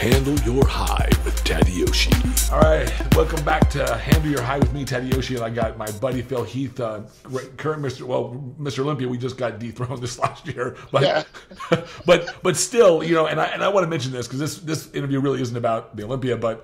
Handle Your High with Tadayoshi. All right, welcome back to Handle Your High with me, Tadayoshi, and I got my buddy Phil Heath, current Mr. Olympia. We just got dethroned this last year, but Yeah. but still, and I want to mention this because this interview really isn't about the Olympia, but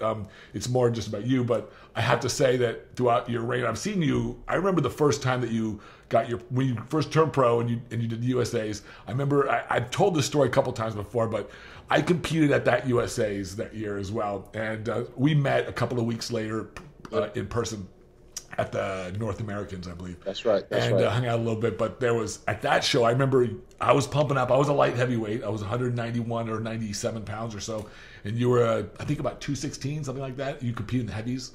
it's more just about you. But I have to say that throughout your reign, I've seen you. I remember the first time that you got when you first turned pro and you did the USAs. I remember I've told this story a couple times before, but I competed at that USAs that year as well, and we met a couple of weeks later in person at the North Americans, I believe. That's right. Hung out a little bit. But there was, at that show, I remember I was pumping up. I was a light heavyweight. I was 191 or 97 pounds or so, and you were, I think, about 216, something like that. You competed in the heavies.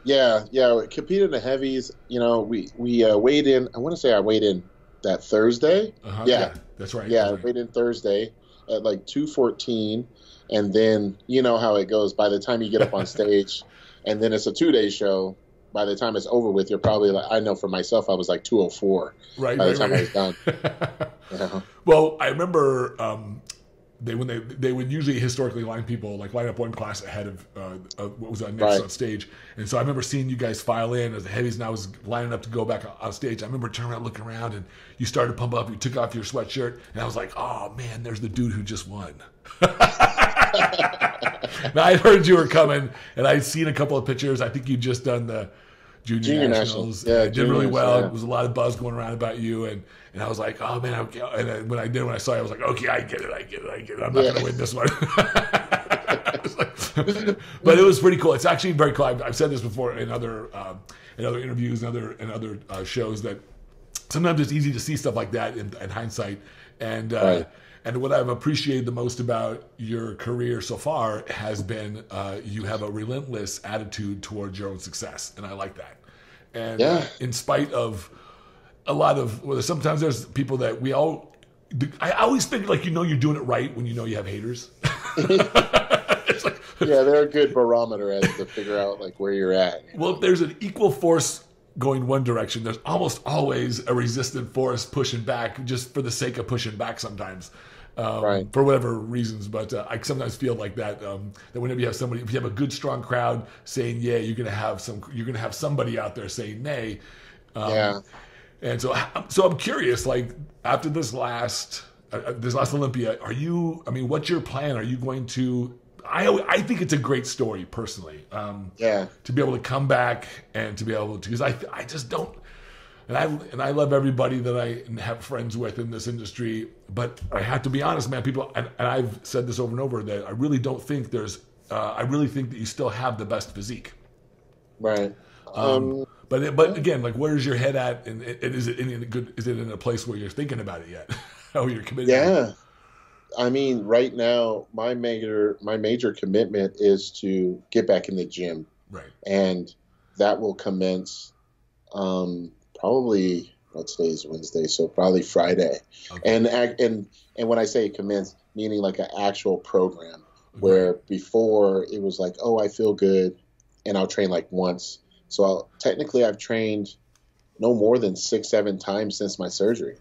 Yeah, we competed in the heavies. We weighed in. I want to say I weighed in that Thursday. Yeah, that's right. Yeah, I weighed in Thursday at like 214, and then you know how it goes. By the time you get up on stage, and then it's a 2-day show. By the time it's over with, you're probably like, I know for myself, I was like 204 by the time I was done. Yeah. Well, I remember they would usually historically line up one class ahead of what was next on stage, and so I remember seeing you guys file in as the heavies, and I was lining up to go back on stage. I remember turning around, looking around, and you started to pump up. You took off your sweatshirt, and I was like, "Oh man, there's the dude who just won." Now I heard you were coming, and I'd seen a couple of pictures. I think you'd just done the Junior Nationals. Yeah, did really well. Yeah. There was a lot of buzz going around about you, and I was like, oh man, okay. And then when I saw you, I was like, okay, I get it. I'm not going to win this one. But it was pretty cool. It's actually very cool. I've said this before in other interviews and other shows that sometimes it's easy to see stuff like that in hindsight. And what I've appreciated the most about your career so far has been you have a relentless attitude towards your own success, and I like that. And in spite of a lot of, sometimes there's people that I always think like you're doing it right when you have haters. It's like, they're a good barometer as to figure out like where you're at. Well, if there's an equal force going one direction, there's almost always a resistant force pushing back just for the sake of pushing back sometimes. For whatever reasons, but I sometimes feel like that whenever you have somebody, if you have a good strong crowd saying yeah, you're gonna have somebody out there saying nay. And so I'm curious, like after this last Olympia, what's your plan? Are you going to? I think it's a great story personally. To be able to come back and to be able to, because I just don't. And I love everybody that I have friends with in this industry, but I have to be honest, man. People, and I've said this over and over, that I really don't think I really think that you still have the best physique. Right. But again, like, where's your head at? And is it in a place where you're thinking about it yet? How you're committed? Yeah. I mean, right now, my major commitment is to get back in the gym. Right. And that will commence. Probably, today's Wednesday, so probably Friday. Okay. And when I say commence, meaning like an actual program, where before it was like, oh, I feel good, and I'll train like once. So technically I've trained no more than 6-7 times since my surgery,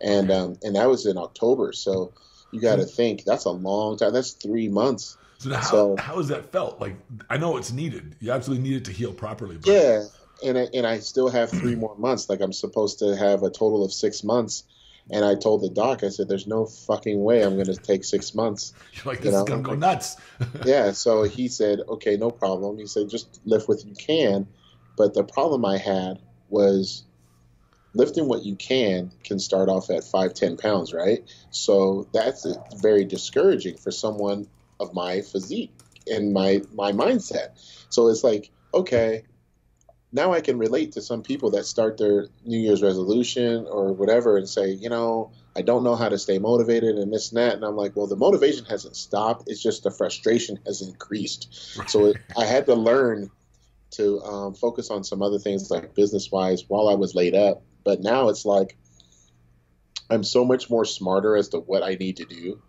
and that was in October. So you got to think that's a long time. That's 3 months. So how has that felt? Like, I know it's needed. You absolutely need it to heal properly. But... Yeah. And I still have 3 more months. Like, I'm supposed to have a total of 6 months. And I told the doc, I said, there's no fucking way I'm going to take 6 months. You're like, this is going to go nuts. Yeah. So he said, okay, no problem. He said, just lift what you can. But the problem I had was lifting what you can start off at 5-10 pounds, right? So that's very discouraging for someone of my physique and my mindset. So it's like, okay, now I can relate to some people that start their New Year's resolution or whatever and say, I don't know how to stay motivated and this and that. And I'm like, well, the motivation hasn't stopped. It's just the frustration has increased. Right. So I had to learn to focus on some other things like business-wise while I was laid up. But now it's like I'm so much more smarter as to what I need to do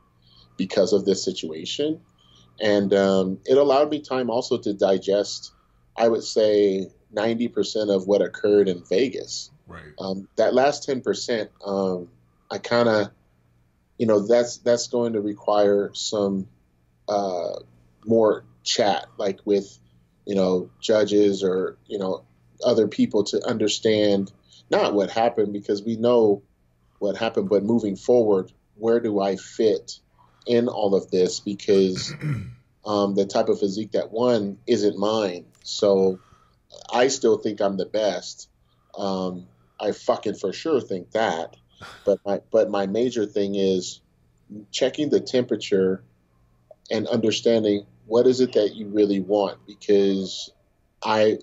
because of this situation. And it allowed me time also to digest, I would say, 90% of what occurred in Vegas. Right. That last 10%, I kind of, that's going to require some more chat, like with, judges or, other people to understand not what happened, because we know what happened, but moving forward, where do I fit in all of this? Because the type of physique that won isn't mine. So I still think I'm the best. I fucking for sure think that. But my major thing is checking the temperature and understanding what is it that you really want. Because I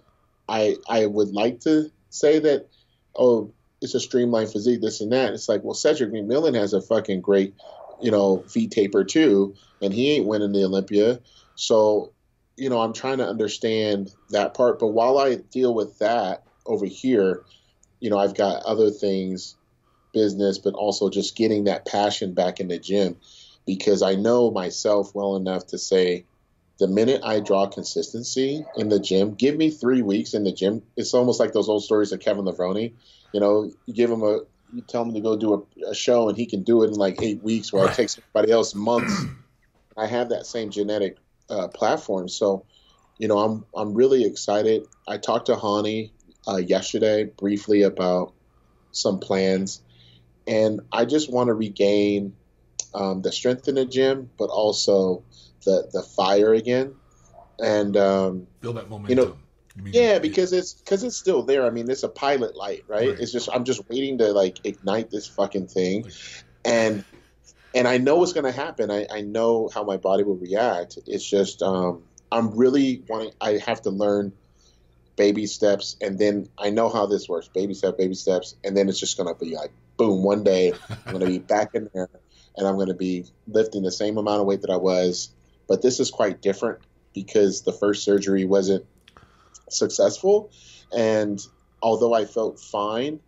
would like to say that, oh, it's a streamlined physique, this and that. It's like, well, Cedric McMillan has a fucking great, V taper too, and he ain't winning the Olympia. So, I'm trying to understand that part. But while I deal with that over here, I've got other things, business, but also just getting that passion back in the gym, because I know myself well enough to say, the minute I draw consistency in the gym, give me 3 weeks in the gym. It's almost like those old stories of Kevin Levrone. You give him you tell him to go do a show and he can do it in like 8 weeks, while it takes everybody else months. I have that same genetic platform. So, I'm really excited. I talked to Hani yesterday briefly about some plans, and I just want to regain the strength in the gym, but also the fire again, and build that momentum. Because it's still there. I mean, it's a pilot light, right? It's just, I'm just waiting to like ignite this fucking thing, and I know what's going to happen. I know how my body will react. It's just I'm really wanting. I have to learn baby steps, and then I know how this works. Baby steps, and then it's just going to be like boom. One day I'm going to be back in there, and I'm going to be lifting the same amount of weight that I was. But this is quite different because the first surgery wasn't successful. And although I felt fine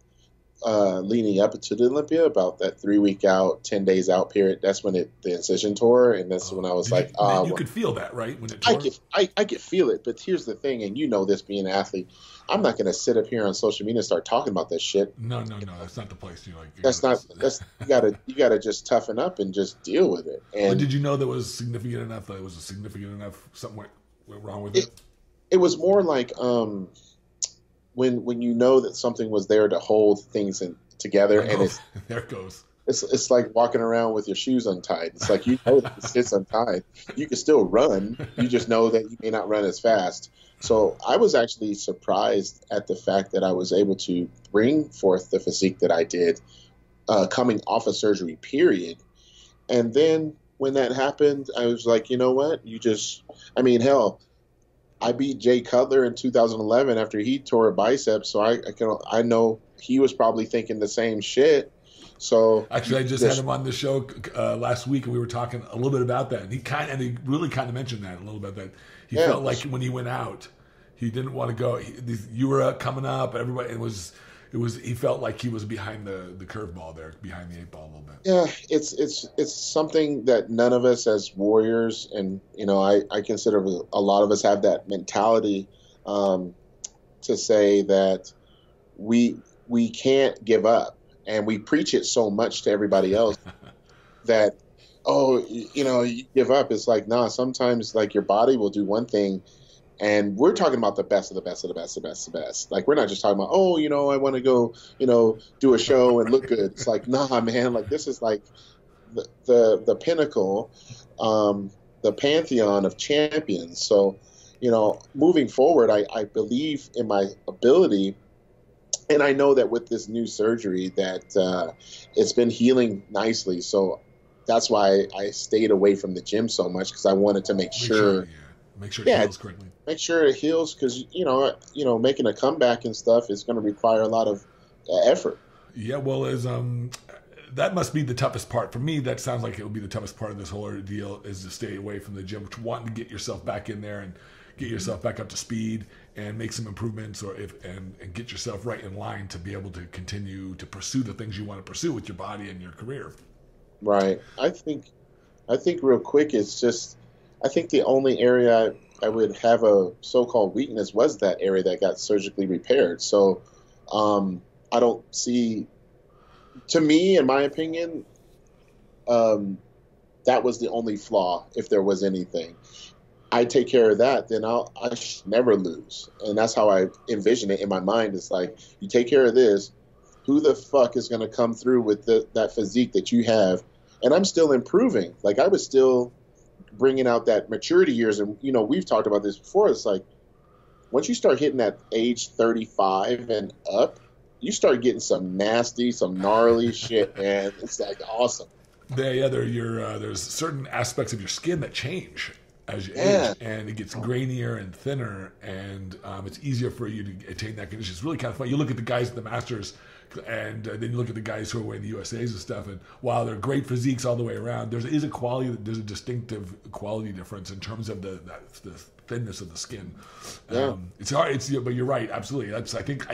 leading up to the Olympia, about that 3 week out, 10 days out period, that's when the incision tore. And that's when I was like, you could feel that, right? When it tore? I could feel it. But here's the thing, and this being an athlete, I'm not going to sit up here on social media and start talking about this shit. No, that's not the place. You gotta just toughen up and just deal with it. And but did you know that was significant enough? That it was significant enough? Something went wrong with it? It was more like when you know that something was there to hold things together, and there it goes. It's like walking around with your shoes untied. It's like, that it's untied. You can still run. You just know that you may not run as fast. So I was actually surprised at the fact that I was able to bring forth the physique that I did coming off a surgery period. And then when that happened, I was like, you know what? Hell, I beat Jay Cutler in 2011 after he tore a bicep. So I know he was probably thinking the same shit. So actually, I just had him on the show last week, and we were talking a little bit about that. And he really kind of mentioned that a little bit, that he felt like when he went out, he didn't want to go. You were coming up, everybody. It was. He felt like he was behind the curveball there, behind the 8 ball a little bit. Yeah, it's something that none of us as warriors, and I consider a lot of us have that mentality to say that we can't give up. And we preach it so much to everybody else that, you give up. It's like, nah, sometimes like your body will do one thing, and we're talking about the best of the best of the best of the best of the best. Like, we're not just talking about, I want to go, do a show and look good. It's like, nah, man, like this is like the pinnacle, the pantheon of champions. So, moving forward, I believe in my ability. And I know that with this new surgery that it's been healing nicely. So that's why I stayed away from the gym so much, because I wanted to make sure it heals correctly. Make sure it heals, because, making a comeback and stuff is going to require a lot of effort. Yeah, well, that must be the toughest part. For me, that sounds like it would be the toughest part of this whole ordeal, is to stay away from the gym, wanting to get yourself back in there and get yourself back up to speed and make some improvements, and get yourself right in line to be able to continue to pursue the things you want to pursue with your body and your career. Right. I think real quick, it's just, I think the only area I would have a so-called weakness was that area that got surgically repaired. So I don't see, to me, in my opinion, that was the only flaw, if there was anything. I take care of that, then I should never lose. And that's how I envision it in my mind. It's like, you take care of this, who the fuck is going to come through with that physique that you have? And I'm still improving. Like, I was still bringing out that maturity years. And, you know, we've talked about this before. It's like, once you start hitting that age 35 and up, you start getting some nasty, some gnarly shit, man. It's like awesome. There's certain aspects of your skin that change as you age, and it gets grainier and thinner, and it's easier for you to attain that condition. It's really kind of fun. You look at the guys at the Masters, and then you look at the guys who are winning the USAs and stuff, and while they're great physiques all the way around, there's a distinctive quality difference in terms of the thinness of the skin. It's hard. But you're right, absolutely. I think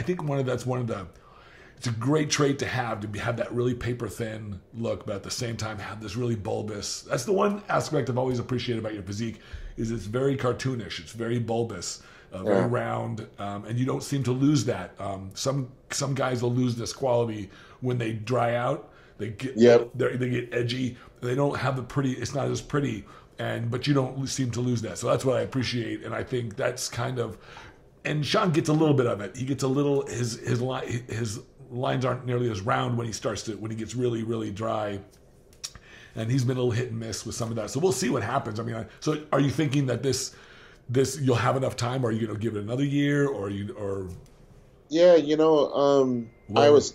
it's a great trait to have that really paper thin look, but at the same time have this really bulbous. That's the one aspect I've always appreciated about your physique, is it's very cartoonish. It's very bulbous, very round, and you don't seem to lose that. Some guys will lose this quality when they dry out. They get edgy. They don't have the pretty. It's not as pretty, but you don't seem to lose that. So that's what I appreciate, and I think that's kind of. And Sean gets a little bit of it. He gets a little his lines aren't nearly as round when he gets really, really dry, and he's been a little hit and miss with some of that. So we'll see what happens. I mean, so are you thinking that this you'll have enough time, or are you going to give it another year, or? Yeah, I was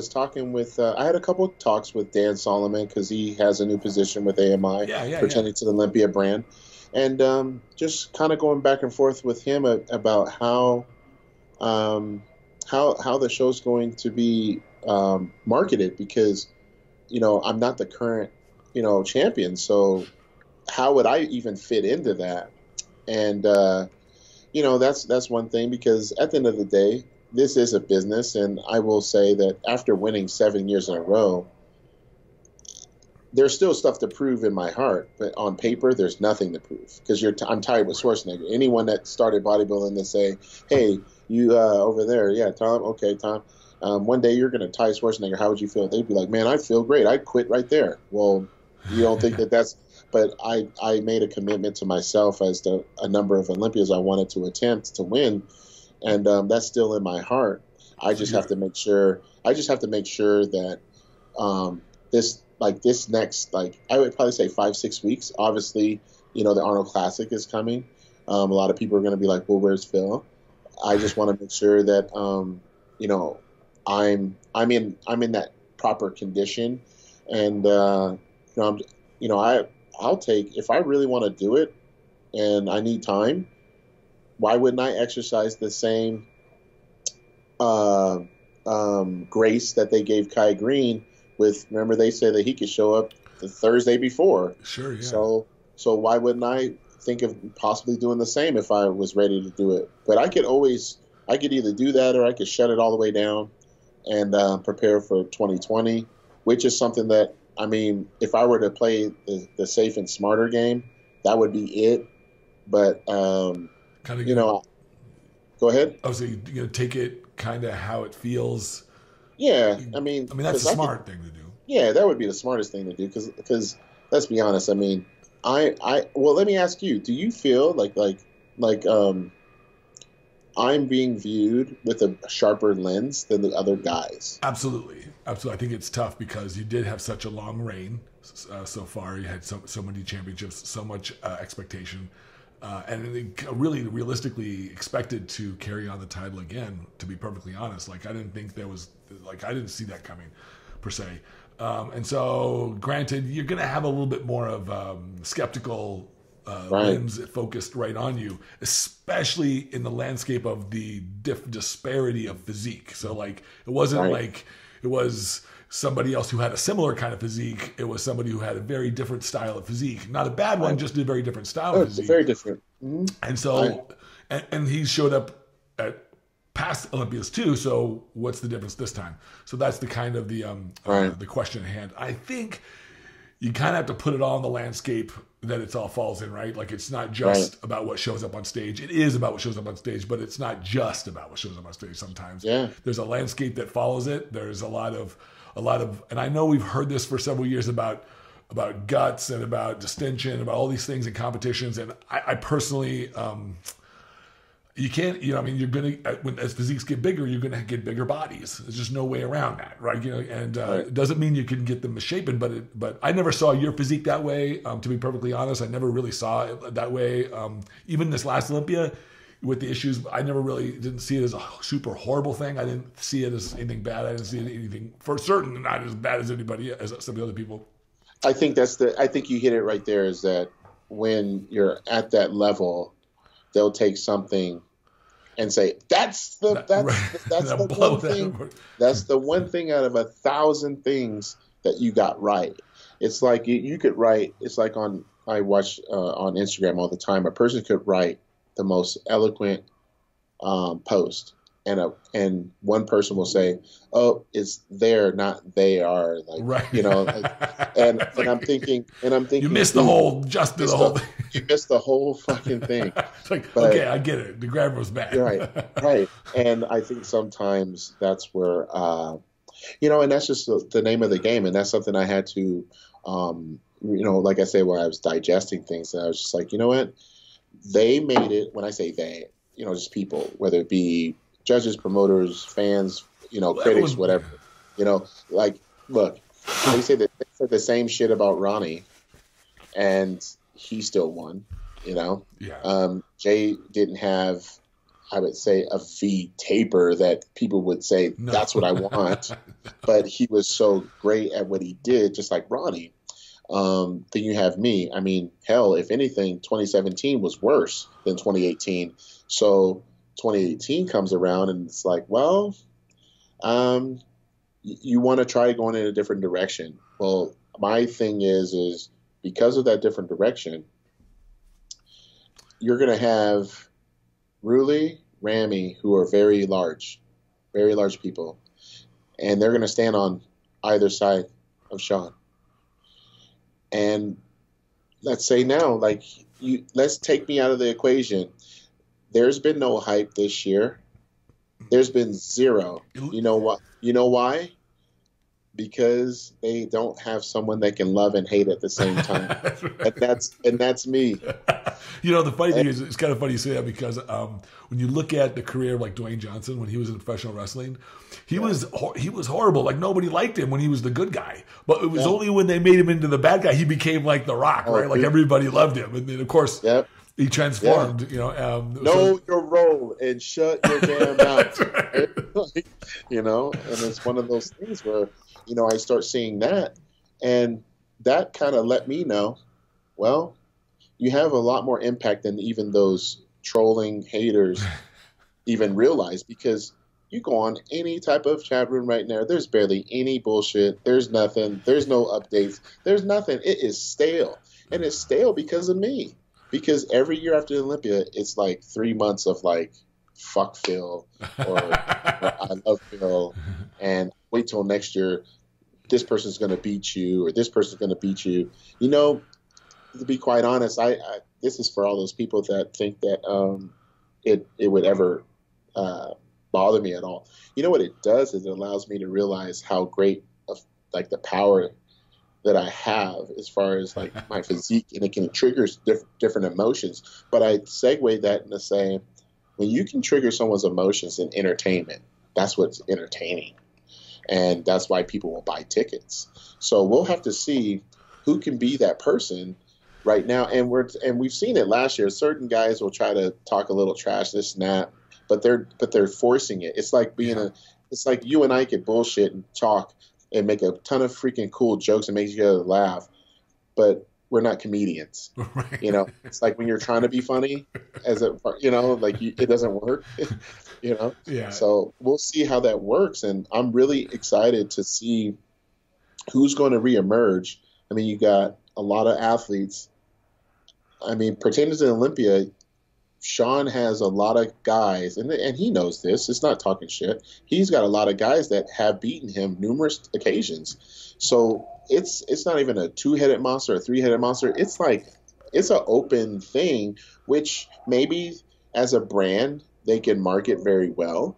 talking with. I had a couple of talks with Dan Solomon, because he has a new position with AMI, pertaining to the Olympia brand, and just kind of going back and forth with him about how the show's going to be marketed, because I'm not the current champion, so how would I even fit into that? And that's one thing, because at the end of the day, this is a business, and I will say that after winning 7 years in a row, there's still stuff to prove in my heart, but on paper, there's nothing to prove, because I'm tied with Schwarzenegger. Anyone that started bodybuilding, they say, hey, you over there, yeah, Tom, okay, Tom, one day you're going to tie Schwarzenegger, how would you feel? They'd be like, man, I'd feel great. I'd quit right there. Well, you don't think that's, but I made a commitment to myself as to a number of Olympias I wanted to attempt to win, and that's still in my heart. I just have to make sure that this next, I would probably say 5-6 weeks. Obviously, the Arnold Classic is coming. A lot of people are going to be like, well, where's Phil? I just want to make sure that, I'm in that proper condition, and, I'll take, if I really want to do it and I need time, why wouldn't I exercise the same, grace that they gave Kai Greene with, remember they said that he could show up the Thursday before. Sure, yeah. So why wouldn't I think of possibly doing the same if I was ready to do it? But I could either do that, or I could shut it all the way down and prepare for 2020, which is something that, I mean, if I were to play the safe and smarter game, that would be it. But, go ahead. Oh, so you're going to take it kind of how it feels. Yeah, I mean that's a smart thing to do. Yeah, that would be the smartest thing to do, because let's be honest. I mean, well, let me ask you: do you feel like I'm being viewed with a sharper lens than the other guys? Absolutely. I think it's tough, because you did have such a long reign so far. You had so many championships, so much expectation. And really realistically expected to carry on the title again, to be perfectly honest. I didn't think I didn't see that coming, per se. And so, granted, you're going to have a little bit more of skeptical lens focused right on you, especially in the landscape of the disparity of physique. So, it wasn't like it was somebody else who had a similar kind of physique. It was somebody who had a very different style of physique. Not a bad one, just a very different style of physique. Very different. Mm-hmm. And so, and he showed up at past Olympias too. So what's the difference this time? So that's the kind of the question at hand. I think you kind of have to put it all in the landscape that it all falls in, right? It's not just about what shows up on stage. It is about what shows up on stage, but it's not just about what shows up on stage sometimes. Yeah. There's a landscape that follows it. There's a lot of, and I know we've heard this for several years about about guts and about distension, about all these things in competitions. And I personally, you can't, I mean, you're going to, as physiques get bigger, you're going to get bigger bodies. There's just no way around that, right? And it doesn't mean you can get them misshapen, but I never saw your physique that way. To be perfectly honest, I never really saw it that way. Even this last Olympia, with the issues, I never really didn't see it as a super horrible thing. I didn't see it as anything bad. I didn't see anything, for certain, not as bad as anybody, as some of the other people. I think you hit it right there, is that when you're at that level, they'll take something and say, that's the one thing. That's the one thing out of 1,000 things that you got right. It's like you could write. It's like I watch on Instagram all the time. A person could write the most eloquent post, and one person will say, "Oh, it's there, not they are." Like, right. And I'm thinking, you missed the whole thing. You missed the whole fucking thing. It's like, okay, I get it. The grammar was bad. Right. And I think sometimes that's where, and that's just the name of the game. And that's something I had to, like I say, when I was digesting things, and I was just like, you know what? They made it. When I say they, just people, whether it be judges, promoters, fans, critics, whatever. Like, look, they said the same shit about Ronnie, and he still won. Yeah. Jay didn't have, I would say, a V taper that people would say, that's what I want. But he was so great at what he did, just like Ronnie. Then you have me. I mean, hell, if anything, 2017 was worse than 2018. So 2018 comes around and it's like, well, you want to try going in a different direction. Well, my thing is because of that different direction, you're going to have Ruli, Ramy, who are very large people, and they're going to stand on either side of Sean. And let's say now, let's take me out of the equation. There's been no hype this year. There's been zero. You know what? You know why? Because they don't have someone they can love and hate at the same time. Right. and that's me. The funny thing is, it's kind of funny you say that, because when you look at the career of like Dwayne Johnson when he was in professional wrestling, he was horrible. Like, nobody liked him when he was the good guy. But it was only when they made him into the bad guy he became like The Rock, right? Like, everybody loved him, and then of course he transformed. Know your role and shut your damn mouth. Right? And it's one of those things where I start seeing that, and that kind of let me know, well, you have a lot more impact than even those trolling haters even realize, because you go on any type of chat room right now, there's barely any bullshit. There's nothing. There's no updates. There's nothing. It is stale. And it's stale because of me. Because every year after Olympia, it's like 3 months of like, fuck Phil, or I love Phil, and wait till next year, this person's going to beat you, or this person's going to beat you. To be quite honest, I this is for all those people that think that it would ever bother me at all. What it does is it allows me to realize how great of like the power that I have as far as like my physique, and it can trigger different emotions. But I segue that into saying, when you can trigger someone's emotions in entertainment, that's what's entertaining, and that's why people will buy tickets. So we'll have to see who can be that person right now, and we've seen it last year. Certain guys will try to talk a little trash, this and that, but they're forcing it. It's like it's like you and I could bullshit and talk and make a ton of freaking cool jokes and make you guys laugh, but we're not comedians. Right. It's like when you're trying to be funny it doesn't work. Yeah. So we'll see how that works, and I'm really excited to see who's going to reemerge. I mean, you got a lot of athletes. I mean, pertaining to Olympia, Sean has a lot of guys, and he knows this. It's not talking shit. He's got a lot of guys that have beaten him numerous occasions. So it's not even a 2-headed monster, a 3-headed monster. It's like it's an open thing, which maybe as a brand they can market very well,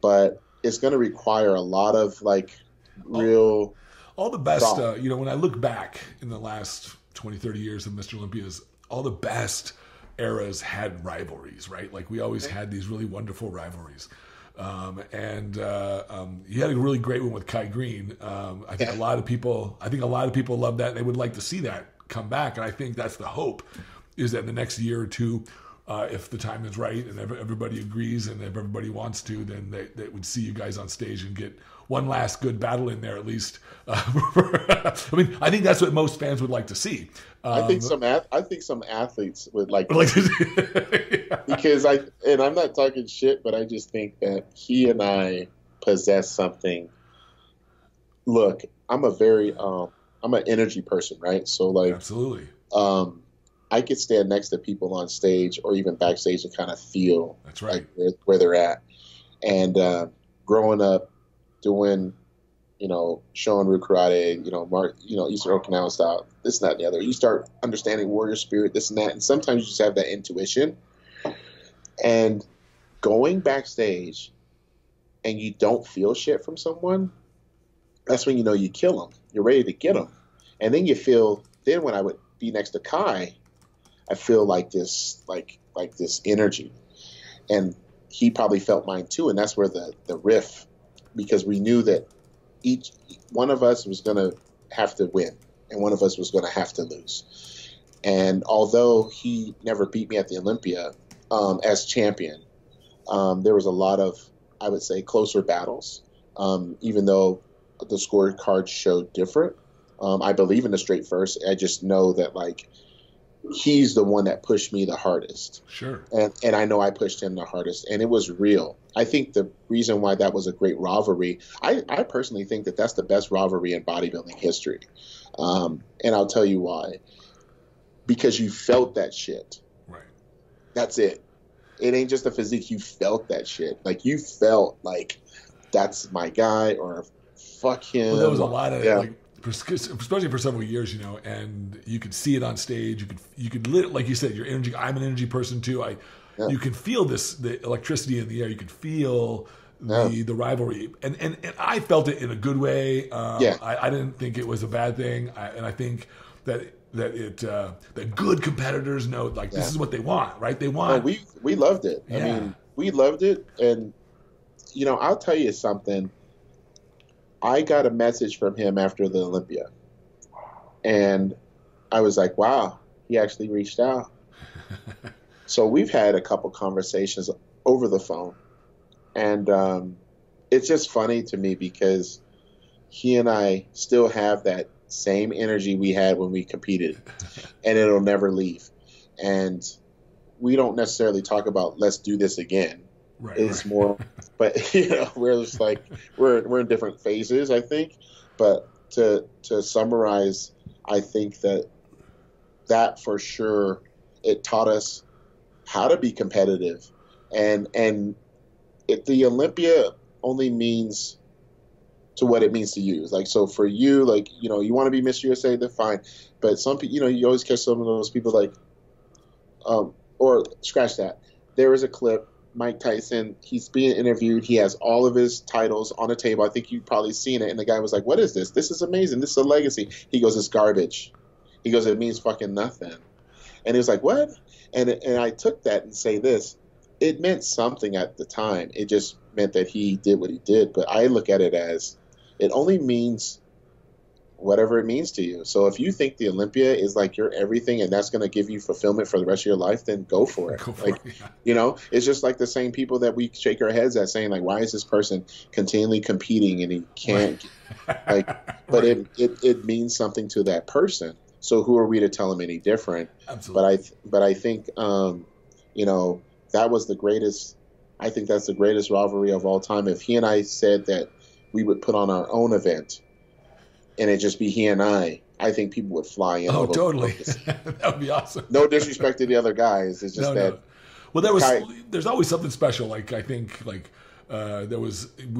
but it's going to require a lot of like real all the best, when I look back in the last 20, 30 years of Mr. Olympia's, all the best eras had rivalries, right? Like we always had these really wonderful rivalries. You had a really great one with Kai Greene. I think a lot of people love that. They would like to see that come back. And I think that's the hope, is that in the next year or two, if the time is right and everybody agrees and if everybody wants to, then they would see you guys on stage and get one last good battle in there at least. I mean, I think that's what most fans would like to see. I think some athletes would like to see. Because I'm not talking shit, but I just think that he and I possess something. Look, I'm an energy person, right? So like, absolutely. I could stand next to people on stage or even backstage and kind of feel that's right, like where they're at. And growing up doing, Shorin-ryu karate, Eastern Okinawa style, this, that, and the other, you start understanding warrior spirit, this and that. And sometimes you just have that intuition. And going backstage and you don't feel shit from someone, that's when you kill them. You're ready to get them. And then then when I would be next to Kai, I feel like this, like this energy, and he probably felt mine too. And that's where the riff, because we knew that each one of us was going to have to win and one of us was going to have to lose. And although he never beat me at the Olympia as champion, there was a lot of, I would say, closer battles, even though the scorecard showed different. I believe in the straight first. I just know that he's the one that pushed me the hardest. Sure. And I know I pushed him the hardest, and it was real. I think the reason why that was a great rivalry, I personally think that that's the best rivalry in bodybuilding history. And I'll tell you why. Because you felt that shit. Right. That's it. It ain't just a physique. You felt that shit. Like, you felt like, that's my guy, or fuck him. Well, there was a lot of especially for several years, and you could see it on stage. You could like you said, your energy. I'm an energy person too. You can feel the electricity in the air. You could feel the rivalry, and I felt it in a good way. I didn't think it was a bad thing, and I think that good competitors know this is what they want, right? They want. Oh, we loved it. Yeah. I mean, we loved it, and I'll tell you something. I got a message from him after the Olympia, and I was like, wow, he actually reached out. So we've had a couple conversations over the phone, and it's just funny to me because he and I still have that same energy we had when we competed, and it'll never leave. And we don't necessarily talk about let's do this again. Right, it's more, but we're just like we're in different phases, I think. But to summarize, I think that for sure it taught us how to be competitive, and the Olympia only means to what it means to you. Like, so for you, you want to be Miss USA, then fine. But some people, you always catch some of those people or scratch that. There is a clip. Mike Tyson, he's being interviewed. He has all of his titles on a table. I think you've probably seen it. And the guy was like, what is this? This is amazing. This is a legacy. He goes, it's garbage. He goes, it means fucking nothing. And he was like, what? And I took that and say this. It meant something at the time. It just meant that he did what he did. But I look at it as it only means whatever it means to you. So if you think the Olympia is like your everything and that's going to give you fulfillment for the rest of your life, then go for it. It's just like the same people that we shake our heads at saying, like, why is this person continually competing and he can't but it means something to that person. So who are we to tell him any different? Absolutely. But I think, that was the greatest. I think that's the greatest rivalry of all time. If he and I said that we would put on our own event, and it just be he and I think people would fly in. Oh, totally. That would be awesome. No disrespect to the other guys. It's just that. No. Well, there's always something special. We've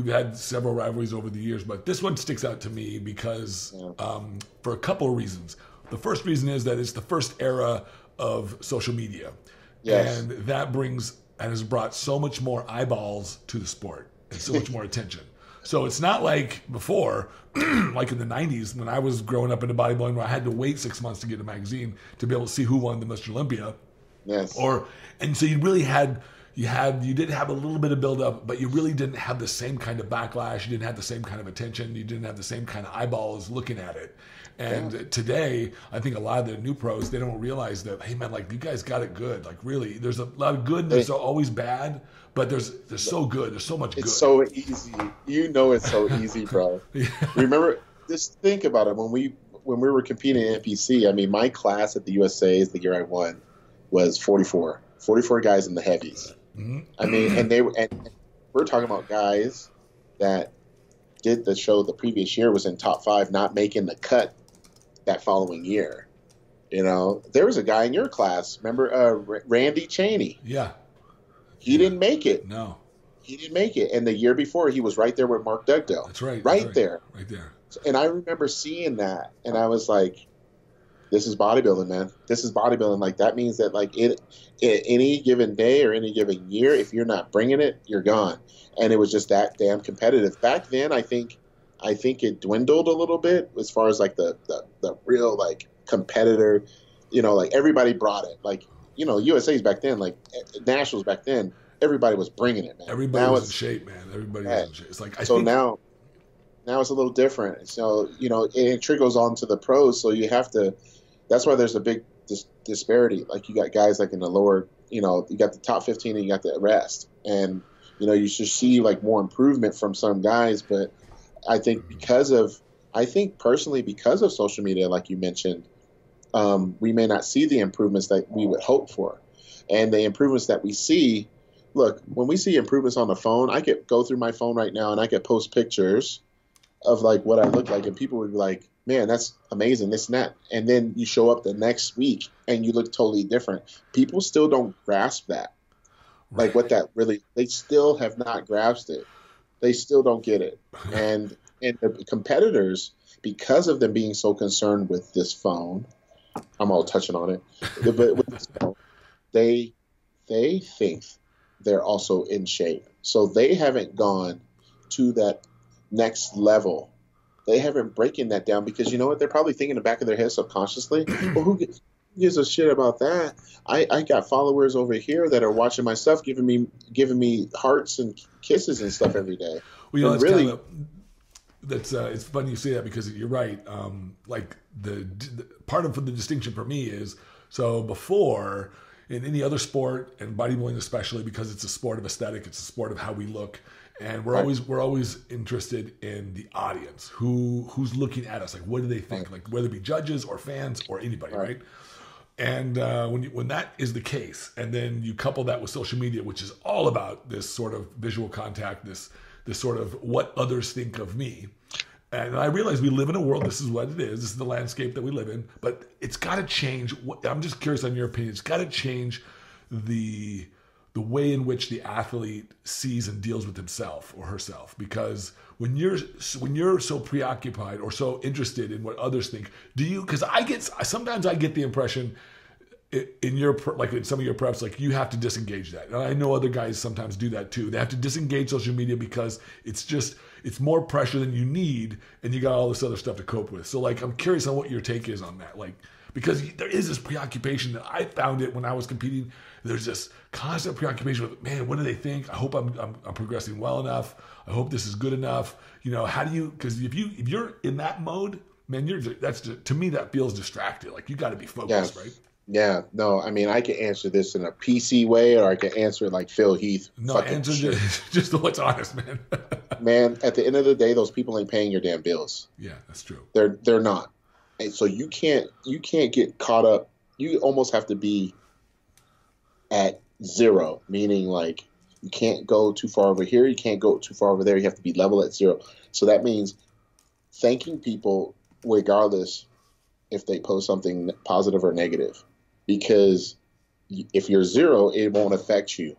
had several rivalries over the years, but this one sticks out to me because for a couple of reasons. The first reason is that it's the first era of social media. Yes. And that has brought so much more eyeballs to the sport and so much more attention. So it's not like before, like in the 90s when I was growing up into bodybuilding, where I had to wait 6 months to get a magazine to be able to see who won the Mr. Olympia. Yes. And so you really you did have a little bit of buildup, but you really didn't have the same kind of backlash. You didn't have the same kind of attention. You didn't have the same kind of eyeballs looking at it. And today, I think a lot of the new pros, they don't realize that, hey man, like you guys got it good. Like really, there's a lot of good and there's always bad, but there's so good. There's so much good. It's so easy. It's so easy, bro. Yeah. Remember, just think about it. When we were competing in NPC, I mean, my class at the USA's the year I won was 44 guys in the heavies. Mm-hmm. I mean, and we're talking about guys that did the show the previous year, was in top 5, not making the cut that following year. You know, there was a guy in your class, remember Randy Chaney? Yeah. He didn't make it. No. He didn't make it. And the year before, he was right there with Mark Dugdale. That's right. Right there. Right there. And I remember seeing that, and I was like, this is bodybuilding, man. This is bodybuilding. Like, that means that, like, any given day or any given year, if you're not bringing it, you're gone. And it was just that damn competitive. Back then, I think it dwindled a little bit as far as, like, the real, like, competitor. You know, like, everybody brought it. Like, you know, USA's back then, like, Nationals back then, everybody was bringing it, man. Everybody was in shape, man. Everybody was in shape. It's like, now it's a little different. So, you know, it trickles on to the pros. So you have to, that's why there's a big disparity. Like, you got guys like in the lower, you know, you got the top 15 and you got the rest. And, you know, you should see like more improvement from some guys. But I think personally, because of social media, like you mentioned, we may not see the improvements that we would hope for. And the improvements that we see, look, when we see improvements on the phone, I could go through my phone right now and I could post pictures of like what I look like, and people would be like, man, that's amazing, this and that. And then you show up the next week and you look totally different. People still don't grasp that. Like what that really, they still have not grasped it. They still don't get it. And the competitors, because of them being so concerned with this phone, I'm all touching on it, but with this phone, they think they're also in shape. So they haven't gone to that next level. They haven't breaking that down, because you know what? They're probably thinking in the back of their head subconsciously, well, who gives a shit about that? I got followers over here that are watching my stuff, giving me hearts and kisses and stuff every day. Well, you know, it's funny you say that, because you're right. Like the part of the distinction for me is, so before, in any other sport, and bodybuilding especially, because it's a sport of aesthetic, it's a sport of how we look, and we're always interested in the audience, who's looking at us, like what do they think, like whether it be judges or fans or anybody, right? And when that is the case, and then you couple that with social media, which is all about this sort of visual contact, this sort of what others think of me. And I realize we live in a world, this is what it is, this is the landscape that we live in, but it's got to change. I'm just curious on your opinion. It's got to change the way in which the athlete sees and deals with himself or herself. Because when you're so preoccupied or so interested in what others think, because sometimes I get the impression in your, like in some of your preps, like you have to disengage that. And I know other guys sometimes do that too. They have to disengage social media because it's more pressure than you need, and you got all this other stuff to cope with. So like, I'm curious on what your take is on that. Like, because there is this preoccupation that I found it when I was competing. There's this constant preoccupation with, man, what do they think? I hope I'm progressing well enough. I hope this is good enough. You know, how do you, because if you're in that mode, man, to me, that feels distracted. Like you got to be focused, right? Yeah, no, I mean, I can answer this in a PC way, or I can answer it like Phil Heath. No, answer just what's honest, man. Man, at the end of the day, those people ain't paying your damn bills. Yeah, that's true. They're not. And so you can't get caught up. You almost have to be at zero, meaning like you can't go too far over here, you can't go too far over there. You have to be level at zero. So that means thanking people regardless if they post something positive or negative. Because if you're zero, it won't affect you.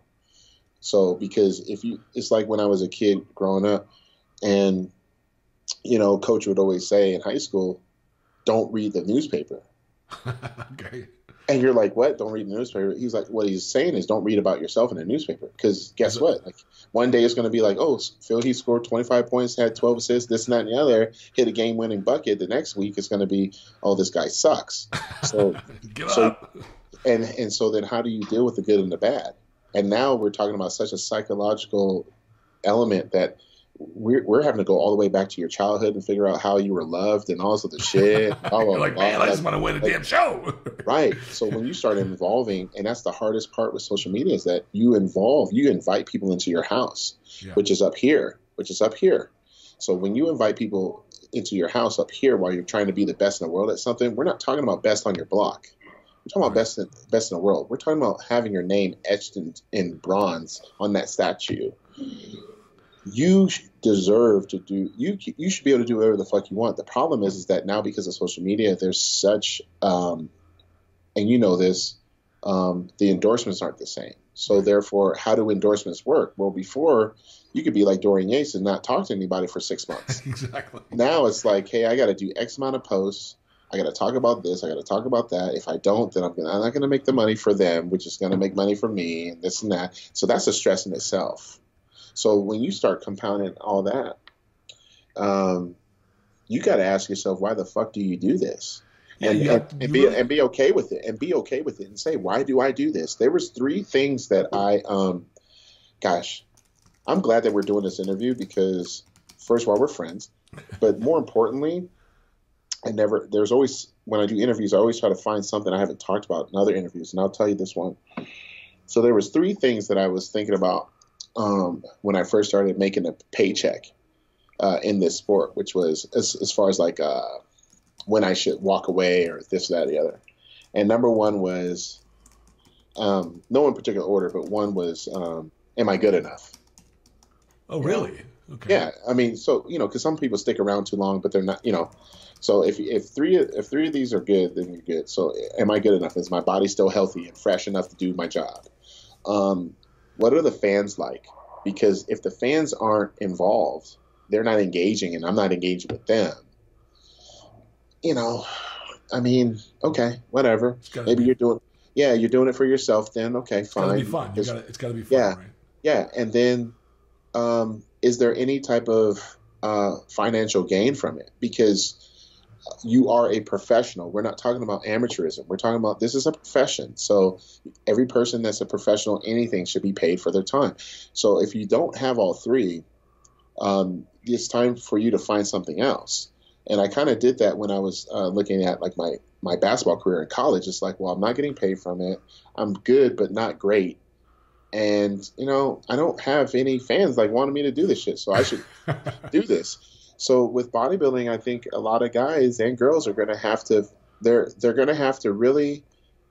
So, because it's like when I was a kid growing up, and, you know, coach would always say in high school, don't read the newspaper. Okay. And you're like, what? Don't read the newspaper. He's like, what he's saying is don't read about yourself in the newspaper. Because guess what? Like, one day it's going to be like, oh, Phil Heath scored 25 points, had 12 assists, this and that and the other, hit a game-winning bucket. The next week it's going to be, oh, this guy sucks. So, Give up. And so then how do you deal with the good and the bad? And now we're talking about such a psychological element that we're having to go all the way back to your childhood and figure out how you were loved and all this other shit. You're like, man, I just want to win a damn show. Right. So when you start involving, and that's the hardest part with social media, is that you invite people into your house, which is up here. So when you invite people into your house up here while you're trying to be the best in the world at something, we're not talking about best on your block. We're talking about best in the world. We're talking about having your name etched in bronze on that statue. You deserve to do. You should be able to do whatever the fuck you want. The problem is that now, because of social media, there's such and you know this, the endorsements aren't the same. So therefore, how do endorsements work? Well, before you could be like Dorian Yates and not talk to anybody for 6 months. Exactly. Now it's like, hey, I got to do X amount of posts. I got to talk about this. I got to talk about that. If I don't, then I'm not going to make the money for them, which is going to make money for me, and this and that. So that's a stress in itself. So when you start compounding all that, you got to ask yourself, why the fuck do you do this? And be okay with it, and say, why do I do this? There was 3 things that I'm glad that we're doing this interview, because first of all, we're friends, but more importantly, there's always, when I do interviews, I always try to find something I haven't talked about in other interviews. And I'll tell you this one. So there was 3 things that I was thinking about when I first started making a paycheck in this sport, which was as far as like when I should walk away or this, that, or the other. And number 1 was, no in particular order, but 1 was, am I good enough? Oh, really? Okay. Yeah. I mean, so, because some people stick around too long, but they're not, So if three of these are good, then you're good. So am I good enough? Is my body still healthy and fresh enough to do my job? What are the fans like? Because if the fans aren't involved, they're not engaging, and I'm not engaging with them. I mean, okay, whatever. Maybe you're doing it for yourself. Then okay, fine. It's gotta be fun. It's gotta be fun, right? Yeah, and then is there any type of financial gain from it? Because you are a professional. We're not talking about amateurism. We're talking about, this is a profession. So every person that's a professional, anything, should be paid for their time. So if you don't have all 3, it's time for you to find something else. And I kind of did that when I was looking at like my basketball career in college. It's like, well, I'm not getting paid from it. I'm good, but not great. And, I don't have any fans like wanting me to do this shit. So I should do this. So with bodybuilding, I think a lot of guys and girls are going to have to, they're going to have to really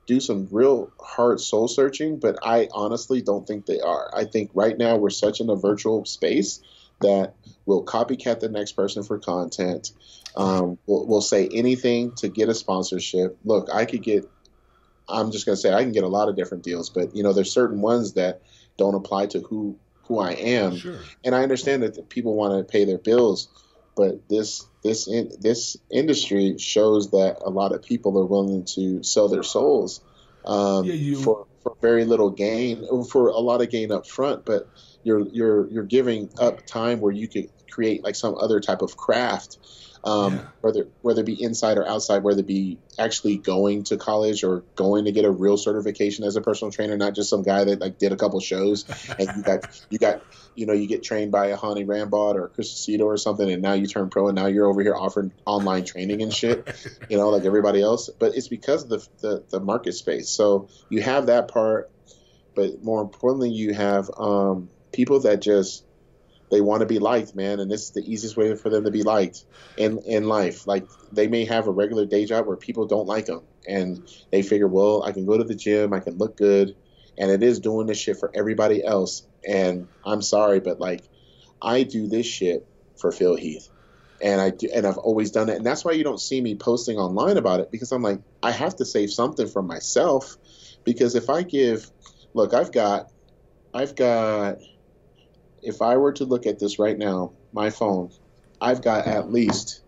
do some real hard soul searching, but I honestly don't think they are. I think right now we're such in a virtual space that we'll copycat the next person for content. We'll say anything to get a sponsorship. Look, I'm just going to say I can get a lot of different deals, but there's certain ones that don't apply to who I am. Sure. And I understand that people want to pay their bills, but this industry shows that a lot of people are willing to sell their souls for very little gain, or for a lot of gain up front. But you're giving up time where you could create like some other type of craft, whether it be inside or outside, whether it be actually going to college or going to get a real certification as a personal trainer, not just some guy that like did a couple shows and you get trained by a Hani Rambod or a Chris Aceto or something, and now you turn pro and now you're over here offering online training and shit, like everybody else. But it's because of the market space. So you have that part, but more importantly, you have people that just, they want to be liked, man, and this is the easiest way for them to be liked in life. Like, they may have a regular day job where people don't like them, and they figure, well, I can go to the gym, I can look good, and it is doing this shit for everybody else. And I'm sorry, but like, I do this shit for Phil Heath, and I've always done it, and that's why you don't see me posting online about it, because I'm like, I have to save something for myself, because if I I've got. If I were to look at this right now, my phone, I've got at least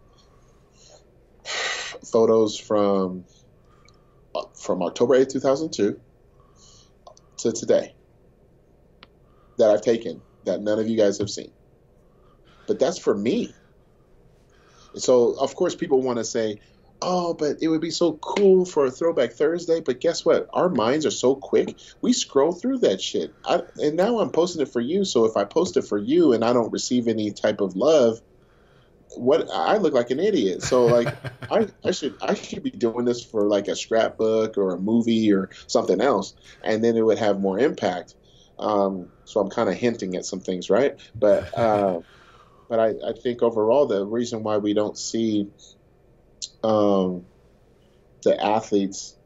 photos from from October 8th, 2002 to today that I've taken that none of you guys have seen. But that's for me. So, of course, people want to say, oh, but it would be so cool for a Throwback Thursday. But guess what? Our minds are so quick. We scroll through that shit. And now I'm posting it for you. So if I post it for you and I don't receive any type of love, I look like an idiot. So like I should be doing this for like a scrapbook or a movie or something else, and then it would have more impact. So I'm kind of hinting at some things, right? But I think overall the reason why we don't see the athletes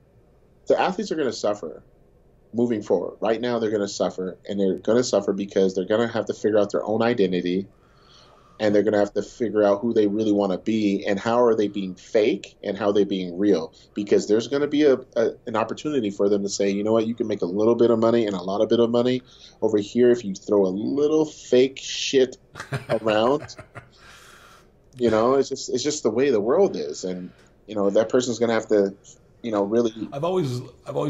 are going to suffer moving forward. Right now they're going to suffer, and they're going to suffer because they're going to have to figure out their own identity. And they're going to have to figure out who they really want to be and how are they being fake and how are they being real. Because there's going to be an opportunity for them to say, you know what, you can make a little bit of money and a lot of bit of money over here if you throw a little fake shit around. You know, it's just the way the world is. And, you know, that person's going to have to, you know, really. I've always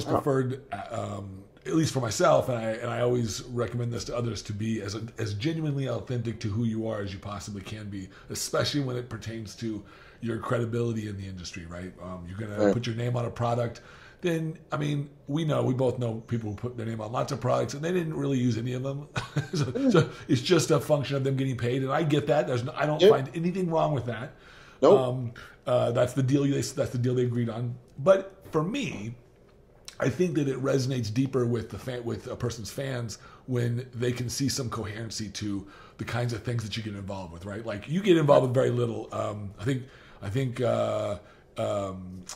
preferred, at least for myself, and I always recommend this to others, to be as genuinely authentic to who you are as you possibly can be, especially when it pertains to your credibility in the industry, right? You're going to put your name on a product. Then, I mean, we both know people who put their name on lots of products and they didn't really use any of them. So it's just a function of them getting paid. And I get that. I don't find anything wrong with that. Nope. That's the deal they agreed on. But for me, I think that it resonates deeper with with a person's fans when they can see some coherency to the kinds of things that you get involved with, right? Like you get involved with very little. I think what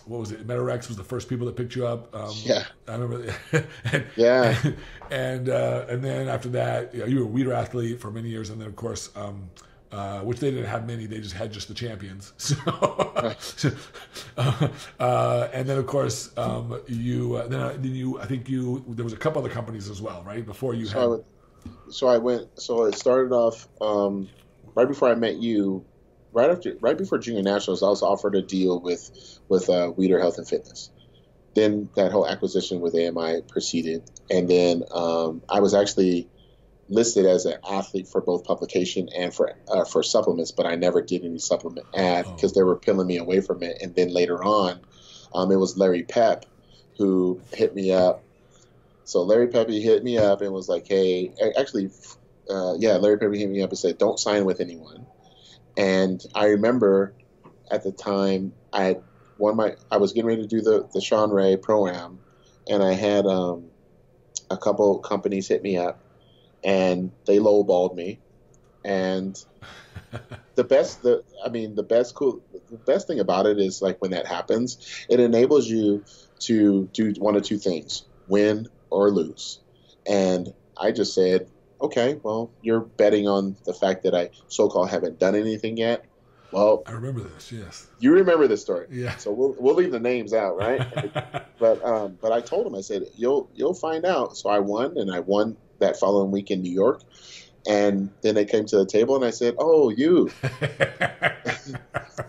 was it? Metarex was the first people that picked you up. Yeah, I remember. And then after that, you were a Weider athlete for many years, and then of course. Which they didn't have many; they just had the champions. So, and then of course I think there was a couple other companies as well, right? Before you had. So it started off right before I met you. Right before Junior Nationals, I was offered a deal with Weider Health and Fitness. Then that whole acquisition with AMI proceeded, and then I was actually listed as an athlete for both publication and for supplements, but I never did any supplement ad because they were peeling me away from it. And then later on, it was Larry Pep who hit me up. So Larry Pep hit me up and was like, "Hey, actually, Larry Pep hit me up and said, don't sign with anyone." And I remember at the time I was getting ready to do the Sean Ray Pro-Am, and I had a couple companies hit me up. And they lowballed me, and the best thing about it is like when that happens, it enables you to do one of two things: win or lose. And I just said, okay, well, you're betting on the fact that I so-called haven't done anything yet. Well, I remember this. Yes, you remember this story. Yeah. So we'll leave the names out, right? but I told him, I said, you'll find out. So I won, and I won that following week in New York. And then they came to the table and I said, "Oh, you."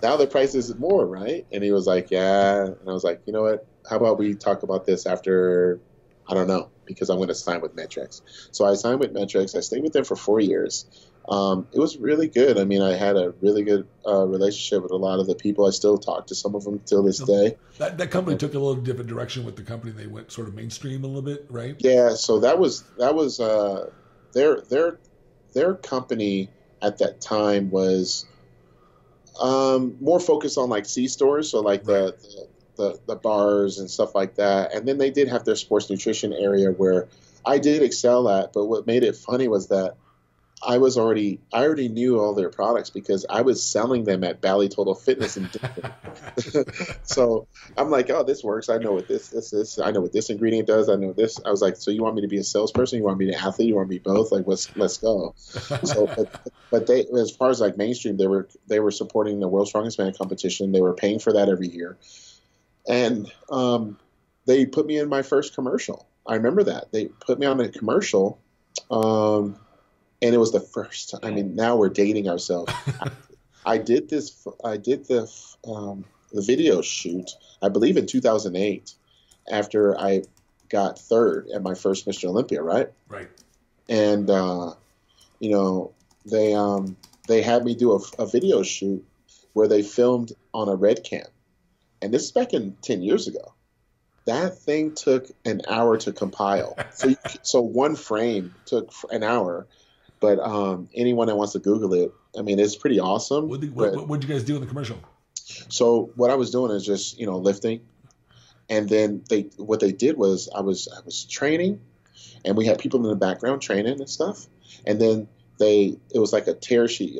Now the price is more, right? And he was like, "Yeah." And I was like, "You know what? How about we talk about this after, I don't know, because I'm going to sign with Metrics." So I signed with Metrics. I stayed with them for 4 years. It was really good. I mean, I had a really good relationship with a lot of the people. I still talk to some of them till this day. That company took a little different direction with the company. They went sort of mainstream a little bit, right? Yeah. So that was their company at that time was more focused on like C stores, so like the bars and stuff like that. And then they did have their sports nutrition area where I did excel at. But what made it funny was that I already knew all their products because I was selling them at Bally Total Fitness in Denver. So I'm like, oh, this works. I know what this is. I know what this ingredient does. I know this. I was like, so you want me to be a salesperson? You want me to be an athlete? You want me to be both? Like, let's go. So, but they, as far as like mainstream, they were supporting the World's Strongest Man competition. They were paying for that every year, and they put me in my first commercial. I remember that they put me on a commercial. And it was the first. I mean, now we're dating ourselves. I did the video shoot, I believe in 2008, after I got third at my first Mr. Olympia, right? Right. And they had me do a video shoot where they filmed on a red cam, and this is back in 10 years ago. That thing took an hour to compile. So one frame took an hour, but anyone that wants to Google it, I mean, it's pretty awesome. What did you guys do in the commercial? So what I was doing is just, lifting. And then what they did was I was training, and we had people in the background training and stuff. And then it was like a tear sheet,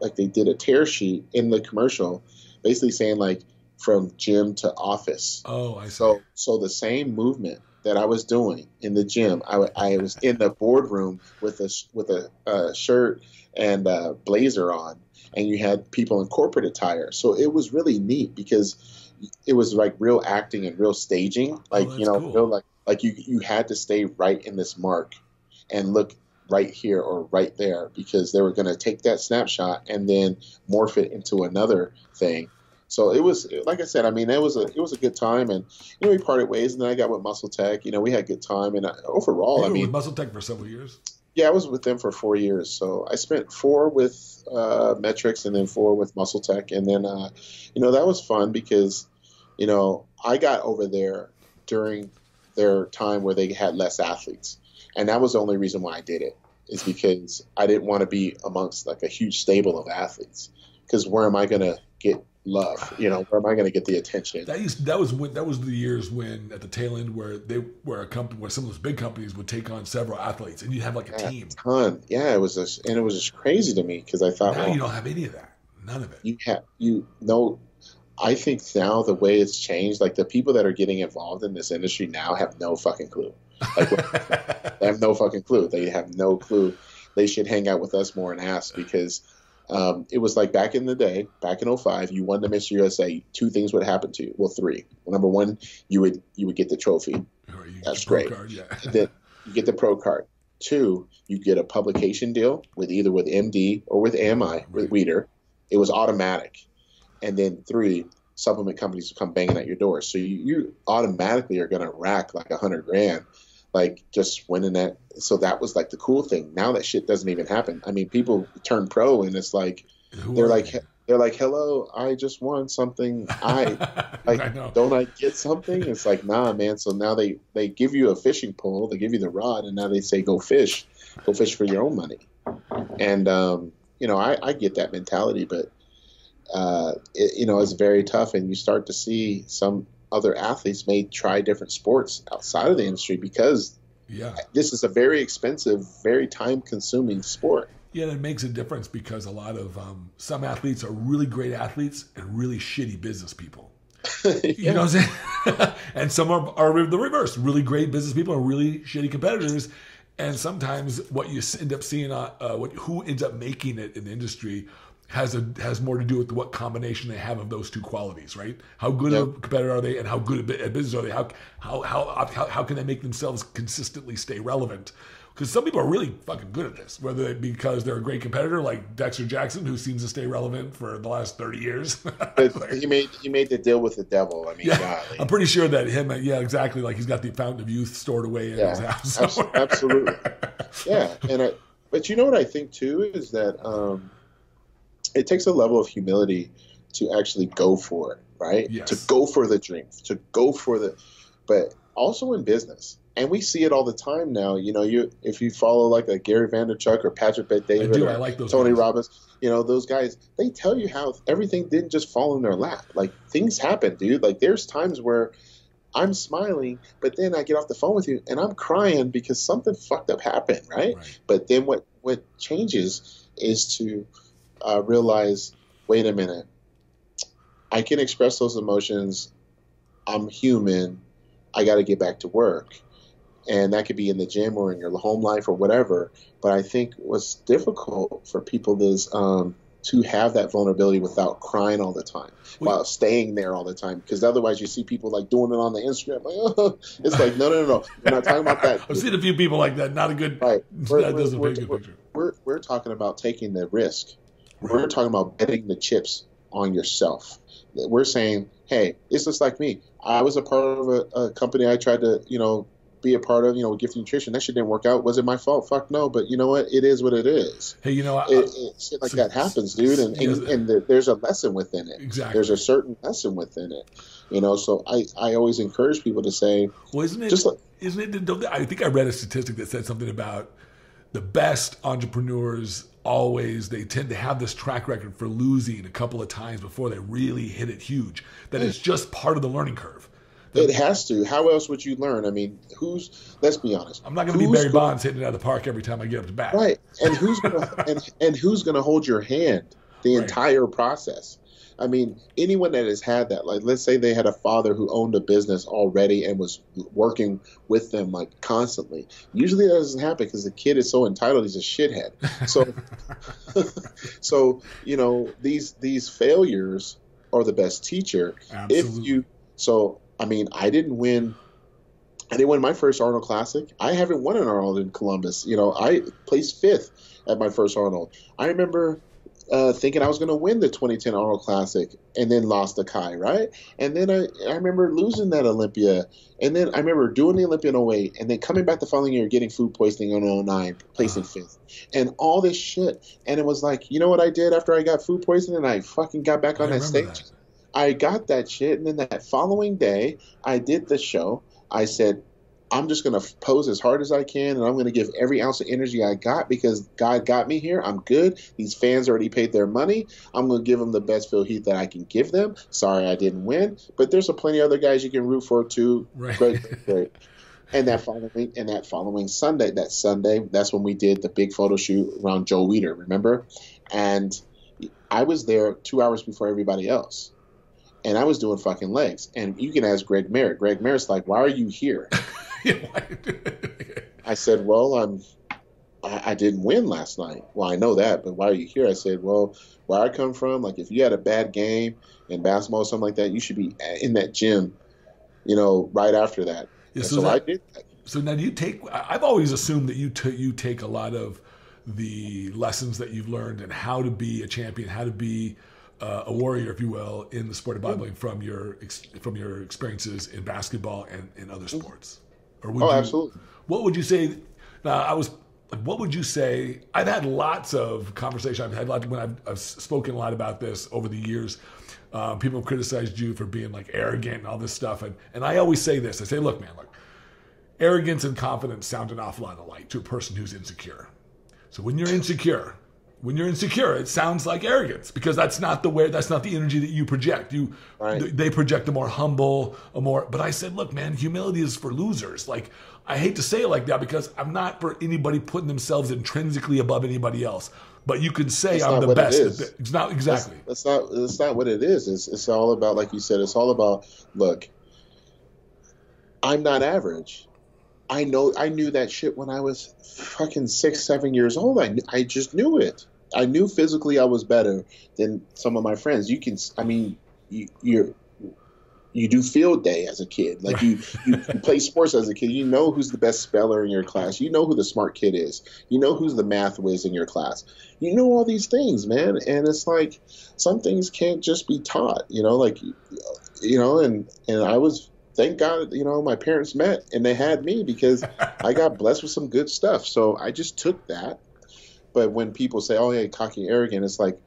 like they did a tear sheet in the commercial, basically saying like, from gym to office. Oh, I see. So the same movement that I was doing in the gym, I was in the boardroom with a shirt and a blazer on, and you had people in corporate attire. So it was really neat because it was like real acting and real staging. Like, cool. real, like you had to stay right in this mark and look right here or right there, because they were going to take that snapshot and then morph it into another thing. So it was, like I said, I mean, it was a good time, and we parted ways, and then I got with Muscle Tech. We had a good time, and overall, you were with Muscle Tech for several years. Yeah, I was with them for 4 years. So I spent 4 with Metrics, and then 4 with Muscle Tech, and then that was fun because I got over there during their time where they had less athletes, and that was the only reason why I did it, is because I didn't want to be amongst like a huge stable of athletes, because where am I going to get love? Where am I going to get the attention? That was the years when, at the tail end, where a company, where some of those big companies would take on several athletes, and you'd have like a team. A ton. Yeah, it was just crazy to me, because I thought, now you don't have any of that. None of it. I think now the way it's changed, like the people that are getting involved in this industry now have no fucking clue. Like, they have no fucking clue. They have no clue. They should hang out with us more and ask, because it was like back in the day, back in 2005, you won the Mr. USA, 2 things would happen to you. Well, 3. Well, number 1, you would get the trophy. That's great. Card, yeah. And then you get the pro card. 2, you get a publication deal with either with MD or with AMI, with Weider. It was automatic. And then 3, supplement companies will come banging at your door. So you automatically are going to rack like $100,000, like just winning that. So that was like the cool thing. Now that shit doesn't even happen. I mean, people turn pro, and it's like they're like, hello, I just won something. Don't I get something? It's like, nah, man. So now they give you a fishing pole, they give you the rod, and now they say go fish for your own money. And I get that mentality, but it's very tough, and you start to see some other athletes may try different sports outside of the industry, because this is a very expensive, very time-consuming sport. Yeah, and it makes a difference, because a lot of some athletes are really great athletes and really shitty business people. You know what I'm saying? And some are the reverse, really great business people and really shitty competitors. And sometimes what you end up seeing, who ends up making it in the industry has more to do with what combination they have of those 2 qualities, right? How good a competitor are they, and how good at business are they? How can they make themselves consistently stay relevant? Because some people are really fucking good at this, whether it because they're a great competitor, like Dexter Jackson, who seems to stay relevant for the last 30 years. But he made the deal with the devil. I mean, golly. I'm pretty sure that him, exactly, like he's got the fountain of youth stored away in his house. Absolutely. Yeah, but you know what I think too is that it takes a level of humility to actually go for it, right? Yes. To go for the dream, but also in business. And we see it all the time now. If you follow like a Gary Vaynerchuk or Patrick Bet-David or I like those Tony guys. Robbins, those guys, they tell you how everything didn't just fall in their lap. Like, things happen, dude. Like, there's times where I'm smiling, but then I get off the phone with you and I'm crying because something fucked up happened, right? But then what changes is to realize, wait a minute, I can express those emotions. I'm human. I got to get back to work. And that could be in the gym or in your home life or whatever. But I think what's difficult for people is to have that vulnerability without crying all the time, while staying there all the time. Because otherwise you see people like doing it on the Instagram. Like, oh. It's like, no. We're not talking about that. I've seen a few people like that. Not a good, right. That doesn't make a good picture. We're talking about taking the risk. We're talking about betting the chips on yourself. We're saying, hey, it's just like me. I was a part of a company I tried to, be a part of, Gift Nutrition. That shit didn't work out. Was it my fault? Fuck no. But you know what? It is what it is. Hey, Shit like that happens, dude. And there's a lesson within it. Exactly. There's a certain lesson within it. So I always encourage people to say, well, isn't it? I think I read a statistic that said something about the best entrepreneurs they tend to have this track record for losing a couple of times before they really hit it huge. That it's just part of the learning curve. It has to. How else would you learn? I mean, let's be honest. I'm not going to be Barry Bonds hitting it out of the park every time I get up to bat. Right. And who's going to hold your hand the entire process? I mean, anyone that has had that, like, let's say they had a father who owned a business already and was working with them, like, constantly. Usually that doesn't happen because the kid is so entitled, he's a shithead. So, these failures are the best teacher. Absolutely. I mean, I didn't win my first Arnold Classic. I haven't won an Arnold in Columbus. I placed 5th at my first Arnold. I remember thinking I was going to win the 2010 Arnold Classic and then lost the Kai, right? And then I remember losing that Olympia. And then I remember doing the Olympia in 08 and then coming back the following year, getting food poisoning in 09, placing 5th. And all this shit. And it was like, you know what I did after I got food poisoning and I fucking got back on that stage? I got that shit. And then that following day, I did the show. I said, I'm just going to pose as hard as I can, and I'm going to give every ounce of energy I got because God got me here. I'm good. These fans already paid their money. I'm going to give them the best Phil Heath that I can give them. Sorry I didn't win, but there's plenty of other guys you can root for too. Right. Great. And that following Sunday, that's when we did the big photo shoot around Joe Weider, remember? And I was there 2 hours before everybody else. And I was doing fucking legs. And you can ask Greg Merritt. Greg Merritt's like, why are you here? I said, well, I didn't win last night. Well, I know that, but why are you here? I said, well, where I come from, like if you had a bad game in basketball or something like that, you should be in that gym, right after that. Yeah, so I did that. So now I've always assumed that you take a lot of the lessons that you've learned and how to be a champion, how to be a warrior, if you will, in the sport of bodybuilding from your experiences in basketball and in other sports. Absolutely. What would you say? What would you say? I've had lots of conversation. I've spoken a lot about this over the years. People have criticized you for being like arrogant and all this stuff, and I always say this. I say, look, man, arrogance and confidence sound an awful lot alike to a person who's insecure. So when you're insecure, it sounds like arrogance because that's not the energy that you project. They project a more humble, but I said, look, man, humility is for losers. Like, I hate to say it like that because I'm not for anybody putting themselves intrinsically above anybody else. But you can say I'm the best. It's not exactly. That's not what it is. It's all about, like you said, it's all about, look, I'm not average. I knew that shit when I was fucking 6, 7 years old. I just knew it. I knew physically I was better than some of my friends. You do field day as a kid. Like you play sports as a kid. You know who's the best speller in your class. You know who the smart kid is. You know who's the math whiz in your class. You know all these things, man. And it's like some things can't just be taught, and I was, thank God, my parents met and they had me because I got blessed with some good stuff. So I just took that. But when people say, oh, yeah, cocky, arrogant, it's like,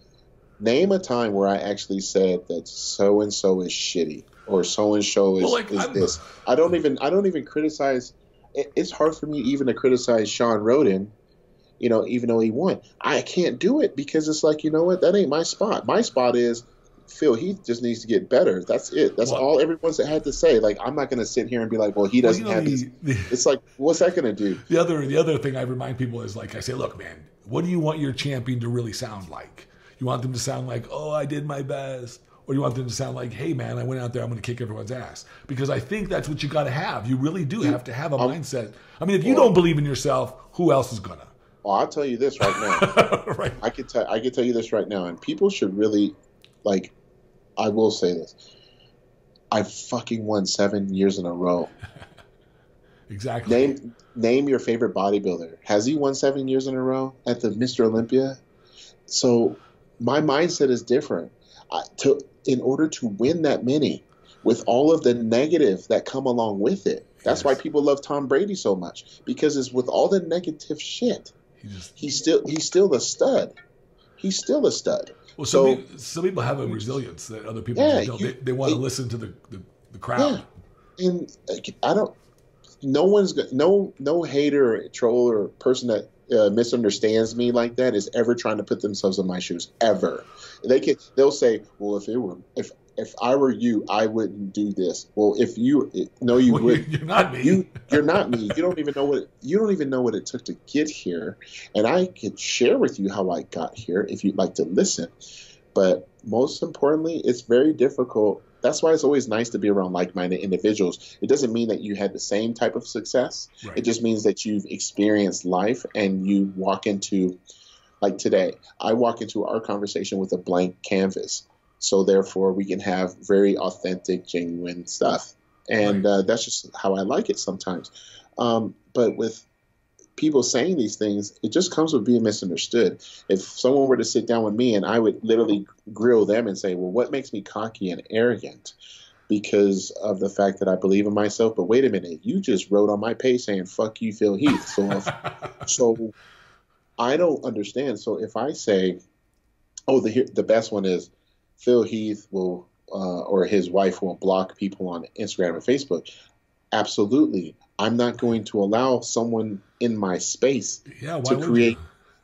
name a time where I actually said that so-and-so is shitty or so-and-so is this. I don't even criticize. It's hard for me even to criticize Sean Roden, even though he won. I can't do it because it's like, you know what? That ain't my spot. My spot is Phil Heath just needs to get better. That's it. That's all everyone's had to say. Like, I'm not going to sit here and be like, well, he doesn't have this. It's like, what's that going to do? The other thing I remind people is, like, I say, look, man, what do you want your champion to really sound like? You want them to sound like, oh, I did my best? Or you want them to sound like, hey, man, I went out there, I'm going to kick everyone's ass? Because I think that's what you got to have. You really do have to have a mindset. I mean, if you don't believe in yourself, who else is going to? Well, I'll tell you this right now. Right. I could tell you this right now. And people should really, like, I will say this. I fucking won 7 years in a row. Exactly. Name your favorite bodybuilder. Has he won 7 years in a row at the Mr. Olympia? So my mindset is different. In order to win that many, with all of the negative that come along with it. That's why people love Tom Brady so much, because it's with all the negative shit. He's still a stud. He's still a stud. Well, some people have a resilience that other people just don't. They want to listen to the crowd. Yeah. And I don't. No hater or troll or person that misunderstands me like that is ever trying to put themselves in my shoes ever. They'll say, well, if I were you, I wouldn't do this. Well, you would. You're not me. You're not me. You don't even know what it took to get here. And I could share with you how I got here if you'd like to listen. But most importantly, it's very difficult. That's why it's always nice to be around like-minded individuals. It doesn't mean that you had the same type of success. Right. It just means that you've experienced life and you walk into, like today, I walk into our conversation with a blank canvas. So therefore, we can have very authentic, genuine stuff. And that's just how I like it sometimes. But with people saying these things, it just comes with being misunderstood. If someone were to sit down with me and I would literally grill them and say, well, what makes me cocky and arrogant? Because of the fact that I believe in myself. But wait a minute, you just wrote on my page saying, fuck you, Phil Heath. So I don't understand. So if I say, the best one is, Phil Heath will, or his wife will block people on Instagram and Facebook. Absolutely. I'm not going to allow someone in my space to create.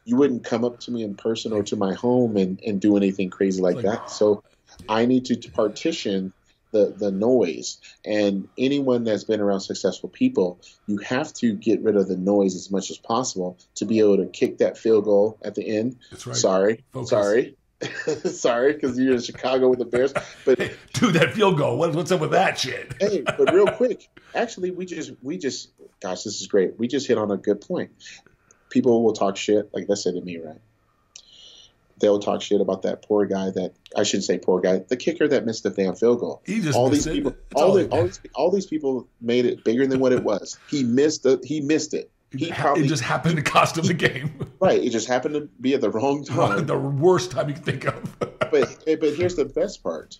You wouldn't come up to me in person or to my home and do anything crazy like that. So I need to partition the noise. And anyone that's been around successful people, you have to get rid of the noise as much as possible to be able to kick that field goal at the end. That's right. Sorry. Sorry, because you're in Chicago with the Bears. But hey, dude, that field goal. What's up with that shit? Hey, but real quick, actually, we just, gosh, this is great. We just hit on a good point. People will talk shit, like they said to me, right? They'll talk shit about that poor guy the kicker that missed the damn field goal. He just all these people made it bigger than what it was. He missed it. It just happened to cost him the game. Right. It just happened to be at the wrong time. The worst time you can think of. but here's the best part.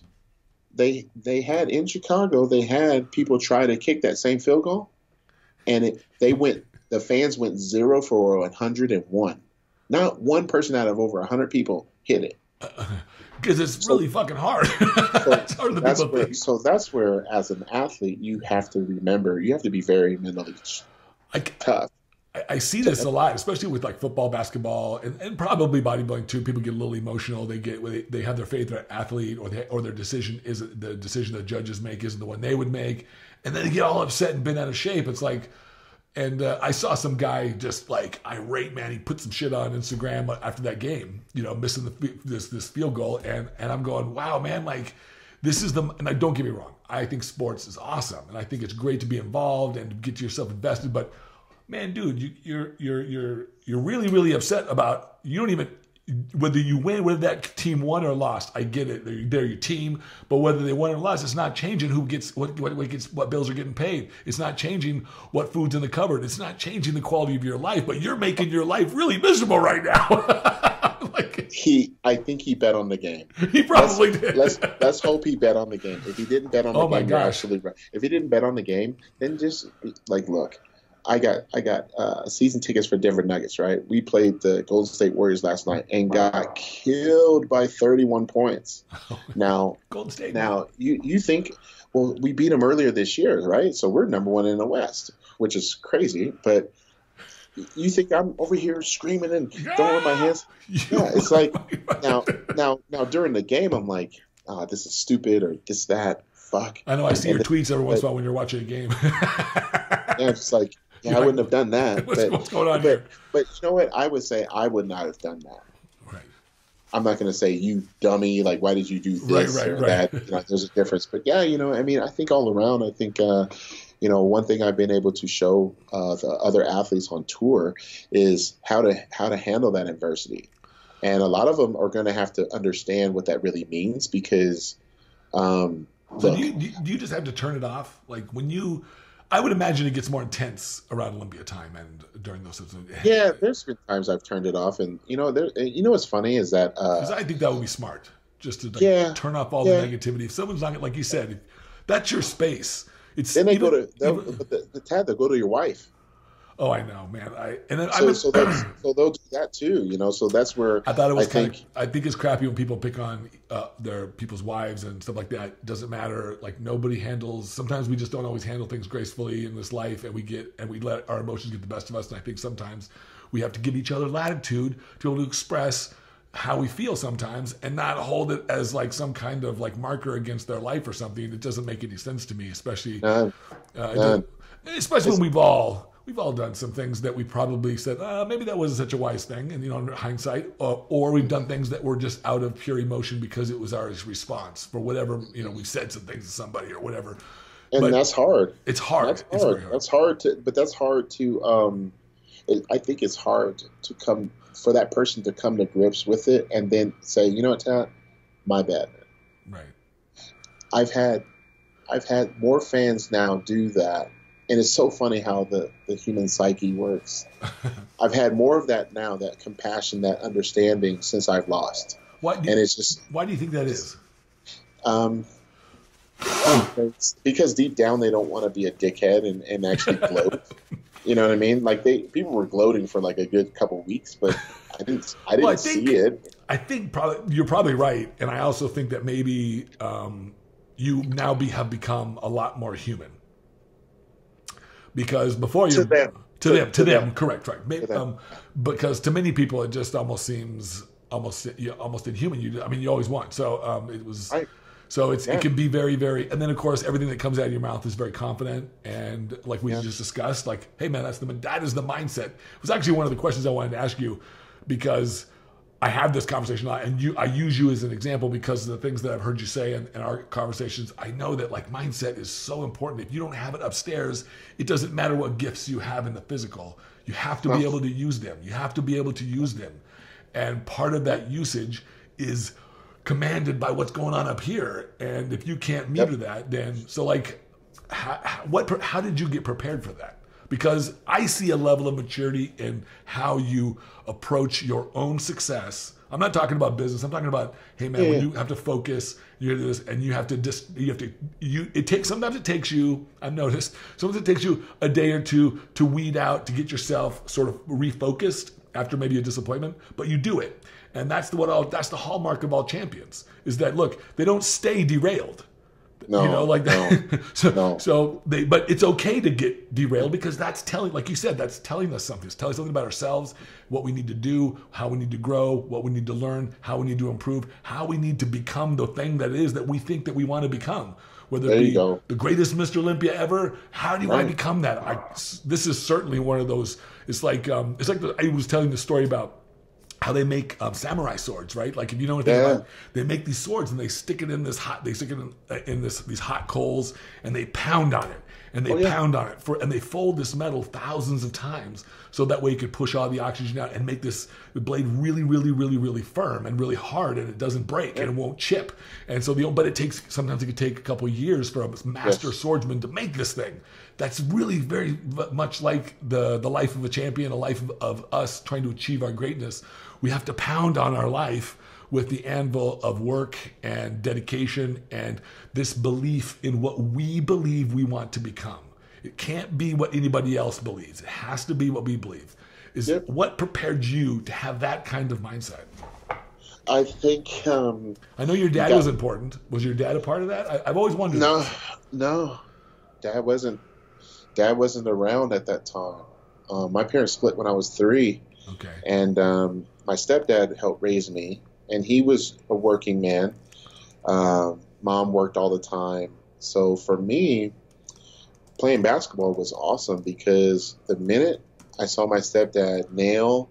They had in Chicago, they had people try to kick that same field goal, and the fans went 0 for 101. Not one person out of over 100 people hit it. Because it's really fucking hard. It's harder than people think. So that's where, as an athlete, you have to remember, you have to be very mentally tough. I see this a lot, especially with like football, basketball, and probably bodybuilding too. People get a little emotional. They have their faith in their athlete, or their decision isn't the decision that judges make isn't the one they would make, and then they get all upset and bent out of shape. It's like, and I saw some guy just like irate, man. He put some shit on Instagram after that game, missing this field goal, and I'm going, wow, man, like this is and don't get me wrong, I think sports is awesome, and I think it's great to be involved and to get yourself invested, but man, dude, you're really, really upset about, you don't even, whether you win, whether that team won or lost. I get it, they're your team, but whether they won or lost, it's not changing who gets what bills are getting paid. It's not changing what food's in the cupboard. It's not changing the quality of your life. But you're making your life really miserable right now. I think he bet on the game. He probably did. Let's hope he bet on the game. If he didn't bet on the game, my gosh. You're absolutely right. If he didn't bet on the game, then just look. I got season tickets for Denver Nuggets, right? We played the Golden State Warriors last night and got killed by 31 points. Now, Golden State. Now, you think, well, we beat them earlier this year, right? So we're number one in the West, which is crazy. But you think I'm over here screaming and throwing my hands? Yeah, it's like now during the game, I'm like, this is stupid or this, that, fuck. I know. I see your tweets every once in a while when you're watching a game. Yeah, it's like, I wouldn't have done that. What's going on here? But you know what? I would say I would not have done that. Right. I'm not going to say, you dummy, like, why did you do this or that? There's a difference. But yeah, I think all around, I think, one thing I've been able to show the other athletes on tour is how to handle that adversity. And a lot of them are going to have to understand what that really means because so do you just have to turn it off? Like I would imagine it gets more intense around Olympia time and during those sorts of. Yeah, there's been times I've turned it off, and what's funny is that because I think that would be smart, just to turn off all the negativity. If someone's not, like you said, That's your space. It's then they go to the Tad. They'll go to your wife. Oh, I know, man. So they'll do that too, you know. So that's where I thought it was I think it's crappy when people pick on their people's wives and stuff like that. It doesn't matter. Like nobody handles. Sometimes we just don't always handle things gracefully in this life, and we let our emotions get the best of us. And I think sometimes we have to give each other latitude to be able to express how we feel sometimes, and not hold it as like some kind of like marker against their life or something. It doesn't make any sense to me, especially especially when we've all done some things that we probably said, maybe that wasn't such a wise thing, and in hindsight, or we've done things that were just out of pure emotion because it was our response for whatever, we've said some things to somebody or whatever. And but that's hard. It's hard. That's hard. That's hard to. I think it's hard to come for that person to come to grips with it and then say, you know what, Tad, my bad. Right. I've had more fans now do that. And it's so funny how the human psyche works. I've had more of that now, that compassion, that understanding since I've lost. Why do you think that is? Because deep down they don't want to be a dickhead and actually gloat. You know what I mean? Like people were gloating for like a good couple of weeks, but I didn't see it. I think you're probably right, and I also think that maybe you now have become a lot more human. Because before you to them, correct, right? Because to many people it just almost seems almost inhuman. You always want. So it was. Right. So it can be very, very, and then of course everything that comes out of your mouth is very confident, and like we just discussed, like, hey man, that is the mindset. It was actually one of the questions I wanted to ask you, because I have this conversation a lot, and I use you as an example because of the things that I've heard you say in our conversations. I know that like mindset is so important. If you don't have it upstairs, it doesn't matter what gifts you have in the physical. You have to be able to use them. You have to be able to use them, and part of that usage is commanded by what's going on up here. And if you can't meter that, then so like, how did you get prepared for that? Because I see a level of maturity in how you approach your own success. I'm not talking about business. I'm talking about, hey man, when you have to focus, you do this, and sometimes it takes you, I've noticed, sometimes it takes you a day or two to weed out, to get yourself sort of refocused after maybe a disappointment, but you do it. And that's the hallmark of all champions, is that, look, they don't stay derailed. But it's okay to get derailed, because that's telling, like you said, that's telling us something. It's telling us something about ourselves, what we need to do, how we need to grow, what we need to learn, how we need to improve, how we need to become the thing that it is that we think that we want to become. Whether it be the greatest Mr. Olympia ever, how do I become that? This is certainly one of those. It's like I was telling the story about how they make samurai swords, right? Like if you know anything about, they make these swords and they stick it in these hot coals, and they pound on it and they pound on it and they fold this metal thousands of times so that way you could push all the oxygen out and make the blade really, really, really, really firm and really hard, and it doesn't break and it won't chip. And so but sometimes it could take a couple of years for a master swordsman to make this thing. That's really very much like the life of a champion, a life of us trying to achieve our greatness. We have to pound on our life with the anvil of work and dedication and this belief in what we believe we want to become. It can't be what anybody else believes. It has to be what we believe. What prepared you to have that kind of mindset? I think... I know your dad was important. Was your dad a part of that? I've always wondered. No. Dad wasn't around at that time. My parents split when I was 3. Okay. And my stepdad helped raise me, and he was a working man. Mom worked all the time. So for me, playing basketball was awesome, because the minute I saw my stepdad nail,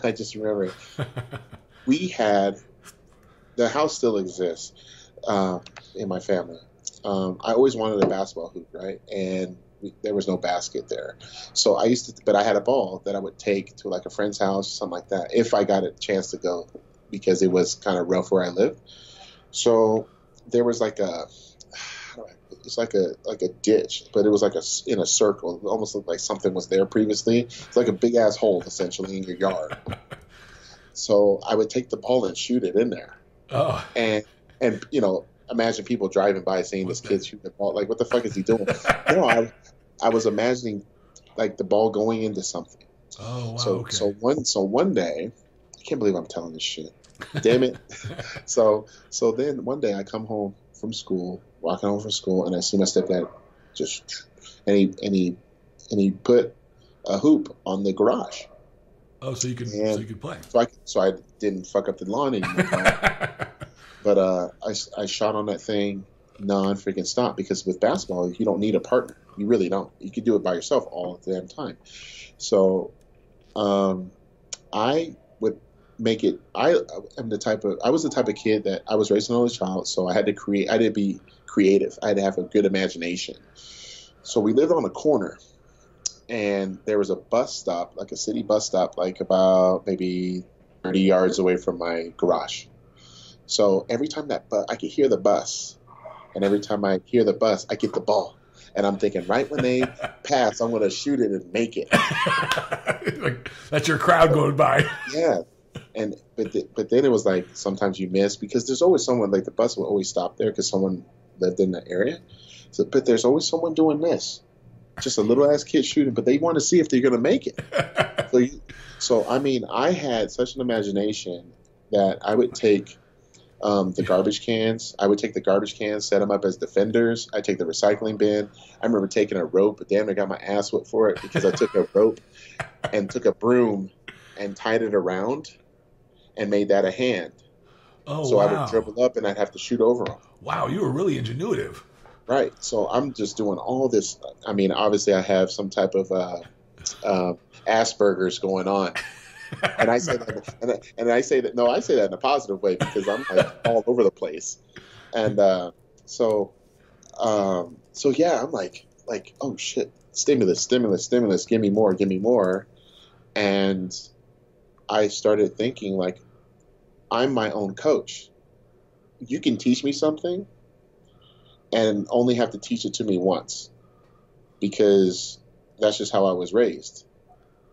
I just remember the house still exists in my family. I always wanted a basketball hoop, right? And there was no basket there. So but I had a ball that I would take to like a friend's house, something like that, if I got a chance to go, because it was kind of rough where I lived. So there was like it's like a ditch, but it was like in a circle. It almost looked like something was there previously. It's like a big ass hole essentially in your yard. So I would take the ball and shoot it in there. Oh. And imagine people driving by seeing this kid shoot the ball. Like, what the fuck is he doing? No, I was imagining like the ball going into something. Oh wow. So one day, I can't believe I'm telling this shit. Damn it. So then one day I come home from school, walking home from school, and I see my stepdad and he put a hoop on the garage. Oh, so you could play. So I didn't fuck up the lawn anymore. But I shot on that thing non-freaking stop, because with basketball you don't need a partner. You really don't. You can do it by yourself all the damn time. So I would make it. I was the type of kid that I was raised an only child, so I had to create. I had to be creative. I had to have a good imagination. So we lived on a corner, and there was a bus stop, like a city bus stop, like about maybe 30 yards away from my garage. So every time I could hear the bus, and every time I hear the bus, I get the ball. And I'm thinking, right when they pass, I'm going to shoot it and make it. Like, that's your crowd going by. Yeah. But then it was like, sometimes you miss, because there's always someone, like the bus will always stop there because someone lived in the area. So, but there's always someone doing this. Just a little ass kid shooting, but they want to see if they're going to make it. So I mean, I had such an imagination that I would take the garbage cans. I would take the garbage cans, set them up as defenders. I take the recycling bin. I remember taking a rope, but damn, I got my ass whipped for it, because I took a rope and took a broom and tied it around and made that a hand. Oh, so wow. I would dribble up and I'd have to shoot over them. Wow, you were really ingenuitive. Right. So I'm just doing all this. I mean, obviously I have some type of Asperger's going on. And I say that, and I say that in a positive way, because I'm like all over the place. And so yeah, I'm like, oh shit, stimulus, give me more. And I started thinking, like, I'm my own coach. You can teach me something and only have to teach it to me once, because that's just how I was raised.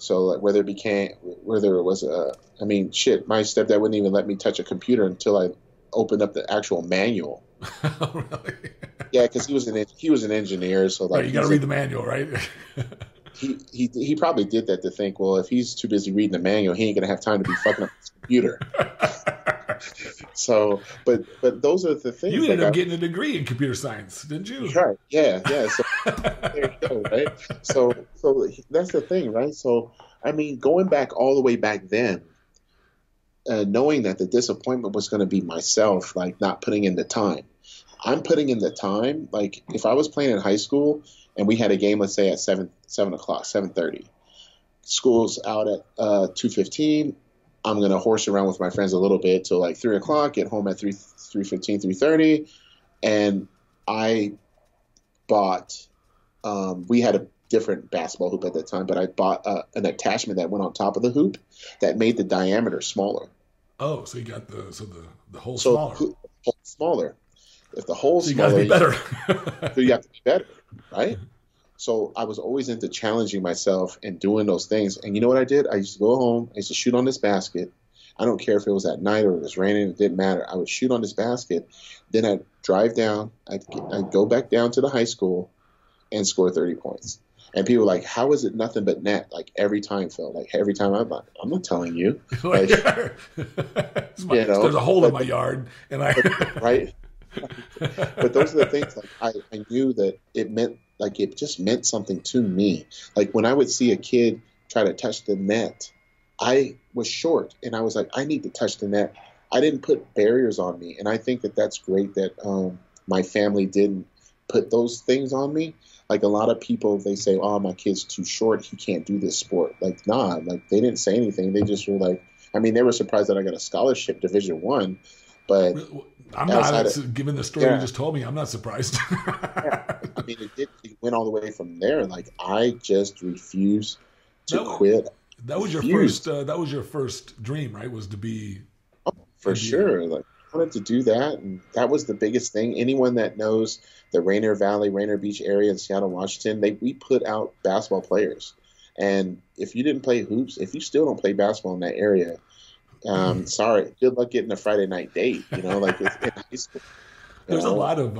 So like, whether it was I mean, shit, my stepdad wouldn't even let me touch a computer until I opened up the actual manual. Oh, really? Yeah, because he was an engineer, so like, right, you got to read the manual, right? he probably did that to think, well, if he's too busy reading the manual, he ain't gonna have time to be fucking up his computer. So, but those are the things. You ended up getting a degree in computer science, didn't you? Right. Yeah. So there you go. Right. So that's the thing, right? So I mean, going back all the way back then, knowing that the disappointment was going to be myself, like not putting in the time. I'm putting in the time. Like if I was playing in high school and we had a game, let's say at 7 o'clock, 7:30, school's out at 2:15. I'm going to horse around with my friends a little bit till like 3 o'clock, get home at 3:15, 3:30. And I bought, we had a different basketball hoop at that time, but I bought an attachment that went on top of the hoop that made the diameter smaller. Oh, so you got the hole smaller. Smaller. If the hole's so you smaller, got to be better. so you have to be better, right? So I was always into challenging myself and doing those things. And you know what I did? I used to go home. I used to shoot on this basket. I don't care if it was at night or it was raining. It didn't matter. I would shoot on this basket. Then I'd drive down. I'd go back down to the high school and score 30 points. And people were like, how is it nothing but net? Like every time, Phil. Like every time. I'm not telling you. Like, there's a hole in my yard. And right? But those are the things. Like I knew that it meant, like it just meant something to me. Like when I would see a kid try to touch the net, I was short and I was like, I need to touch the net. I didn't put barriers on me. And I think that that's great that my family didn't put those things on me. Like a lot of people, they say, oh, my kid's too short, he can't do this sport. Like, nah, like they didn't say anything. They just were like, I mean, they were surprised that I got a scholarship Division I, but I'm not, given the story you just told me, I'm not surprised. Yeah. I mean, it went all the way from there. Like I just refused to quit. That was your first dream, right? Was to be. Oh, for sure. Like I wanted to do that, and that was the biggest thing. Anyone that knows the Rainier Valley, Rainier Beach area in Seattle, Washington, we put out basketball players. And if you didn't play hoops, if you still don't play basketball in that area, sorry, good luck getting a Friday night date. You know, like in high school. There's a lot of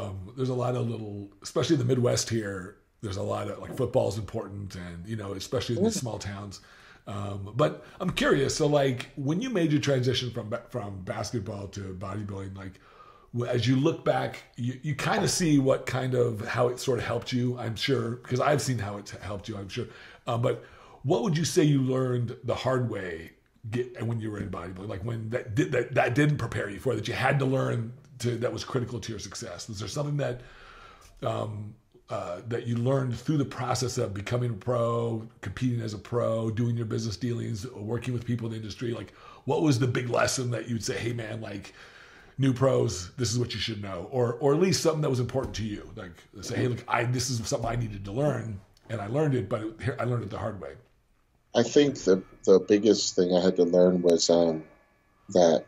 little, especially in the Midwest here. There's a lot of like football is important, and especially in these small towns. But I'm curious. So like when you made your transition from basketball to bodybuilding, like as you look back, you kind of see how it sort of helped you. I'm sure because I've seen how it helped you. I'm sure. But what would you say you learned the hard way when you were in bodybuilding? Like when that didn't prepare you for that you had to learn that was critical to your success. Was there something that that you learned through the process of becoming a pro, competing as a pro, doing your business dealings, working with people in the industry? Like, what was the big lesson that you'd say, hey man, like new pros, this is what you should know, or at least something that was important to you? Like say, hey, look, this is something I needed to learn, and I learned it, but I learned it the hard way. I think the biggest thing I had to learn was that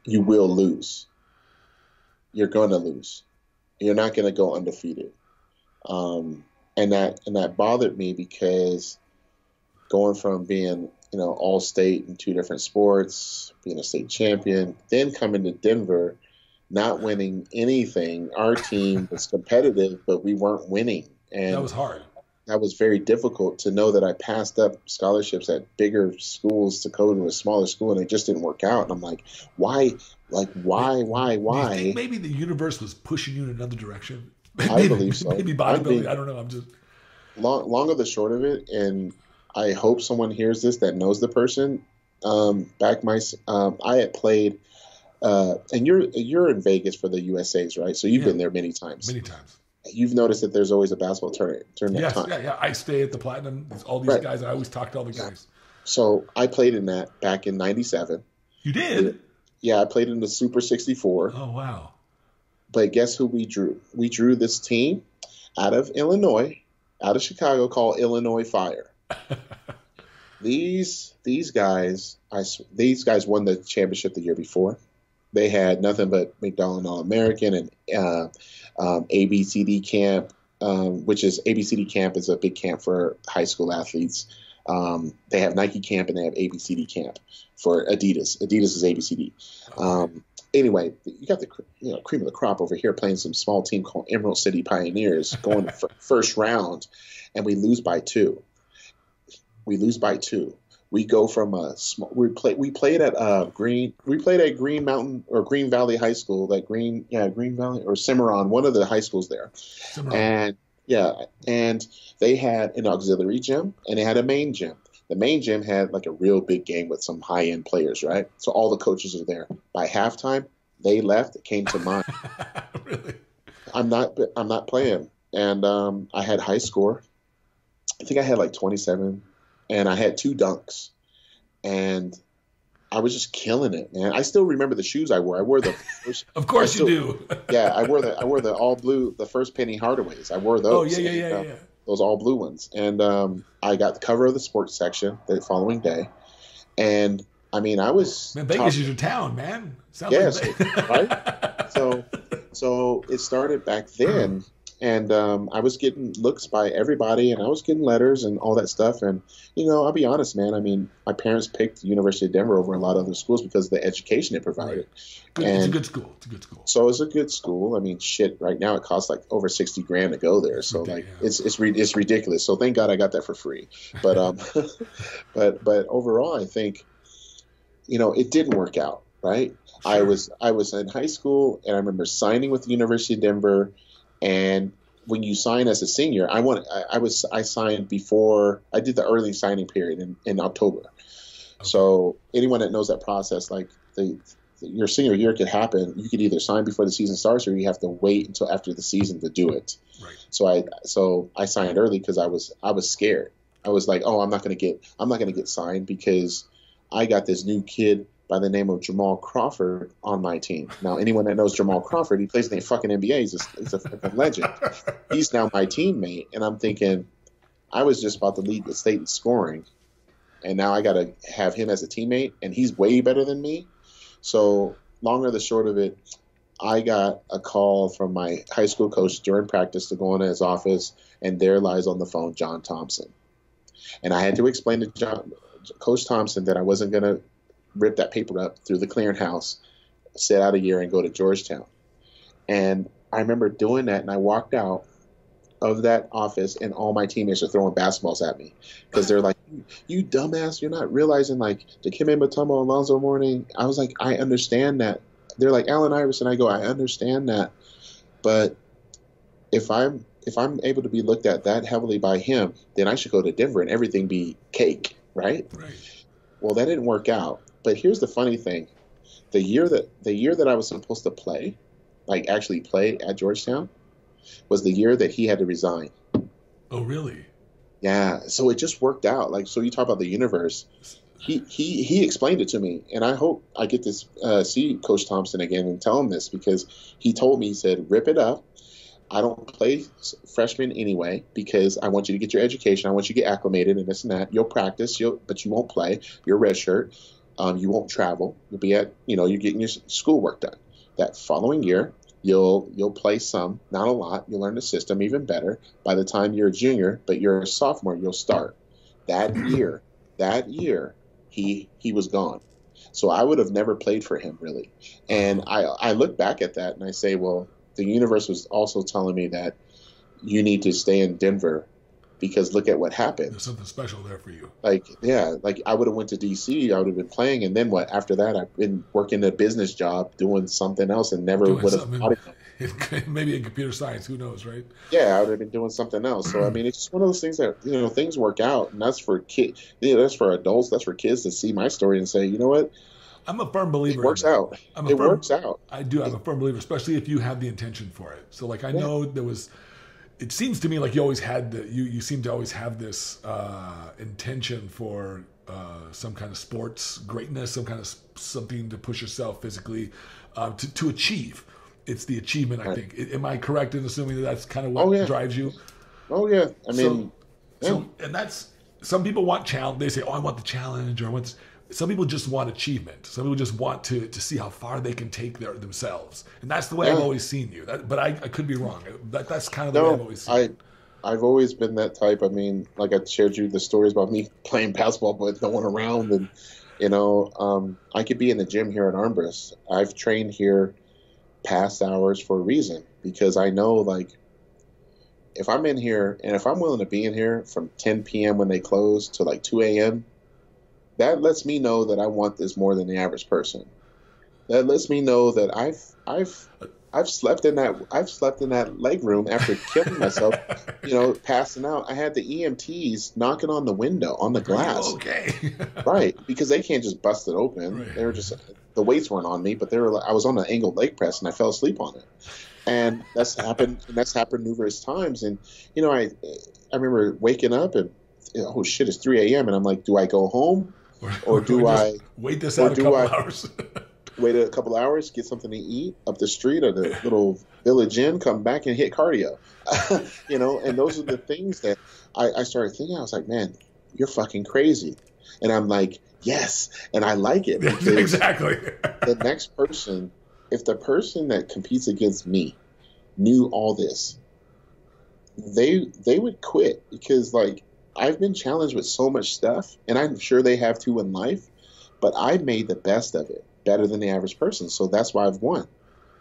you will lose. You're going to lose. You're not going to go undefeated. And that bothered me because going from being, all state in 2 different sports, being a state champion, then coming to Denver, not winning anything. Our team was competitive, but we weren't winning. And that was hard. That was very difficult to know that I passed up scholarships at bigger schools to go to a smaller school, and it just didn't work out. And I'm like, why? Like, why? Do you think maybe the universe was pushing you in another direction? I believe so. Maybe bodybuilding. I don't know. I'm just long of the short of it, and I hope someone hears this that knows the person. I had played, and you're in Vegas for the USA's, right? So you've been there many times. Many times. You've noticed that there's always a basketball tournament yes, time. Yeah. I stay at the Platinum. There's all these guys. I always talk to all the guys. So I played in that back in '97. You did? Yeah, I played in the Super 64. Oh, wow. But guess who we drew? We drew this team out of Illinois, out of Chicago, called Illinois Fire. These guys won the championship the year before. They had nothing but McDonald's All-American and ABCD camp, which is ABCD camp is a big camp for high school athletes. They have Nike camp and they have ABCD camp for Adidas. Adidas is ABCD. Anyway, you got the cream of the crop over here playing some small team called Emerald City Pioneers going to first round, and we lose by 2. We go from a small. We played at Greene. We played at Green Mountain or Green Valley High School. Green Valley or Cimarron, one of the high schools there. Cimarron. And they had an auxiliary gym and they had a main gym. The main gym had like a real big game with some high end players, right? So all the coaches are there. By halftime, they left. It came to mine. Really? I'm not playing, and I had high score. I think I had like 27. And I had 2 dunks, and I was just killing it, man. I still remember the shoes I wore. I wore the first. Of course you do. Yeah, I wore the all blue, the first Penny Hardaways. I wore those. Oh yeah. Those all blue ones, and I got the cover of the sports section the following day, and I mean I was. Man, Vegas is your town, man. Sounds like right. So it started back then. And I was getting looks by everybody, and I was getting letters and all that stuff. And, I'll be honest, man. I mean, my parents picked the University of Denver over a lot of other schools because of the education it provided. Right. It's a good school. So it's a good school. I mean, shit, right now it costs like over $60,000 to go there. So it's ridiculous. So thank God I got that for free. But but overall, I think, it didn't work out. Right. Sure. I was in high school, and I remember signing with the University of Denver. And when you sign as a senior, I signed before I did the early signing period in October. Okay. So anyone that knows that process, like your senior year could happen. You could either sign before the season starts, or you have to wait until after the season to do it. Right. So I signed early because I was scared. I was like, oh, I'm not gonna get signed because I got this new kid by the name of Jamal Crawford on my team. Now, anyone that knows Jamal Crawford, he plays in the fucking NBA. He's a fucking legend. He's now my teammate, and I'm thinking, I was just about to lead the state in scoring, and now I got to have him as a teammate, and he's way better than me. So, long or the short of it, I got a call from my high school coach during practice to go into his office, and there lies on the phone John Thompson. And I had to explain to Coach Thompson that I wasn't going to rip that paper up through the clearinghouse sit out a year and go to Georgetown. And I remember doing that, and I walked out of that office, and all my teammates are throwing basketballs at me because they're like, "You dumbass, you're not realizing like Dikembe Mutombo, Alonzo Mourning." I was like, "I understand that." They're like, "Allen Iverson." I go, "I understand that, but if I'm able to be looked at that heavily by him, then I should go to Denver and everything be cake, right?" Right. Well, that didn't work out. But here's the funny thing: the year that I was supposed to play, like actually play at Georgetown, was the year that he had to resign. Oh, really? Yeah. So it just worked out. Like, so you talk about the universe. He explained it to me, and I hope I get to see Coach Thompson again and tell him this, because he told me, he said, "Rip it up. I don't play freshmen anyway because I want you to get your education. I want you to get acclimated and this and that. You'll practice, but you won't play. You're red shirt. You won't travel. You'll be you're getting your schoolwork done. That following year, you'll play some, not a lot. You'll learn the system even better. By the time you're a junior, but you're a sophomore, you'll start." That year, he was gone. So I would have never played for him, really. And I look back at that and I say, well, the universe was also telling me that you need to stay in Denver because look at what happened. There's something special there for you. Like I would have went to DC, I would have been playing, and then what? After that, I've been working a business job, doing something else, and never would have thought of it. Maybe in computer science, who knows, right? Yeah, I would have been doing something else. So I mean, it's just one of those things that things work out, and that's for kids. That's for adults. That's for kids to see my story and say, you know what? I'm a firm believer. It works out. It works out. I do. I'm a firm believer, especially if you have the intention for it. So, like, I know there was. It seems to me like you always had you seem to always have this intention for some kind of sports greatness, some kind of something to push yourself physically to achieve. It's the achievement, I think. Am I correct in assuming that that's kind of what drives you? Oh yeah. I mean, and that's, some people want challenge. They say, "Oh, I want the challenge," or I want this. Some people just want achievement. Some people just want to see how far they can take themselves. And that's the way I've always seen you. But I could be wrong. That's kind of the way I've always seen you. I've always been that type. I mean, like I shared you the stories about me playing basketball with no one around. And, I could be in the gym here at Armbrust. I've trained here past hours for a reason, because I know, like, if I'm in here and if I'm willing to be in here from 10 p.m. when they close to like 2 a.m., that lets me know that I want this more than the average person. That lets me know that I've slept in that leg room after killing myself, passing out. I had the EMTs knocking on the window, on the glass. Okay. Right, because they can't just bust it open. Right. They were just, the weights weren't on me, but I was on an angled leg press and I fell asleep on it. And that's happened numerous times. And I remember waking up and oh shit, it's 3 a.m. and I'm like, do I go home? Or do I wait this out a couple hours? Wait a couple hours, get something to eat up the street or the little village inn, come back and hit cardio. And those are the things that I started thinking. I was like, man, you're fucking crazy. And I'm like, yes. And I like it. Exactly. The next person, if the person that competes against me knew all this, they would quit, because like, I've been challenged with so much stuff, and I'm sure they have too in life, but I made the best of it, better than the average person. So that's why I've won,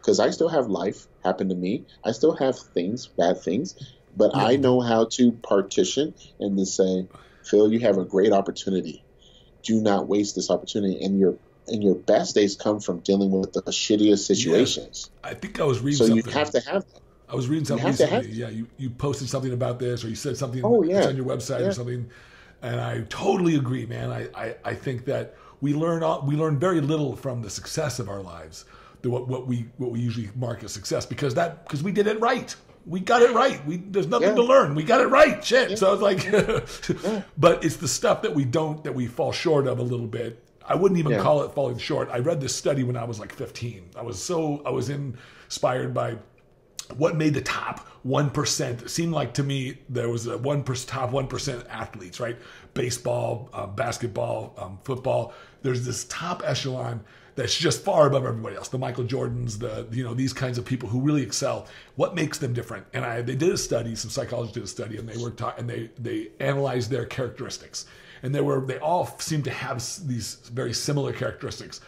because I still have life happen to me. I still have bad things, but I know how to partition and to say, Phil, you have a great opportunity. Do not waste this opportunity. And your best days come from dealing with the shittiest situations. Yeah. I think I was reading something. So you have to have that. I was reading something recently. Yeah, you posted something about this, or you said something that's on your website or something, and I totally agree, man. I think that we learn very little from the success of our lives, what we usually mark as success, because we did it right. We got it right. There's nothing to learn. We got it right. Shit. Yeah. So it's like, but it's the stuff that we fall short of a little bit. I wouldn't even call it falling short. I read this study when I was like 15. I was inspired by what made the top 1%. It seemed like to me there was a top 1% athletes, right? Baseball, basketball, football. There's this top echelon that's just far above everybody else. The Michael Jordans, these kinds of people who really excel. What makes them different? And they did a study. Some psychologists did a study, and they analyzed their characteristics, and they all seemed to have these very similar characteristics.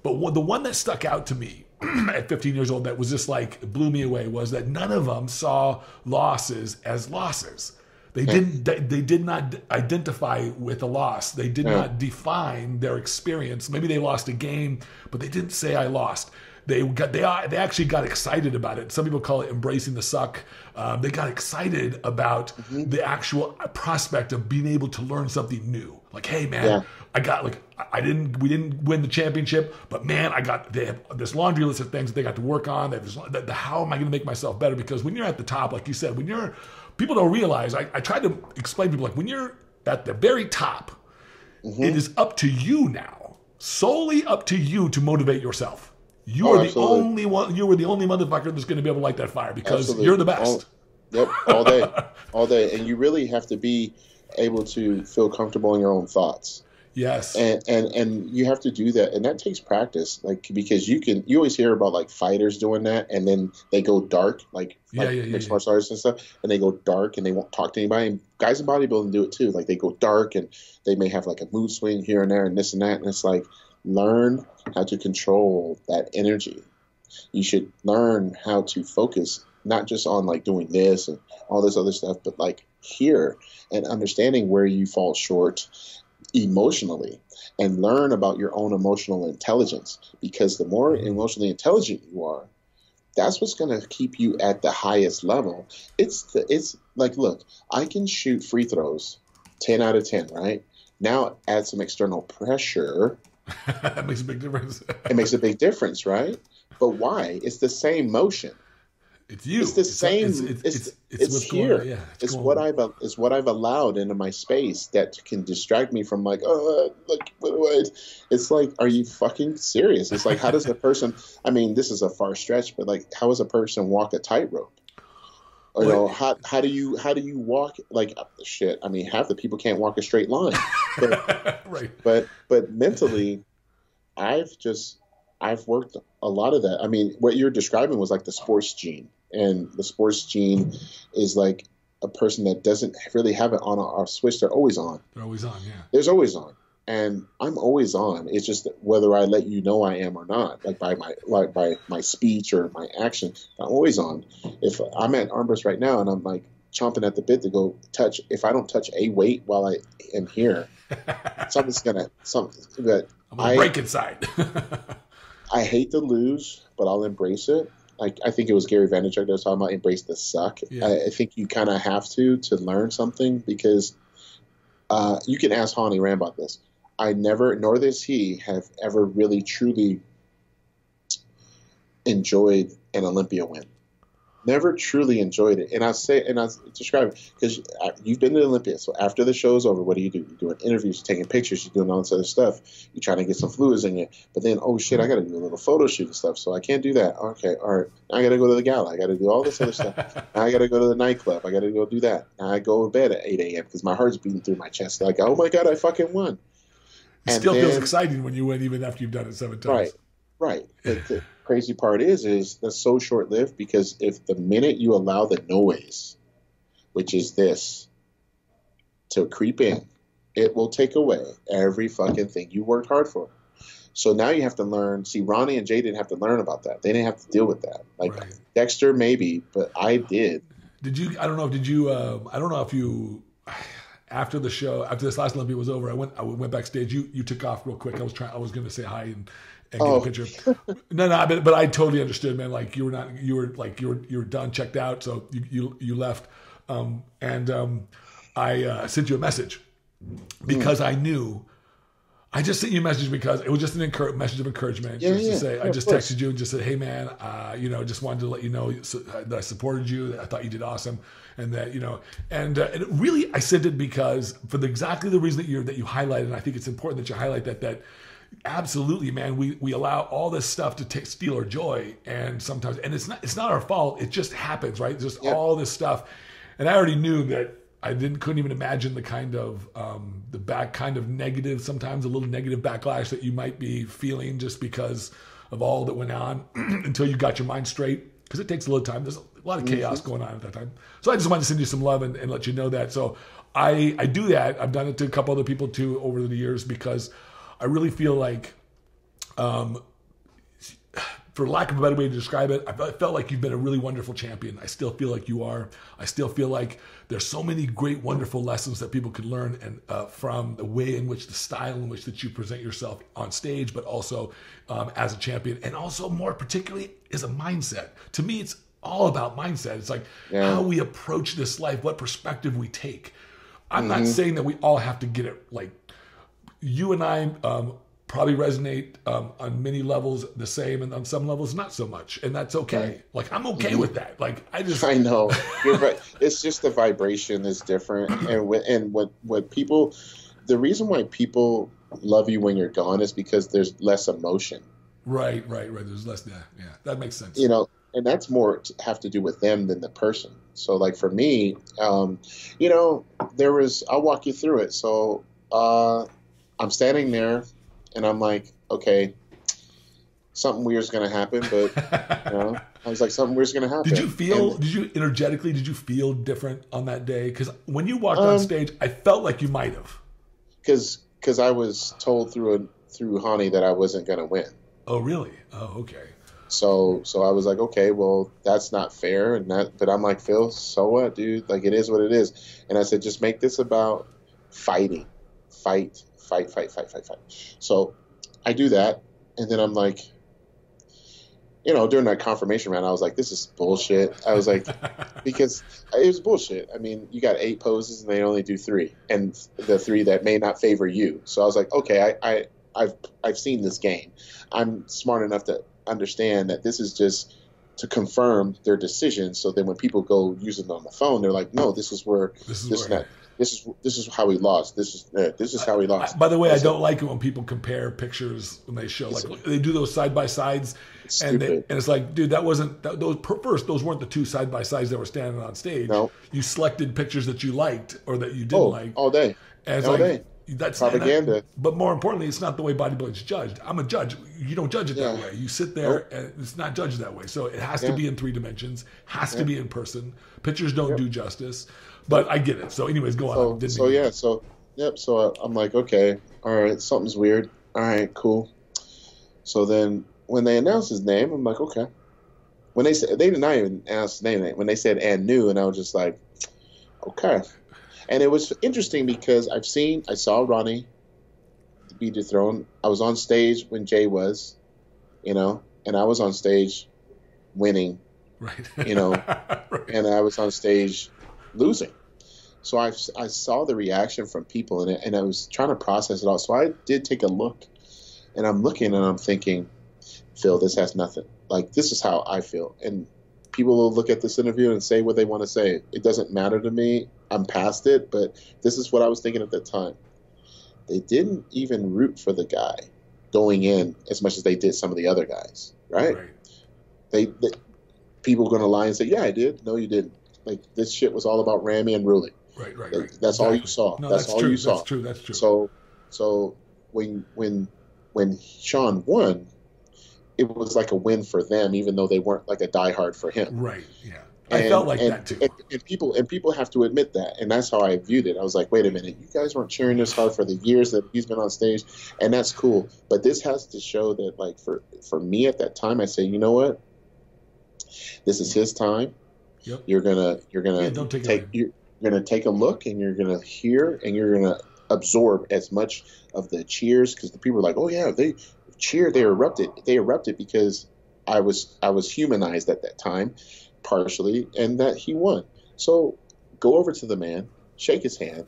But the one that stuck out to me at 15 years old that was just like, blew me away, was that none of them saw losses as losses. They did not identify with a loss. They did not define their experience. Maybe they lost a game, but they didn't say I lost. They actually got excited about it. Some people call it embracing the suck. They got excited about the actual prospect of being able to learn something new. Like, hey man, we didn't win the championship, but man, they have this laundry list of things that they got to work on. How am I going to make myself better? Because when you're at the top, like you said, people don't realize, I tried to explain to people, like when you're at the very top, it is up to you now, solely up to you to motivate yourself. You are the only one. You were the only motherfucker that's going to be able to light that fire because you're the best. All day. And you really have to be able to feel comfortable in your own thoughts. Yes. And you have to do that. And that takes practice. Like, because you always hear about like fighters doing that and then they go dark, like mixed martial artists and stuff, and they go dark and they won't talk to anybody. And guys in bodybuilding do it too. Like they go dark and they may have like a mood swing here and there and this and that. And it's like, learn how to control that energy. You should learn how to focus, not just on like doing this and all this other stuff, but like here and understanding where you fall short emotionally, and learn about your own emotional intelligence, because the more emotionally intelligent you are, that's what's going to keep you at the highest level. It's like, look, I can shoot free throws 10 out of 10, right? Now add some external pressure. That makes a big difference. It makes a big difference, right? But why? It's the same motion. It's you. It's the same. It's here. It's what I've allowed into my space that can distract me from like, look, what? It's like, are you fucking serious? It's like, how does a person? I mean, this is a far stretch, but like, how does a person walk a tightrope? Or, you know, how do you walk like shit? I mean, half the people can't walk a straight line. But, right. But mentally, I've worked a lot of that. I mean, what you're describing was like the sports gene, and the sports gene is like a person that doesn't really have it on or switch. They're always on. They're always on. Yeah. There's always on. And I'm always on. It's just whether I let you know I am or not, like by my speech or my action, I'm always on. If I'm at armrest right now and I'm like chomping at the bit to go touch, if I don't touch a weight while I am here, something's gonna. But I'm gonna break inside. I hate to lose, but I'll embrace it. Like, I think it was Gary Vaynerchuk that was talking about embrace the suck. Yeah. I think you kind of have to learn something, because you can ask Hani Ram about this. I never, nor does he, have ever really truly enjoyed an Olympia win. Never truly enjoyed it. And I describe it because you've been to Olympia. So after the show's over, what do? You're doing interviews, you're taking pictures, you're doing all this other stuff. You're trying to get some fluids in you. But then, oh shit, I got to do a little photo shoot and stuff. So I can't do that. Okay, all right. Now I got to go to the gala. I got to do all this other stuff. Now I got to go to the nightclub. I got to go do that. Now I go to bed at 8 a.m. because my heart's beating through my chest. Like, oh my God, I fucking won. It still feels exciting when you win, even after you've done it 7 times. Right. But the crazy part is that's so short-lived, because if the minute you allow the noise, which is this, to creep in, it will take away every fucking thing you worked hard for. So now you have to learn. See, Ronnie and Jay didn't have to learn about that. They didn't have to deal with that. Like Dexter, maybe, but I did. Did you? I don't know. Did you? I don't know if you. After the show, after this last Olympia was over, I went backstage. You took off real quick. I was going to say hi and get a picture. No, but I totally understood, man. Like you were done, checked out, so you left, I sent you a message because I knew. I just sent you a message because it was just an message of encouragement. To say, I just texted you and just said, hey man, just wanted to let you know that I supported you, that I thought you did awesome, and that and it really I sent it because for exactly the reason that you highlighted, and I think it's important that you highlight that absolutely, man, we allow all this stuff to steal our joy, and sometimes, and it's not our fault. It just happens, right? Just all this stuff, and I already knew that. I couldn't even imagine the kind of negative, sometimes a little negative backlash that you might be feeling just because of all that went on until you got your mind straight. Because it takes a little time. There's a lot of chaos going on at that time. So I just wanted to send you some love and let you know that. So I do that. I've done it to a couple other people too over the years because I really feel like For lack of a better way to describe it, I felt like you've been a really wonderful champion. I still feel like you are. I still feel like there's so many great, wonderful lessons that people can learn, and from the way in which, the style in which that you present yourself on stage, but also as a champion, and also more particularly is a mindset. To me, it's all about mindset. It's like how we approach this life, what perspective we take. I'm not saying that we all have to get it like you and I. Probably resonate on many levels the same, and on some levels not so much, and that's okay. Right. Like I'm okay with that. Like I know you're right. It's just the vibration is different, and what people, the reason why people love you when you're gone is because there's less emotion. Right. There's less. Yeah, that makes sense. And that's more have to do with them than the person. So like for me, I'll walk you through it. So I'm standing there. And I'm like, okay, something weird's going to happen. But, I was like, something weird's going to happen. Did you energetically, did you feel different on that day? Because when you walked on stage, I felt like you might have. Because I was told through Hani that I wasn't going to win. Oh, really? Oh, okay. So I was like, okay, well, that's not fair. But I'm like, Phil, so what, dude? Like, it is what it is. And I said, just make this about fighting. Fight. So I do that, and then I'm like, during that confirmation round, I was like, this is bullshit. I was like, because it was bullshit. I mean, you got 8 poses, and they only do 3, and the 3 that may not favor you. So I was like, okay, I've seen this game. I'm smart enough to understand that this is just to confirm their decision. So then when people go use it on the phone, they're like, no, this is how he lost. This is how he lost. By the way, I don't like it when people compare pictures when they show, like they do those side by sides, and it's like, dude, that wasn't those weren't the 2 side by sides that were standing on stage. No, you selected pictures that you liked or that you didn't like all day. And it's all like, day. That's propaganda. But more importantly, it's not the way bodybuilding's judged. I'm a judge. You don't judge it that way. You sit there and it's not judged that way. So it has to be in 3 dimensions, has to be in person. Pictures don't do justice, but I get it. So anyways, go on. So I'm like, okay, all right, something's weird. All right, cool. So then when they announced his name, I'm like, okay. When they did not even announce his name. When they said and new, and I was just like, okay. And it was interesting because I saw Ronnie be dethroned. I was on stage when Jay was, and I was on stage winning, right? Right. And I was on stage losing. So I saw the reaction from people, and I was trying to process it all. So I did take a look, and I'm looking and I'm thinking, Phil, this has nothing. Like, this is how I feel. And people will look at this interview and say what they want to say. It doesn't matter to me. I'm past it, but this is what I was thinking at the time. They didn't even root for the guy going in as much as they did some of the other guys, right? They people are going to lie and say, yeah, I did. No, you didn't. Like, this shit was all about Ramy and Rulli. Right. That's all you saw. No, that's all true. You saw. That's true. So when Sean won, it was like a win for them, even though they weren't like a diehard for him. Right. Yeah. I felt like that too. And people have to admit that, and that's how I viewed it. I was like, wait a minute, you guys weren't cheering this hard for the years that he's been on stage, and that's cool. But this has to show that, like, for me at that time, I say, you know what? This is his time. Yep. You're gonna take a look, and you're gonna hear, and you're gonna absorb as much of the cheers, because the people are like, oh yeah, they cheered, they erupted because I was humanized at that time, partially, and that he won. So go over to the man, shake his hand,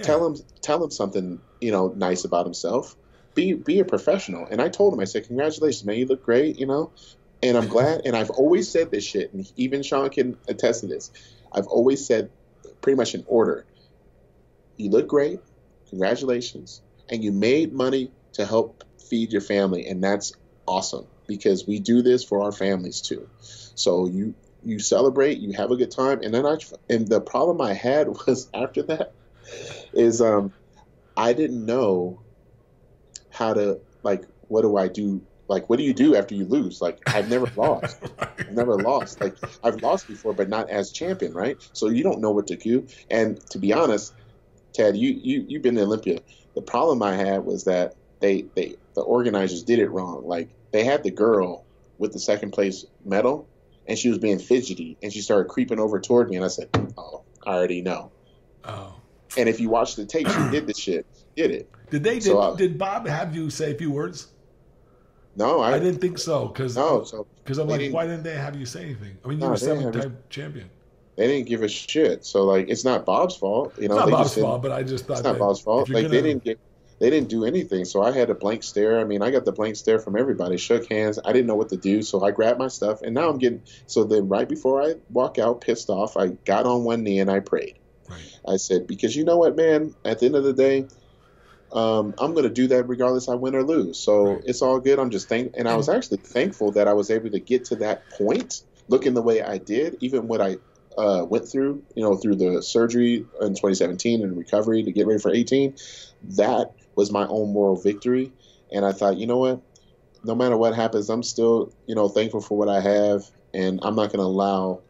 tell him something, nice about himself. Be a professional. And I told him, I said, congratulations, man, you look great, and I'm glad. And I've always said this shit, and even Sean can attest to this. I've always said pretty much in order. You look great, congratulations, and you made money to help feed your family, and that's awesome, because we do this for our families too. So you celebrate, you have a good time, and then the problem I had was after that is I didn't know how to, like, what do I do? Like, what do you do after you lose? Like, I've never lost. I've never lost. Like, I've lost before, but not as champion, right? So you don't know what to do. And to be honest, Tad, you've been to Olympia. The problem I had was that the organizers did it wrong. Like, they had the girl with the second place medal, and she was being fidgety, and she started creeping over toward me, and I said, "Oh, I already know." Oh. And if you watch the tape, she did the shit. Did it? Did Bob have you say a few words? No, I didn't think so. Because I'm like, why didn't they have you say anything? I mean, you were 7-time champion. They didn't give a shit. So, like, it's not Bob's fault. You know, it's not Bob's fault, but I just thought it's not Bob's fault. Like, they didn't do anything. So I had a blank stare. I mean, I got the blank stare from everybody. Shook hands. I didn't know what to do, so I grabbed my stuff, and now I'm getting. So then, right before I walk out, pissed off, I got on one knee and I prayed. Right. I said, because you know what, man? At the end of the day, I'm going to do that regardless I win or lose. So It's all good. I'm just and I was actually thankful that I was able to get to that point, looking the way I did, even what I went through, through the surgery in 2017 and recovery to get ready for 18. That was my own moral victory. And I thought, you know what? No matter what happens, I'm still, thankful for what I have. And I'm not going to allow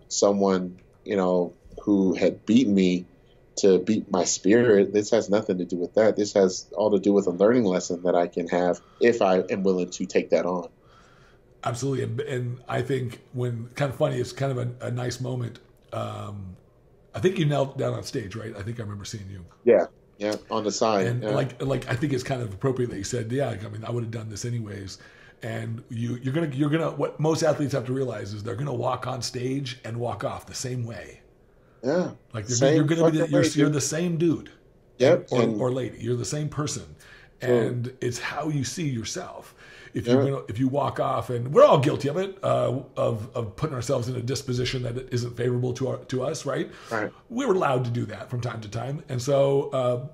someone, who had beaten me to beat my spirit. This has nothing to do with that. This has all to do with a learning lesson that I can have if I am willing to take that on. Absolutely. And I think kind of funny, it's kind of a nice moment. I think you knelt down on stage, right? I think I remember seeing you. Yeah, on the side. And like I think it's kind of appropriate that you said, I mean, I would have done this anyways. And you're gonna what most athletes have to realize is they're gonna walk on stage and walk off the same way. Yeah. Like you're the same dude. Yep. Or lady. You're the same person. And it's how you see yourself. If you walk off, and we're all guilty of it, of putting ourselves in a disposition that isn't favorable to us, right? Right. We're allowed to do that from time to time, and so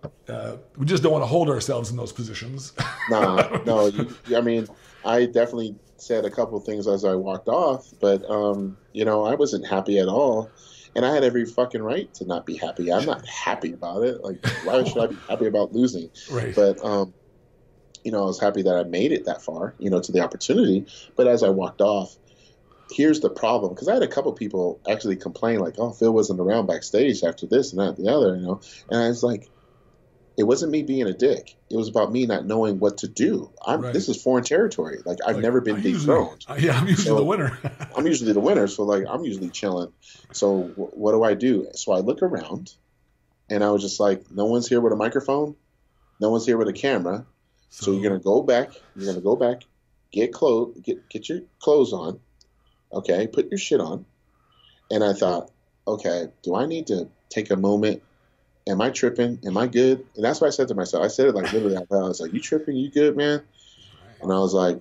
we just don't want to hold ourselves in those positions. No. I mean, I definitely said a couple of things as I walked off, but I wasn't happy at all. And I had every fucking right to not be happy. I'm not happy about it. Like, why should I be happy about losing? Right. But, I was happy that I made it that far, to the opportunity. But as I walked off, here's the problem. Because I had a couple people actually complain, like, oh, Phil wasn't around backstage after this and that and the other, And I was like, it wasn't me being a dick. It was about me not knowing what to do. This is foreign territory. Like, I've never been dethroned. I'm usually the winner. I'm usually the winner, so, like, I'm usually chilling. So what do I do? So I look around, and I was just like, no one's here with a microphone. No one's here with a camera. So you're going to go back. Get your clothes on. Okay, put your shit on. And I thought, okay, do I need to take a moment? Am I tripping? Am I good? And that's what I said to myself. I said it like literally out loud. I was like, you tripping? You good, man? And I was like,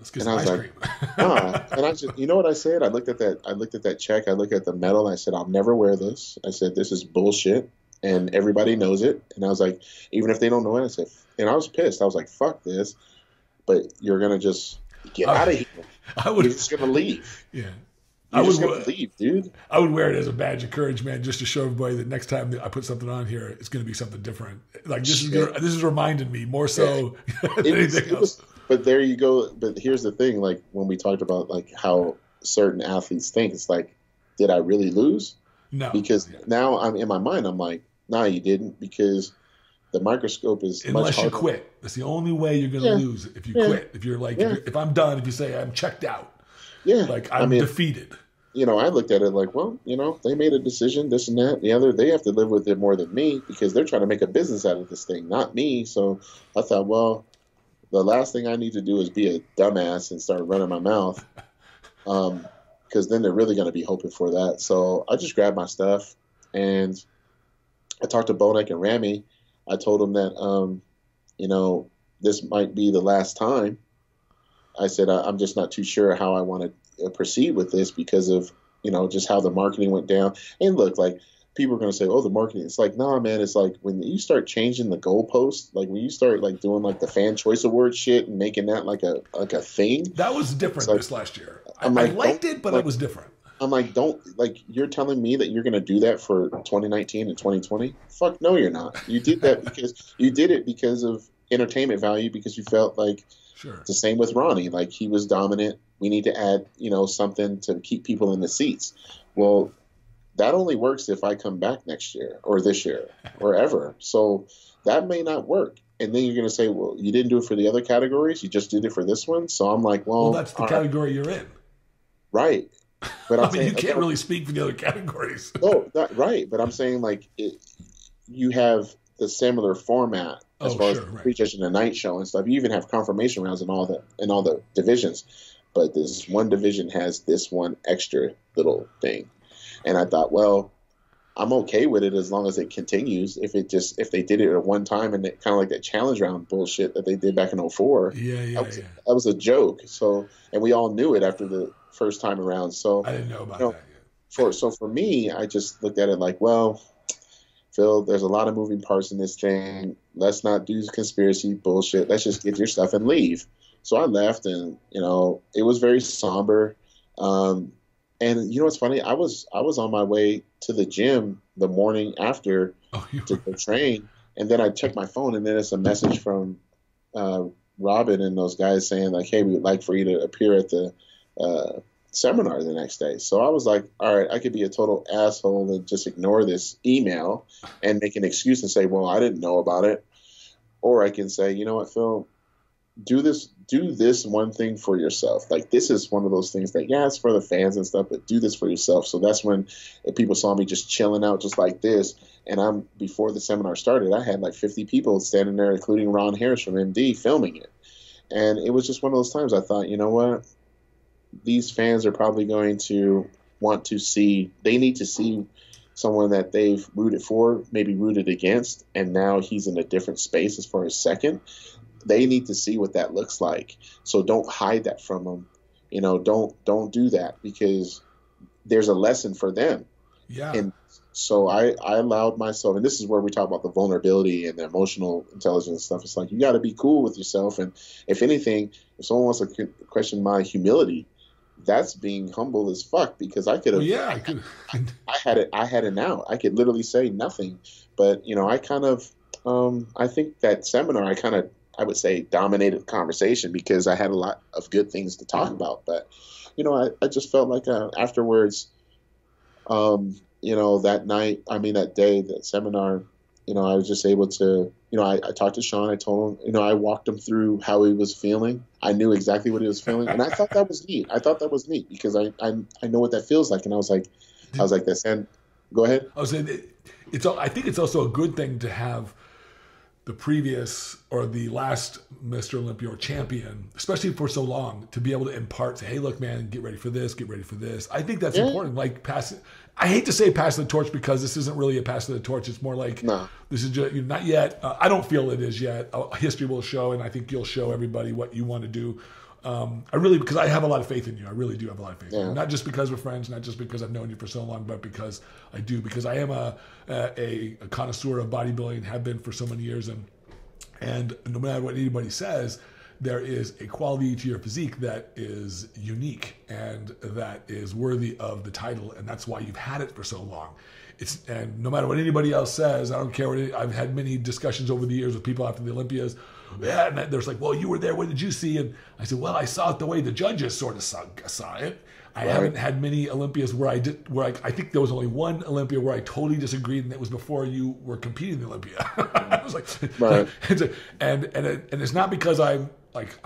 nah. And I just, you know what I said? I looked at that check. I looked at the medal. And I said, I'll never wear this. I said, this is bullshit. And everybody knows it. And I was like, even if they don't know it, I said, and I was pissed. I was like, fuck this. But you're going to just get out of here. You're just going to leave. Yeah. You're just going to leave, dude. I would wear it as a badge of courage, man, just to show everybody that next time I put something on here, it's going to be something different. Like, this is reminding me more so than anything else. But there you go. But here's the thing, like, when we talked about, like, how certain athletes think, it's like, did I really lose? No. Because now I'm in my mind, I'm like, nah, you didn't, because the microscope is unless much harder. You quit. That's the only way you're going to lose if you quit. If you're like, if I'm done, if you say I'm checked out, like I'm defeated. I looked at it like, well, they made a decision, this and that, the other. They have to live with it more than me because they're trying to make a business out of this thing, not me. So I thought, well, the last thing I need to do is be a dumbass and start running my mouth, because then they're really going to be hoping for that. So I just grabbed my stuff and I talked to Bonek and Ramy. I told them that, this might be the last time. I said, I'm just not too sure how I want to proceed with this because of, just how the marketing went down. And look, like, people are going to say, oh, the marketing. It's like, nah, man, it's like when you start changing the goalpost, like when you start like doing like the fan choice award shit and making that like a thing. That was different this last year. I liked it, but it was different. I'm like, you're telling me that you're going to do that for 2019 and 2020? Fuck no, you're not. You did that because of entertainment value, because you felt like, sure. It's the same with Ronnie. Like, he was dominant. We need to add, something to keep people in the seats. Well, that only works if I come back next year or this year or ever. So that may not work. And then you're going to say, well, you didn't do it for the other categories. You just did it for this one. So I'm like, well, that's the category you're in. Right. But I'm saying, you can't really speak for the other categories. No, not right. But I'm saying like you have the similar format as far as prejudging the night show and stuff. You even have confirmation rounds in all the divisions. But this one division has this one extra little thing. And I thought, well, I'm okay with it as long as it continues. If they did it at one time and kind of like that challenge round bullshit that they did back in 2004. That was a joke. So, and we all knew it after the first time around. So I didn't know about that yet. So for me, I just looked at it like, well, Phil, there's a lot of moving parts in this thing. Let's not do conspiracy bullshit. Let's just get your stuff and leave. So I left, and it was very somber. And you know what's funny? I was on my way to the gym the morning after to go train, and then I checked my phone, and then it's a message from Robin and those guys saying like, "Hey, we would like for you to appear at the seminar the next day." So I was like, "All right, I could be a total asshole and just ignore this email and make an excuse and say, well, I didn't know about it,' or I can say, you know what, Phil." Do this one thing for yourself. Like, this is one of those things that, it's for the fans and stuff, but do this for yourself. So that's when people saw me just chilling out just like this. And before the seminar started, I had like 50 people standing there, including Ron Harris from MD, filming it. And it was just one of those times I thought, you know what? These fans are probably going to want to see, they need to see someone that they've rooted for, maybe rooted against, and now he's in a different space as far as second. They need to see what that looks like. So don't hide that from them. Don't do that, because there's a lesson for them. Yeah. And so I allowed myself, and this is where we talk about the vulnerability and the emotional intelligence stuff. It's like, you got to be cool with yourself. And if anything, if someone wants to question my humility, that's being humble as fuck, because I could have, I had it out. I could literally say nothing, but I kind of, I think that seminar, I would say dominated the conversation because I had a lot of good things to talk about. But, I just felt like afterwards, that night, that day, that seminar, I was just able to, I talked to Sean. I told him, I walked him through how he was feeling. I knew exactly what he was feeling. And I thought that was neat. Because I know what that feels like. And I was like this. And go ahead. I was saying, I think it's also a good thing to have the previous or the last Mr. Olympia or champion, especially for so long, to be able to impart, say, hey, look, man, get ready for this, get ready for this. I think that's important. Like, I hate to say pass the torch, because this isn't really a pass the torch. It's more like, this is just, not yet. I don't feel it is yet. History will show, and I think you'll show everybody what you want to do. Because I have a lot of faith in you. I really do have a lot of faith in you. Not just because we're friends, not just because I've known you for so long, but because I do. Because I am a connoisseur of bodybuilding, have been for so many years. And no matter what anybody says, there is a quality to your physique that is unique and that is worthy of the title. And that's why you've had it for so long. And no matter what anybody else says, I don't care. I've had many discussions over the years with people after the Olympias. Yeah, and there's like, well, you were there. What did you see? And I said, well, I saw it the way the judges sort of saw it. I haven't had many Olympias where I think there was only one Olympia where I totally disagreed, and it was before you were competing in the Olympia. I was like, and it's not because I'm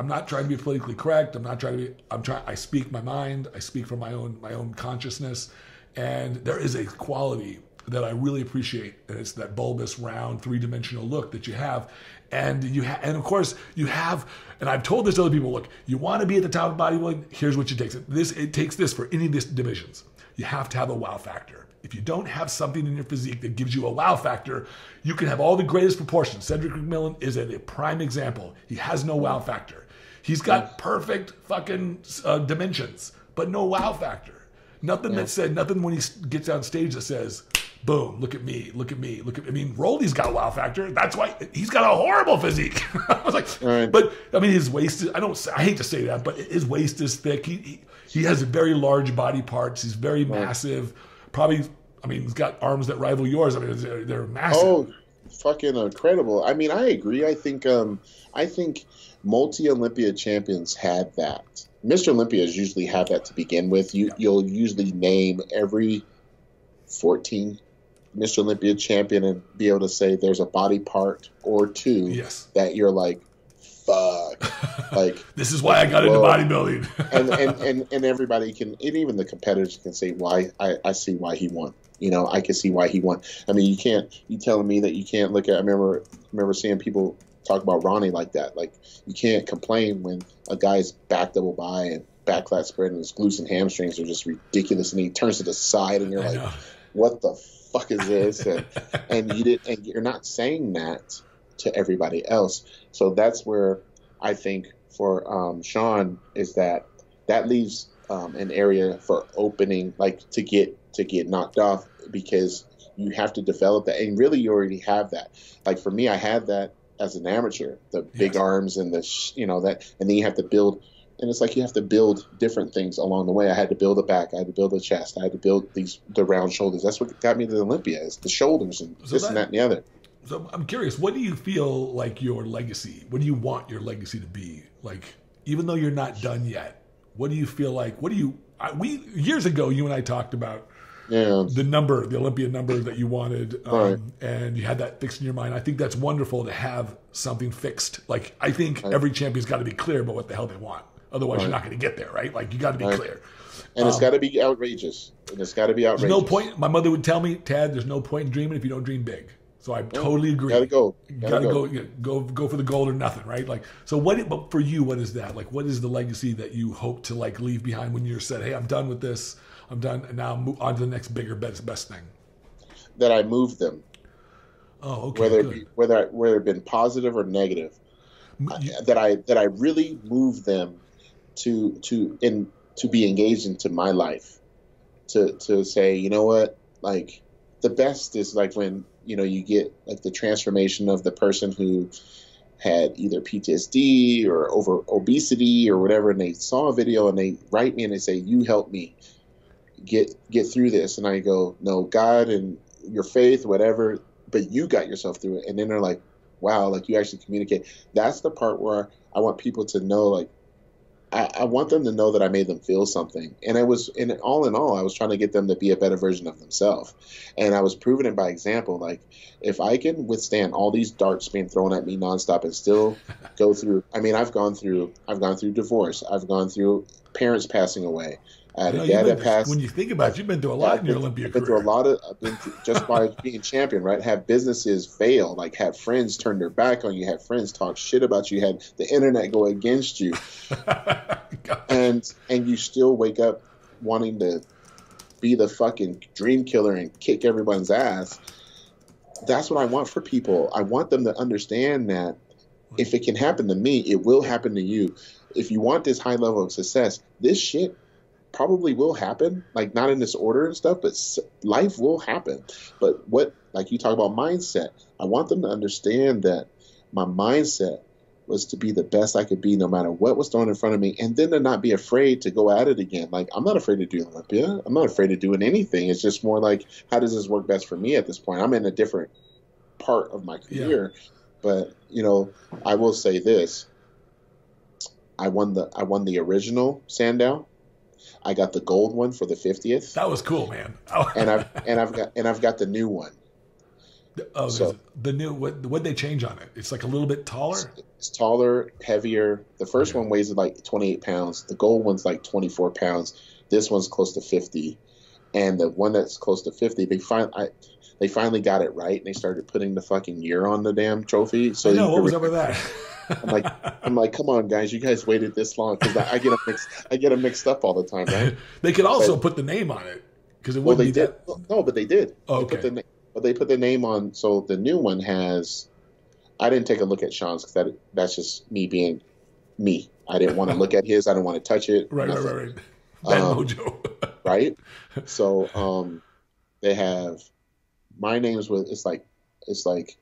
not trying to be politically correct. I speak my mind. I speak from my own consciousness, and there is a quality that I really appreciate, and it's that bulbous, round, three-dimensional look that you have. And and of course you have, and I've told this to other people, look, you want to be at the top of bodybuilding, here's what you take. It takes this for any of these divisions. You have to have a wow factor. If you don't have something in your physique that gives you a wow factor, you can have all the greatest proportions. Cedric McMillan is a prime example. He has no wow factor. He's got perfect fucking dimensions, but no wow factor. Nothing nothing when he gets on stage that says, boom, look at me. Roldy's got a wow factor. That's why he's got a horrible physique. I was like, but his waist is, I hate to say that, but his waist is thick. He has very large body parts. He's very massive. Probably, he's got arms that rival yours. They're massive. Oh, fucking incredible. I agree. I think multi-Olympia champions had that. Mr. Olympias usually have that to begin with. You'll usually name every 14 Mr. Olympia champion and be able to say there's a body part or two that you're like, fuck. Like, this is why I got into bodybuilding. and everybody can, and even the competitors can say why. I see why he won. You know, I can see why he won. I mean, you telling me that you can't look at, I remember seeing people talk about Ronnie like that. Like, you can't complain when a guy's back double by and back flat spread and his glutes and hamstrings are just ridiculous, and he turns to the side and you're like, what the fuck is this? And you're not saying that to everybody else. So that's where I think for Sean is that leaves an area for opening, like to get knocked off, because you have to develop that, and really you already have that. Like for me, I had that as an amateur, the big arms and that, and then you have to build, and it's like you have to build different things along the way. I had to build a back, I had to build a chest, I had to build the round shoulders. That's what got me to the Olympia, is the shoulders and and that and the other. So I'm curious, what do you feel like your legacy, what do you want your legacy to be? Like, even though you're not done yet, what do you feel like, years ago, you and I talked about the Olympia number that you wanted, and you had that fixed in your mind. I think that's wonderful to have something fixed. Like, I think every champion's got to be clear about what the hell they want. Otherwise, you're not going to get there, right? Like, you got to be clear. And it's got to be outrageous. There's no point. My mother would tell me, Tad, there's no point in dreaming if you don't dream big. So I totally agree. Gotta go for the gold or nothing, right? Like, so but for you, what is that? Like, what is the legacy that you hope to like leave behind when you're said, hey, I'm done with this. I'm done, and now move on to the next bigger, best thing. That I moved them. Oh, okay. Whether it been positive or negative, that I really moved them to be engaged into my life, to say, you know what, like the best is like when you get like the transformation of the person who had either PTSD or over obesity or whatever, and they saw a video and they write me and they say, you helped me get through this. And I go, no, God and your faith, whatever, but you got yourself through it. And then they're like, wow, like you actually communicate. That's the part where I want people to know, like, I want them to know that I made them feel something. And all in all, I was trying to get them to be a better version of themselves. And I was proving it by example. Like, if I can withstand all these darts being thrown at me nonstop and still go through, I mean, I've gone through divorce. I've gone through parents passing away. I had a dad that passed. When you think about it, you've been through a lot in your Olympia career. I've been through a lot of, just by being champion, right? Have businesses fail, like have friends turn their back on you, have friends talk shit about you, had the internet go against you. and you still wake up wanting to be the fucking dream killer and kick everyone's ass. That's what I want for people. I want them to understand that if it can happen to me, it will happen to you. If you want this high level of success, this shit probably will happen, like not in this order and stuff, but life will happen. But like you talk about mindset, I want them to understand that my mindset was to be the best I could be no matter what was thrown in front of me, and then to not be afraid to go at it again. Like, I'm not afraid to do Olympia. I'm not afraid of doing anything. It's just more like, how does this work best for me at this point? I'm in a different part of my career. But, I will say this. I won the original Sandow. I got the gold one for the 50th. That was cool, man. and I've got the new one. Oh, so the new, what'd they change on it? It's like a little bit taller. It's taller, heavier. The first one weighs like 28 pounds. The gold one's like 24 pounds. This one's close to 50, and the one that's close to 50, they finally got it right, and they started putting the fucking year on the damn trophy. So what was up with that? I'm like, come on, guys, you guys waited this long, because I get them mixed up all the time, right? They could also put the name on it, because it wouldn't be did. that. No, but they did. Oh, okay. They put the name on. So the new one has. I didn't take a look at Sean's, because that's just me being me. I didn't want to look at his. I didn't want to touch it. Right. Bad mojo. Right. So they have my names with. It's like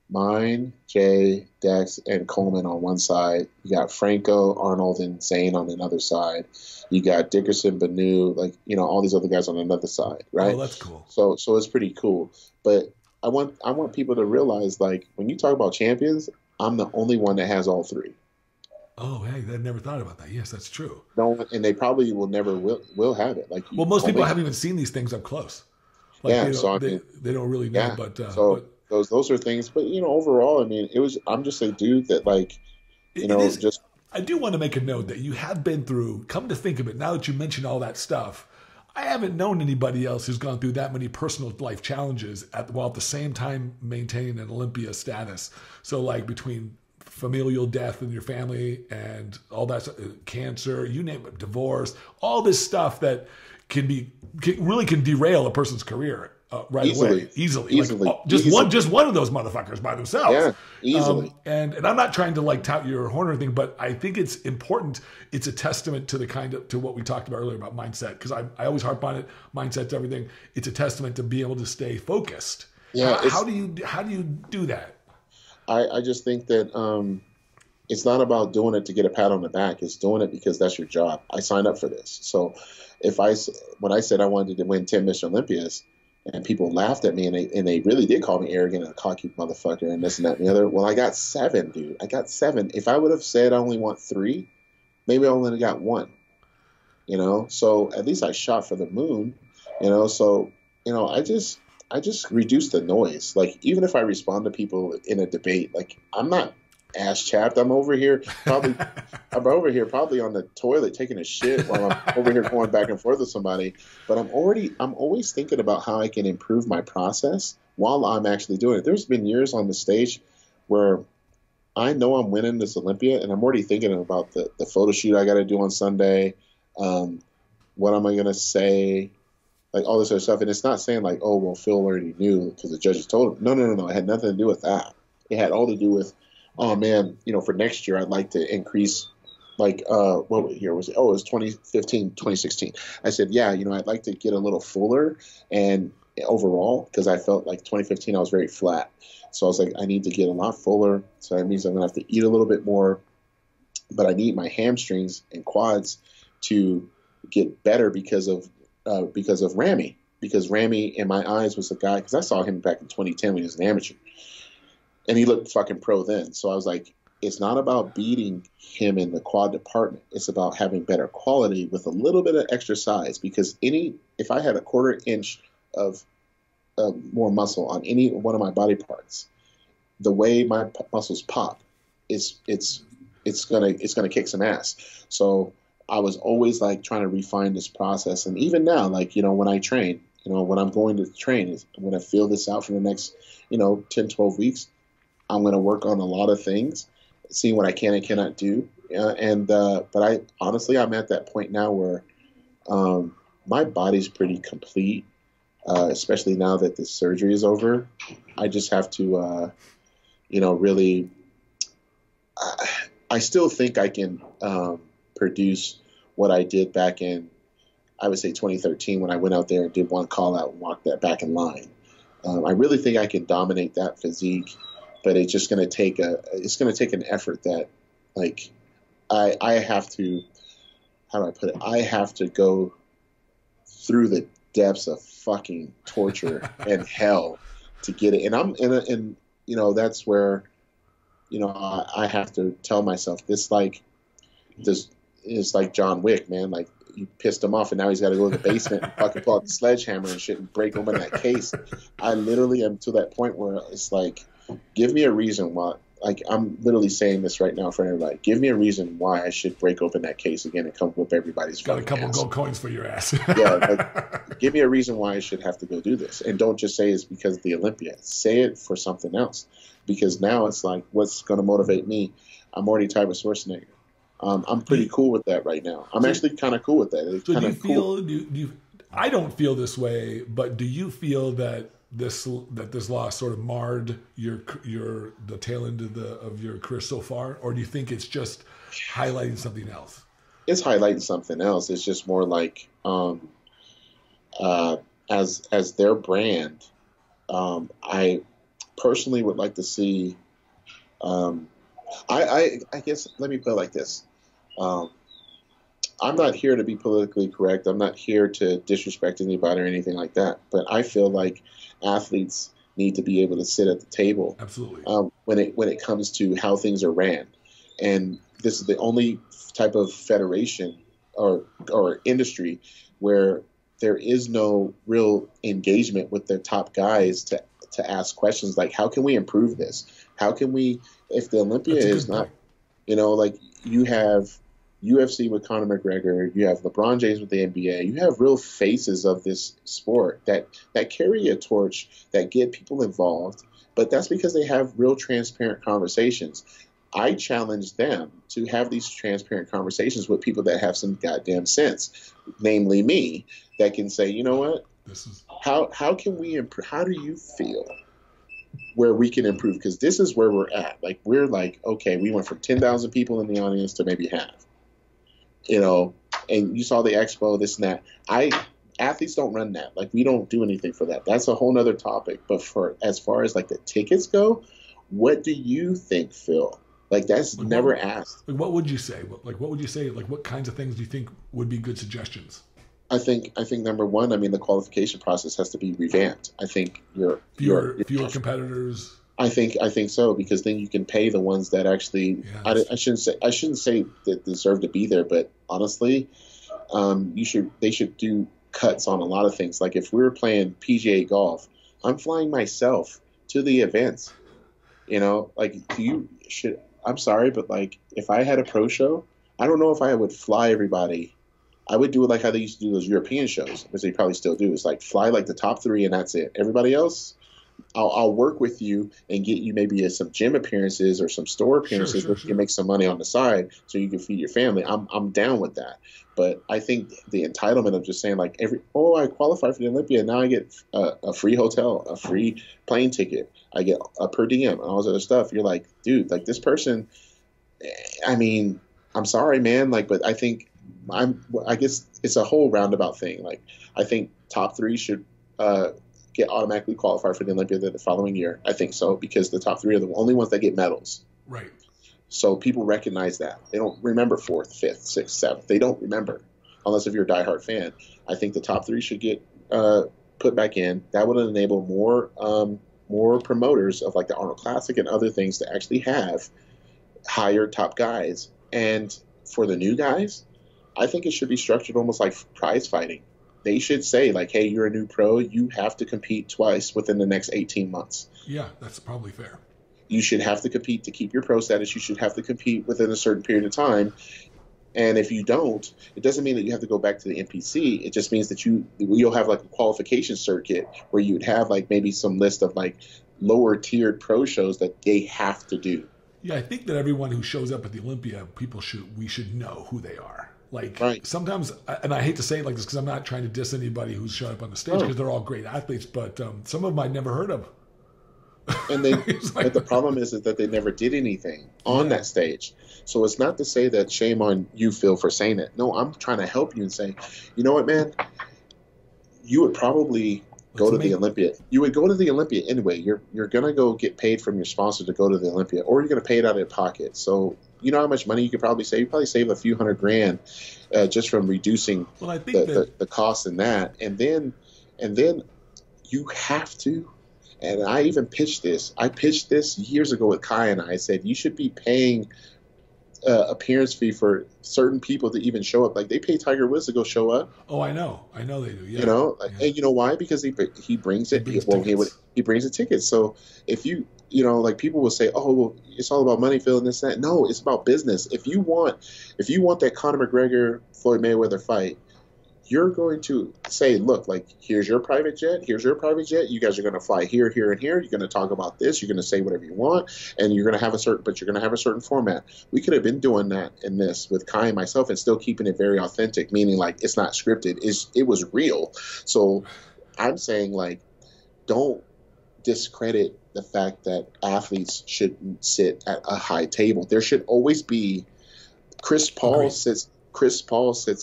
mine, Jay, Dex, and Coleman on one side. You got Franco, Arnold, and Zane on another side. You got Dickerson, Banu, all these other guys on another side, right? Oh, that's cool. So it's pretty cool. But I want people to realize, like, when you talk about champions, I'm the only one that has all three. Oh, hey, I never thought about that. Yes, that's true. No, and they probably will never will have it. Like, most people haven't even seen these things up close. Like Yeah. So I mean, they don't really know, yeah. So those are things, but overall, I mean, I'm just a dude that like, it is. just I do want to make a note that you have been through. Come to think of it, now that you mention all that stuff, I haven't known anybody else who's gone through that many personal life challenges while at the same time maintaining an Olympia status. So like between familial death in your family and all that cancer, you name it, divorce, all this stuff that really can derail a person's career right away, easily. Like, just one of those motherfuckers by themselves. Yeah, easily. And I'm not trying to like tout your horn or anything, but I think it's important. It's a testament to to what we talked about earlier about mindset, because I always harp on it. Mindset's everything. It's a testament to being able to stay focused. Yeah. How do you do that? I just think that it's not about doing it to get a pat on the back. It's doing it because that's your job. I signed up for this. So when I said I wanted to win 10 Mission Olympias, and people laughed at me, and they really did call me arrogant and a cocky motherfucker and this and that and the other. Well, I got 7, dude. I got 7. If I would have said I only want 3, maybe I only got 1. So at least I shot for the moon. So I just reduce the noise. Like, even if I respond to people in a debate, like, I'm not ass chapped. I'm over here probably on the toilet taking a shit while I'm over here going back and forth with somebody. But I'm always thinking about how I can improve my process while I'm actually doing it. There's been years on the stage where I know I'm winning this Olympia, and I'm already thinking about the photo shoot I got to do on Sunday. What am I going to say? Like, all this other stuff. And it's not saying like, oh, well, Phil already knew because the judges told him. No. It had nothing to do with that. It had all to do with, oh man, for next year, I'd like to increase, like, what year was it? Oh, it was 2015, 2016. I said, yeah, I'd like to get a little fuller and overall, because I felt like 2015, I was very flat. So I was like, I need to get a lot fuller. So that means I'm going to have to eat a little bit more, but I need my hamstrings and quads to get better because of Ramy. Because Ramy, in my eyes, was a guy, because I saw him back in 2010 when he was an amateur. And he looked fucking pro then. So I was like, it's not about beating him in the quad department. It's about having better quality with a little bit of extra size. Because if I had a 1/4 inch of more muscle on any one of my body parts, the way my muscles pop, it's gonna kick some ass. So I was always like trying to refine this process. And even now, like, when I train, when I'm going to train, is when I feel this out for the next, 10, 12 weeks, I'm going to work on a lot of things, seeing what I can and cannot do. But I'm at that point now where my body's pretty complete, especially now that the surgery is over. I just have to, really, I still think I can produce what I did back in, I would say 2013, when I went out there and did one call out and walked that back in line. I really think I can dominate that physique. But it's just going to take an effort that, like, I have to, how do I put it? I have to go through the depths of fucking torture and hell to get it. And that's where, I have to tell myself this is like John Wick, man. Like, you pissed him off and now he's got to go to the basement and fucking pull out the sledgehammer and shit and break open that case. I literally am to that point where it's like, give me a reason why. Like, I'm literally saying this right now for everybody. Give me a reason why I should break open that case again and come whoop everybody's got a couple gold coins for your ass. Yeah, give me a reason why I should have to go do this, and don't just say it's because of the Olympia. Say it for something else, because now it's like, what's going to motivate me? I'm already tired of Schwarzenegger. I'm pretty cool with that right now. I'm actually kind of cool with that. It's so do you feel? I don't feel this way, but do you feel that this loss sort of marred the tail end of your career so far, or do you think it's just highlighting something else? It's highlighting something else. It's just more like as their brand. I personally would like to see. I guess, let me put it like this. I'm not here to be politically correct. I'm not here to disrespect anybody or anything like that. But I feel like athletes need to be able to sit at the table. Absolutely. When it comes to how things are ran, and this is the only type of federation or industry where there is no real engagement with the top guys to ask questions like, how can we improve this? How can we, if the Olympia is not, like you have UFC with Conor McGregor, you have LeBron James with the NBA, you have real faces of this sport that carry a torch, that get people involved, but that's because they have real transparent conversations. I challenge them to have these transparent conversations with people that have some goddamn sense, namely me, that can say, you know what, how can we improve? How do you feel where we can improve? Because this is where we're at. Like, we're like, okay, we went from 10,000 people in the audience to maybe half, and you saw the expo, this and that. Athletes don't run that. Like, we don't do anything for that. That's a whole nother topic. But as far as like the tickets go, what do you think, Phil? Like, that's never asked. Like, what would you say? What would you say? Like, what kinds of things do you think would be good suggestions? I think number one, I mean, the qualification process has to be revamped. I think fewer competitors. I think so, because then you can pay the ones that actually. Yeah, I shouldn't say that deserve to be there, but honestly, they should do cuts on a lot of things. Like, if we were playing PGA golf, I'm flying myself to the events. Like, I'm sorry, but like, if I had a pro show, I don't know if I would fly everybody. I would do it like how they used to do those European shows, which they probably still do. It's like, fly like the top 3 and that's it. Everybody else, I'll work with you and get you maybe some gym appearances or some store appearances where you can make some money on the side so you can feed your family. I'm down with that. But I think the entitlement of just saying like I qualify for the Olympia, now I get a free hotel, a free plane ticket, I get a per diem and all this other stuff. You're like, dude, like, this person, I mean, I'm sorry, man. Like, but I think I guess it's a whole roundabout thing. Like, I think top 3 should get automatically qualified for the Olympia the following year. I think so, because the top 3 are the only ones that get medals. Right. So people recognize that. They don't remember 4th, 5th, 6th, 7th. They don't remember, unless if you're a diehard fan. I think the top 3 should get put back in. That would enable more promoters of like the Arnold Classic and other things to actually have higher top guys. And for the new guys, I think it should be structured almost like prize fighting. They should say like, hey, you're a new pro, you have to compete twice within the next 18 months. Yeah, that's probably fair. You should have to compete to keep your pro status. You should have to compete within a certain period of time. And if you don't, it doesn't mean that you have to go back to the NPC. It just means that you'll have like a qualification circuit where you'd have like maybe some list of like lower tiered pro shows that they have to do. Yeah, I think that everyone who shows up at the Olympia, we should know who they are. Like, right. Sometimes, and I hate to say it like this because I'm not trying to diss anybody who's showed up on the stage, because they're all great athletes, but some of them I'd never heard of. And but the problem is that they never did anything on that stage. So it's not to say that shame on you, Phil, for saying it. No, I'm trying to help you and say, you know what, man? You would probably go to the Olympia. You would go to the Olympia anyway. You're going to go get paid from your sponsor to go to the Olympia, or you're going to pay it out of your pocket. So you know how much money you could probably save? You probably save a few $100,000 just from reducing the cost in that. And then you have to. And I even pitched this. I pitched this years ago with Kai, and I said you should be paying appearance fee for certain people to even show up. Like, they pay Tiger Woods to go show up. Oh, I know they do. Yeah. And you know why? Because he brings it. He brings a ticket. So if you like, people will say, oh, well, it's all about money, Phil, and this and that. No, it's about business. If you want that Conor McGregor Floyd Mayweather fight, you're going to say, look, like, here's your private jet. You guys are going to fly here, here, and here. You're going to talk about this. You're going to say whatever you want, and you're going to have a certain format. We could have been doing that in this with Kai and myself and still keeping it very authentic, meaning like it's not scripted. It was real. So I'm saying, like, don't discredit the fact that athletes shouldn't sit at a high table. There should always be Chris Paul sits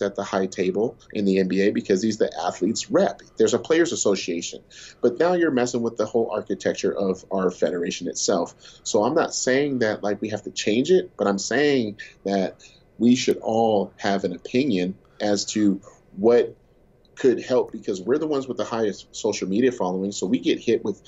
at the high table in the NBA because he's the athlete's rep. There's a players association. But now you're messing with the whole architecture of our federation itself. So I'm not saying that like we have to change it, but I'm saying that we should all have an opinion as to what could help, because we're the ones with the highest social media following. So we get hit with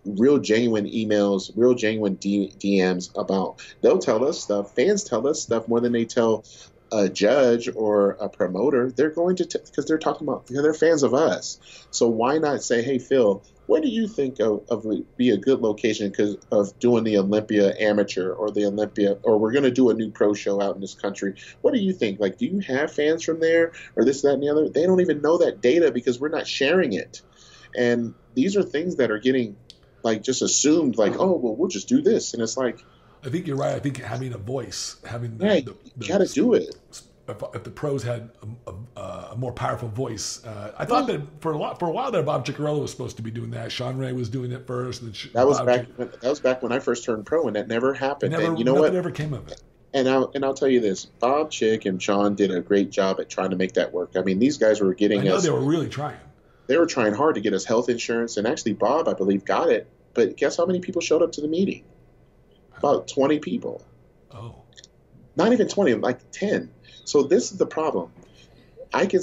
real genuine emails, real genuine DMs about, they'll tell us stuff. Fans tell us stuff more than they tell a judge or a promoter, they're going to, because they're talking about, they're fans of us. So why not say, hey, Phil, what do you think of would be a good location because of doing the Olympia amateur or the Olympia, or we're going to do a new pro show out in this country. What do you think? Like, do you have fans from there or this, that, and the other? They don't even know that data because we're not sharing it. And these are things that are getting like just assumed like, oh, well, we'll just do this. And it's like, I think you're right. I think having a voice, having you got to do it. If the pros had a more powerful voice, I thought that for a while there, Bob Ciccarello was supposed to be doing that. Sean Ray was doing it first. And that was back when I first turned pro, and that never happened. And you know nothing ever came of it. And I'll tell you this: Bob, Chick, and Sean did a great job at trying to make that work. I mean, these guys were getting us. They were really trying. They were trying hard to get us health insurance, and actually, Bob, I believe, got it. But guess how many people showed up to the meeting? About 20 people. Oh. Not even 20, like 10. So this is the problem. I can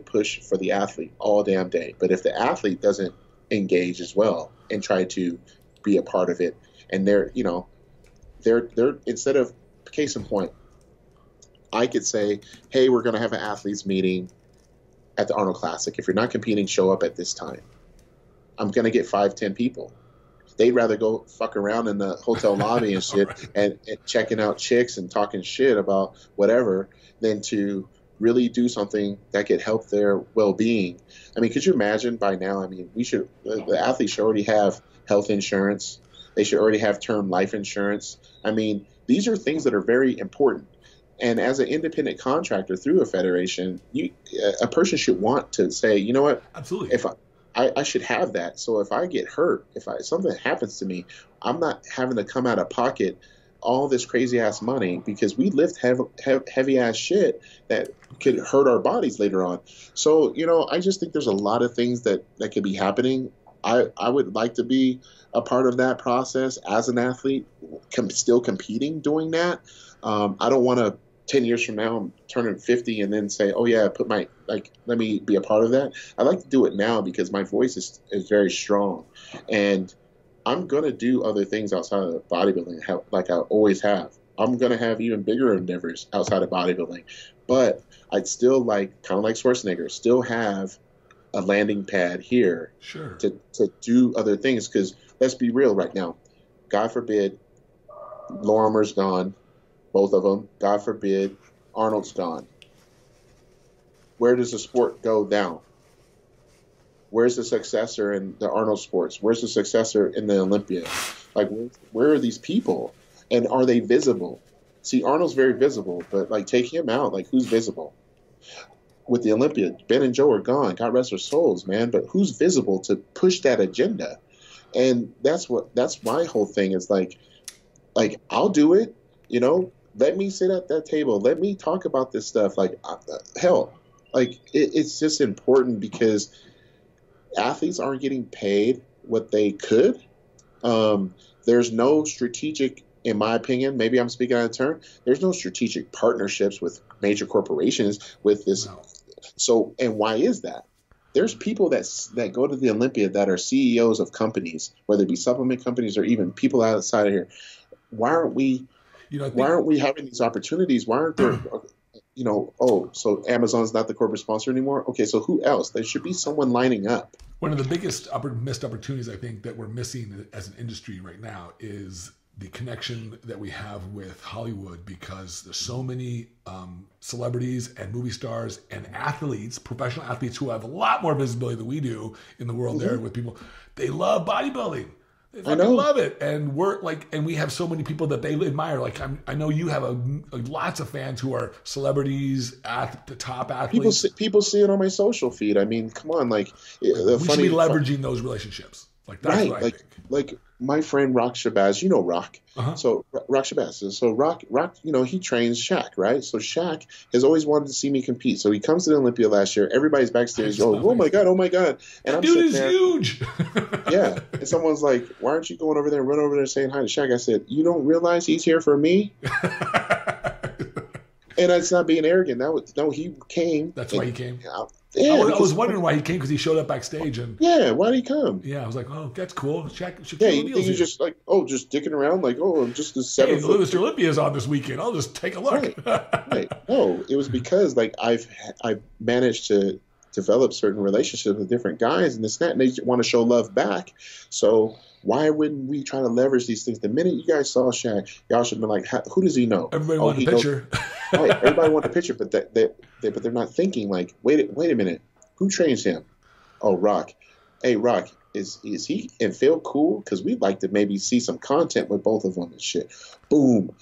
push for the athlete all damn day, but if the athlete doesn't engage as well and try to be a part of it, and they're instead of, case in point, I could say, hey, we're going to have an athletes meeting at the Arnold Classic. If you're not competing, show up at this time. I'm going to get 5-10 people. They'd rather go fuck around in the hotel lobby and shit right. and checking out chicks and talking shit about whatever than to really do something that could help their well-being. I mean, could you imagine by now? I mean, the athletes should already have health insurance. They should already have term life insurance. I mean, these are things that are very important. And as an independent contractor through a federation, a person should want to say, you know what? Absolutely. If I should have that. So if I get hurt, if something happens to me, I'm not having to come out of pocket all this crazy ass money because we lift heavy ass shit that could hurt our bodies later on. So, I just think there's a lot of things that could be happening. I would like to be a part of that process as an athlete, still competing, doing that. I don't want to 10 years from now, I'm turning 50 and then say, oh yeah, let me be a part of that. I like to do it now because my voice is very strong, and I'm going to do other things outside of bodybuilding like I always have. I'm going to have even bigger endeavors outside of bodybuilding, but I'd still kind of like Schwarzenegger, still have a landing pad here to do other things. Because let's be real right now, God forbid, Lorimer's gone. Both of them. God forbid, Arnold's gone. Where does the sport go down? Where's the successor in the Arnold sports? Where's the successor in the Olympia? Like, where are these people? And are they visible? See, Arnold's very visible, but take him out, who's visible? With the Olympia, Ben and Joe are gone. God rest their souls, man. But who's visible to push that agenda? And that's my whole thing is I'll do it, Let me sit at that table. Let me talk about this stuff. It's just important because athletes aren't getting paid what they could. There's no strategic, in my opinion, maybe I'm speaking out of turn, there's no strategic partnerships with major corporations with this. No. So, and why is that? There's people that go to the Olympia that are CEOs of companies, whether it be supplement companies or even people outside of here. Why aren't we having these opportunities? Why aren't there, so Amazon's not the corporate sponsor anymore? Okay, so who else? There should be someone lining up. One of the biggest missed opportunities I think that we're missing as an industry right now is the connection that we have with Hollywood, because there's so many celebrities and movie stars and athletes, professional athletes who have a lot more visibility than we do in the world there with people. They love bodybuilding. They fucking love it, and we have so many people that they admire. I know you have lots of fans who are celebrities, the top athletes. People see it on my social feed. I mean, come on, we should be leveraging those relationships. That's what I think. My friend Rock Shabazz, Rock. So Rock Shabazz. So Rock, he trains Shaq, right? So Shaq has always wanted to see me compete. So he comes to the Olympia last year. Everybody's backstage. Oh my God. And I'm dude is huge. Yeah. And someone's like, why aren't you going over there and run over there saying hi to Shaq? I said, you don't realize he's here for me? And it's not being arrogant. No, he came. That's why he came. Yeah, I was wondering why he came, because he showed up backstage and yeah, why'd he come? yeah, I was like, oh, that's cool. Shaquille Yeah, you O'Neal's think he's here. just like, oh, just dicking around, like, oh, I'm just a Hey, 7 foot. Mr. Olympia's on this weekend. I'll just take a look. Right, right. No, it was because like I've managed to develop certain relationships with different guys and this and that, and they want to show love back. So why wouldn't we try to leverage these things? The minute you guys saw Shaq, y'all should have been like, who does he know? Everybody wanted a picture. Right, everybody wanted a picture, but but they're not thinking like, wait a minute, who trains him? Oh, Rock. Hey, Rock, is he and Phil cool? Because we'd like to maybe see some content with both of them and shit. Boom.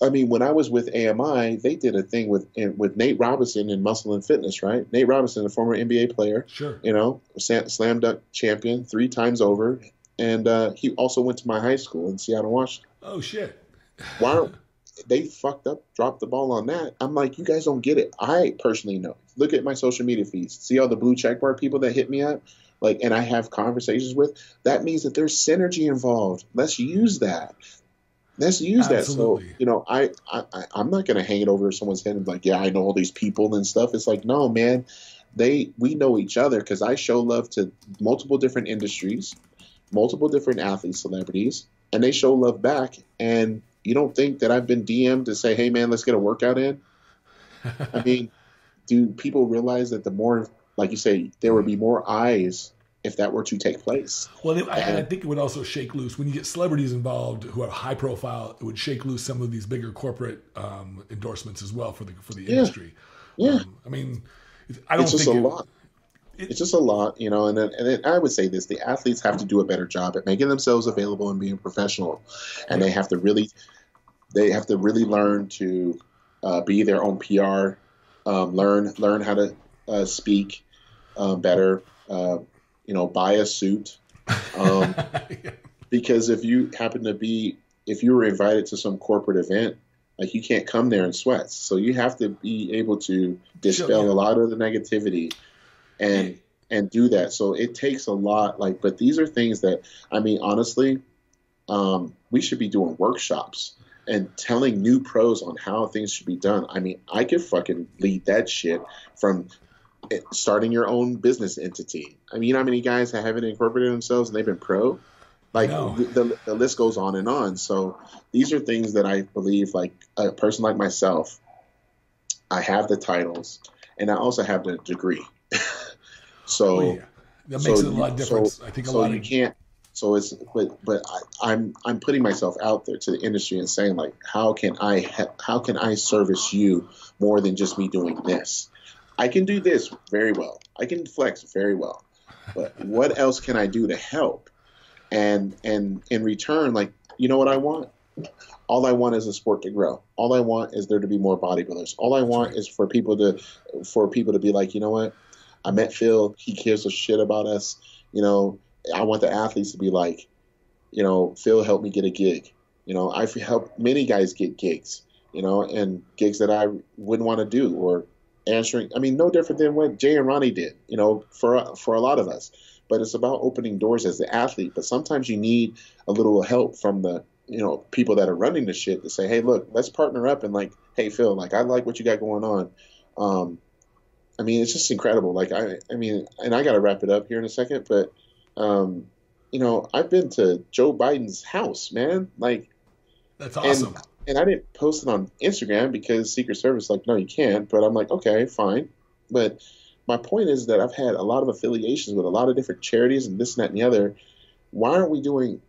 I mean, when I was with AMI, they did a thing with Nate Robinson in Muscle and Fitness, right? Nate Robinson, a former NBA player, sure, slam dunk champion 3 times over, and he also went to my high school in Seattle, Washington. Oh shit! Why they fucked up, dropped the ball on that? I'm like, you guys don't get it. I personally know. Look at my social media feeds. See all the blue checkmark people that hit me up, like, and I have conversations with. That means that there's synergy involved. Let's use that. Let's use Absolutely. that. So, I'm not going to hang it over someone's head and be like, yeah, I know all these people and stuff. It's like, no, man, we know each other because I show love to multiple different industries, multiple different athletes, celebrities, and they show love back. And you don't think that I've been DM'd to say, hey, man, let's get a workout in? I mean, do people realize that the more, like you say, there would be more eyes if that were to take place? Well, I think it would also shake loose when you get celebrities involved who are high profile. It would shake loose some of these bigger corporate endorsements as well for the industry. Yeah, I mean, I don't it's just think a lot. It's just a lot, And then I would say this: the athletes have to do a better job at making themselves available and being professional, and they have to really learn to be their own PR, learn how to speak better. Buy a suit. Because if you were invited to some corporate event, like you can't come there in sweats. So you have to be able to dispel a lot of the negativity and do that. So it takes a lot, but these are things that, I mean, honestly, we should be doing workshops and telling new pros on how things should be done. I mean, I could fucking lead that shit from starting your own business entity. I mean, you know how many guys haven't incorporated themselves and they've been pro? The list goes on and on. So these are things that I believe, like a person like myself, I have the titles and I also have the degree. So that makes it a lot of difference. I think you can't. So it's but I'm putting myself out there to the industry and saying, like, how can I service you more than just me doing this? I can do this very well. I can flex very well. But what else can I do to help? And in return, like, you know what I want? All I want is a sport to grow. All I want is there to be more bodybuilders. All I want is for people to be like, you know what? I met Phil. He cares a shit about us. I want the athletes to be like, Phil helped me get a gig. I've helped many guys get gigs, and gigs that I wouldn't want to do, or answering. I mean, no different than what Jay and Ronnie did, for a lot of us. But it's about opening doors as the athlete. But sometimes you need a little help from the, people that are running the shit to say, hey, look, let's partner up and like, hey, Phil, like, I like what you got going on. I mean, it's just incredible. Like, I mean, and I got to wrap it up here in a second, but, I've been to Joe Biden's house, man. Like, that's awesome. And I didn't post it on Instagram because Secret Service, like, no, you can't. But I'm like, okay, fine. But my point is that I've had a lot of affiliations with a lot of different charities and this and that and the other. Why aren't we doing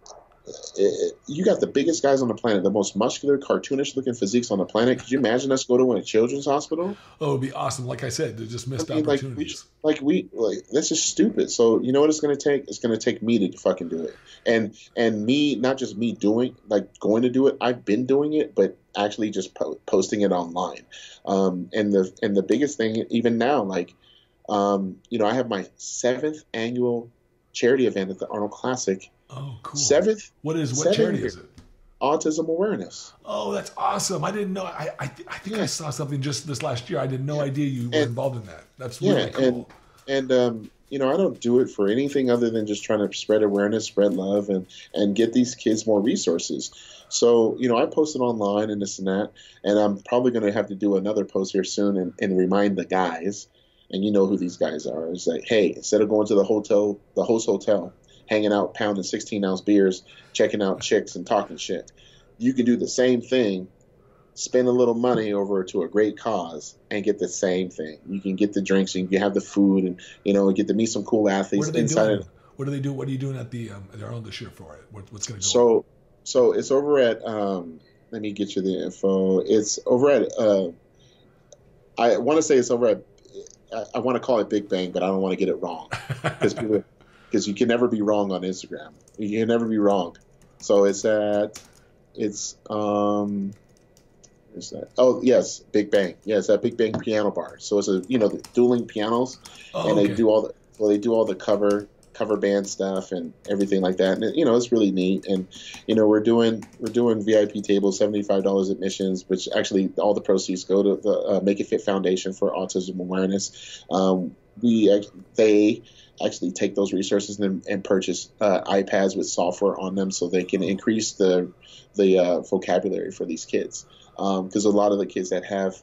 you got the biggest guys on the planet, the most muscular, cartoonish looking physiques on the planet. Could you imagine us go to a children's hospital? Oh, it'd be awesome. Like I said, they're just missed opportunities. That's just stupid. So you know what it's going to take? It's going to take me to fucking do it. And me, not just me going to do it. I've been doing it, but actually just posting it online. And the biggest thing, even now, I have my 7th annual charity event at the Arnold Classic. Oh, cool. 7th. What charity is it? Autism awareness. Oh, that's awesome. I didn't know. I think I saw something just this last year. I had no idea you were involved in that. That's really cool. And I don't do it for anything other than just trying to spread awareness, spread love, and get these kids more resources. So, I posted online and this and that, and I'm probably going to have to do another post here soon and remind the guys. and you know who these guys are. It's like, hey, instead of going to the host hotel, hanging out, pounding 16-ounce beers, checking out chicks and talking shit, you can do the same thing, spend a little money over to a great cause, and get the same thing. You can get the drinks, and you can have the food, and get to meet some cool athletes inside. What do they do? What are you doing at the they're on this year for it? What's going to go on? So it's over at let me get you the info. It's over at I want to say it's over at I want to call it Big Bang, but I don't want to get it wrong because you can never be wrong on Instagram. You can never be wrong. So it's at is that? Oh yes, Big Bang. Yeah, it's at Big Bang Piano Bar. So it's the dueling pianos, and they do all the cover band stuff and everything like that. And it's really neat. And we're doing VIP tables, $75 admissions, which actually all the proceeds go to the Make It Fit Foundation for Autism Awareness. They actually take those resources and purchase iPads with software on them so they can increase the vocabulary for these kids. Because a lot of the kids that have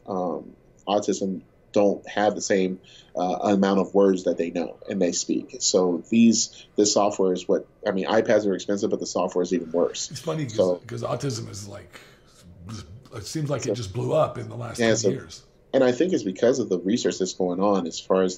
autism don't have the same amount of words that they know and they speak. So this software is iPads are expensive, but the software is even worse. It's funny because autism is it seems like it just blew up in the last 10 years. And I think it's because of the research that's going on as far as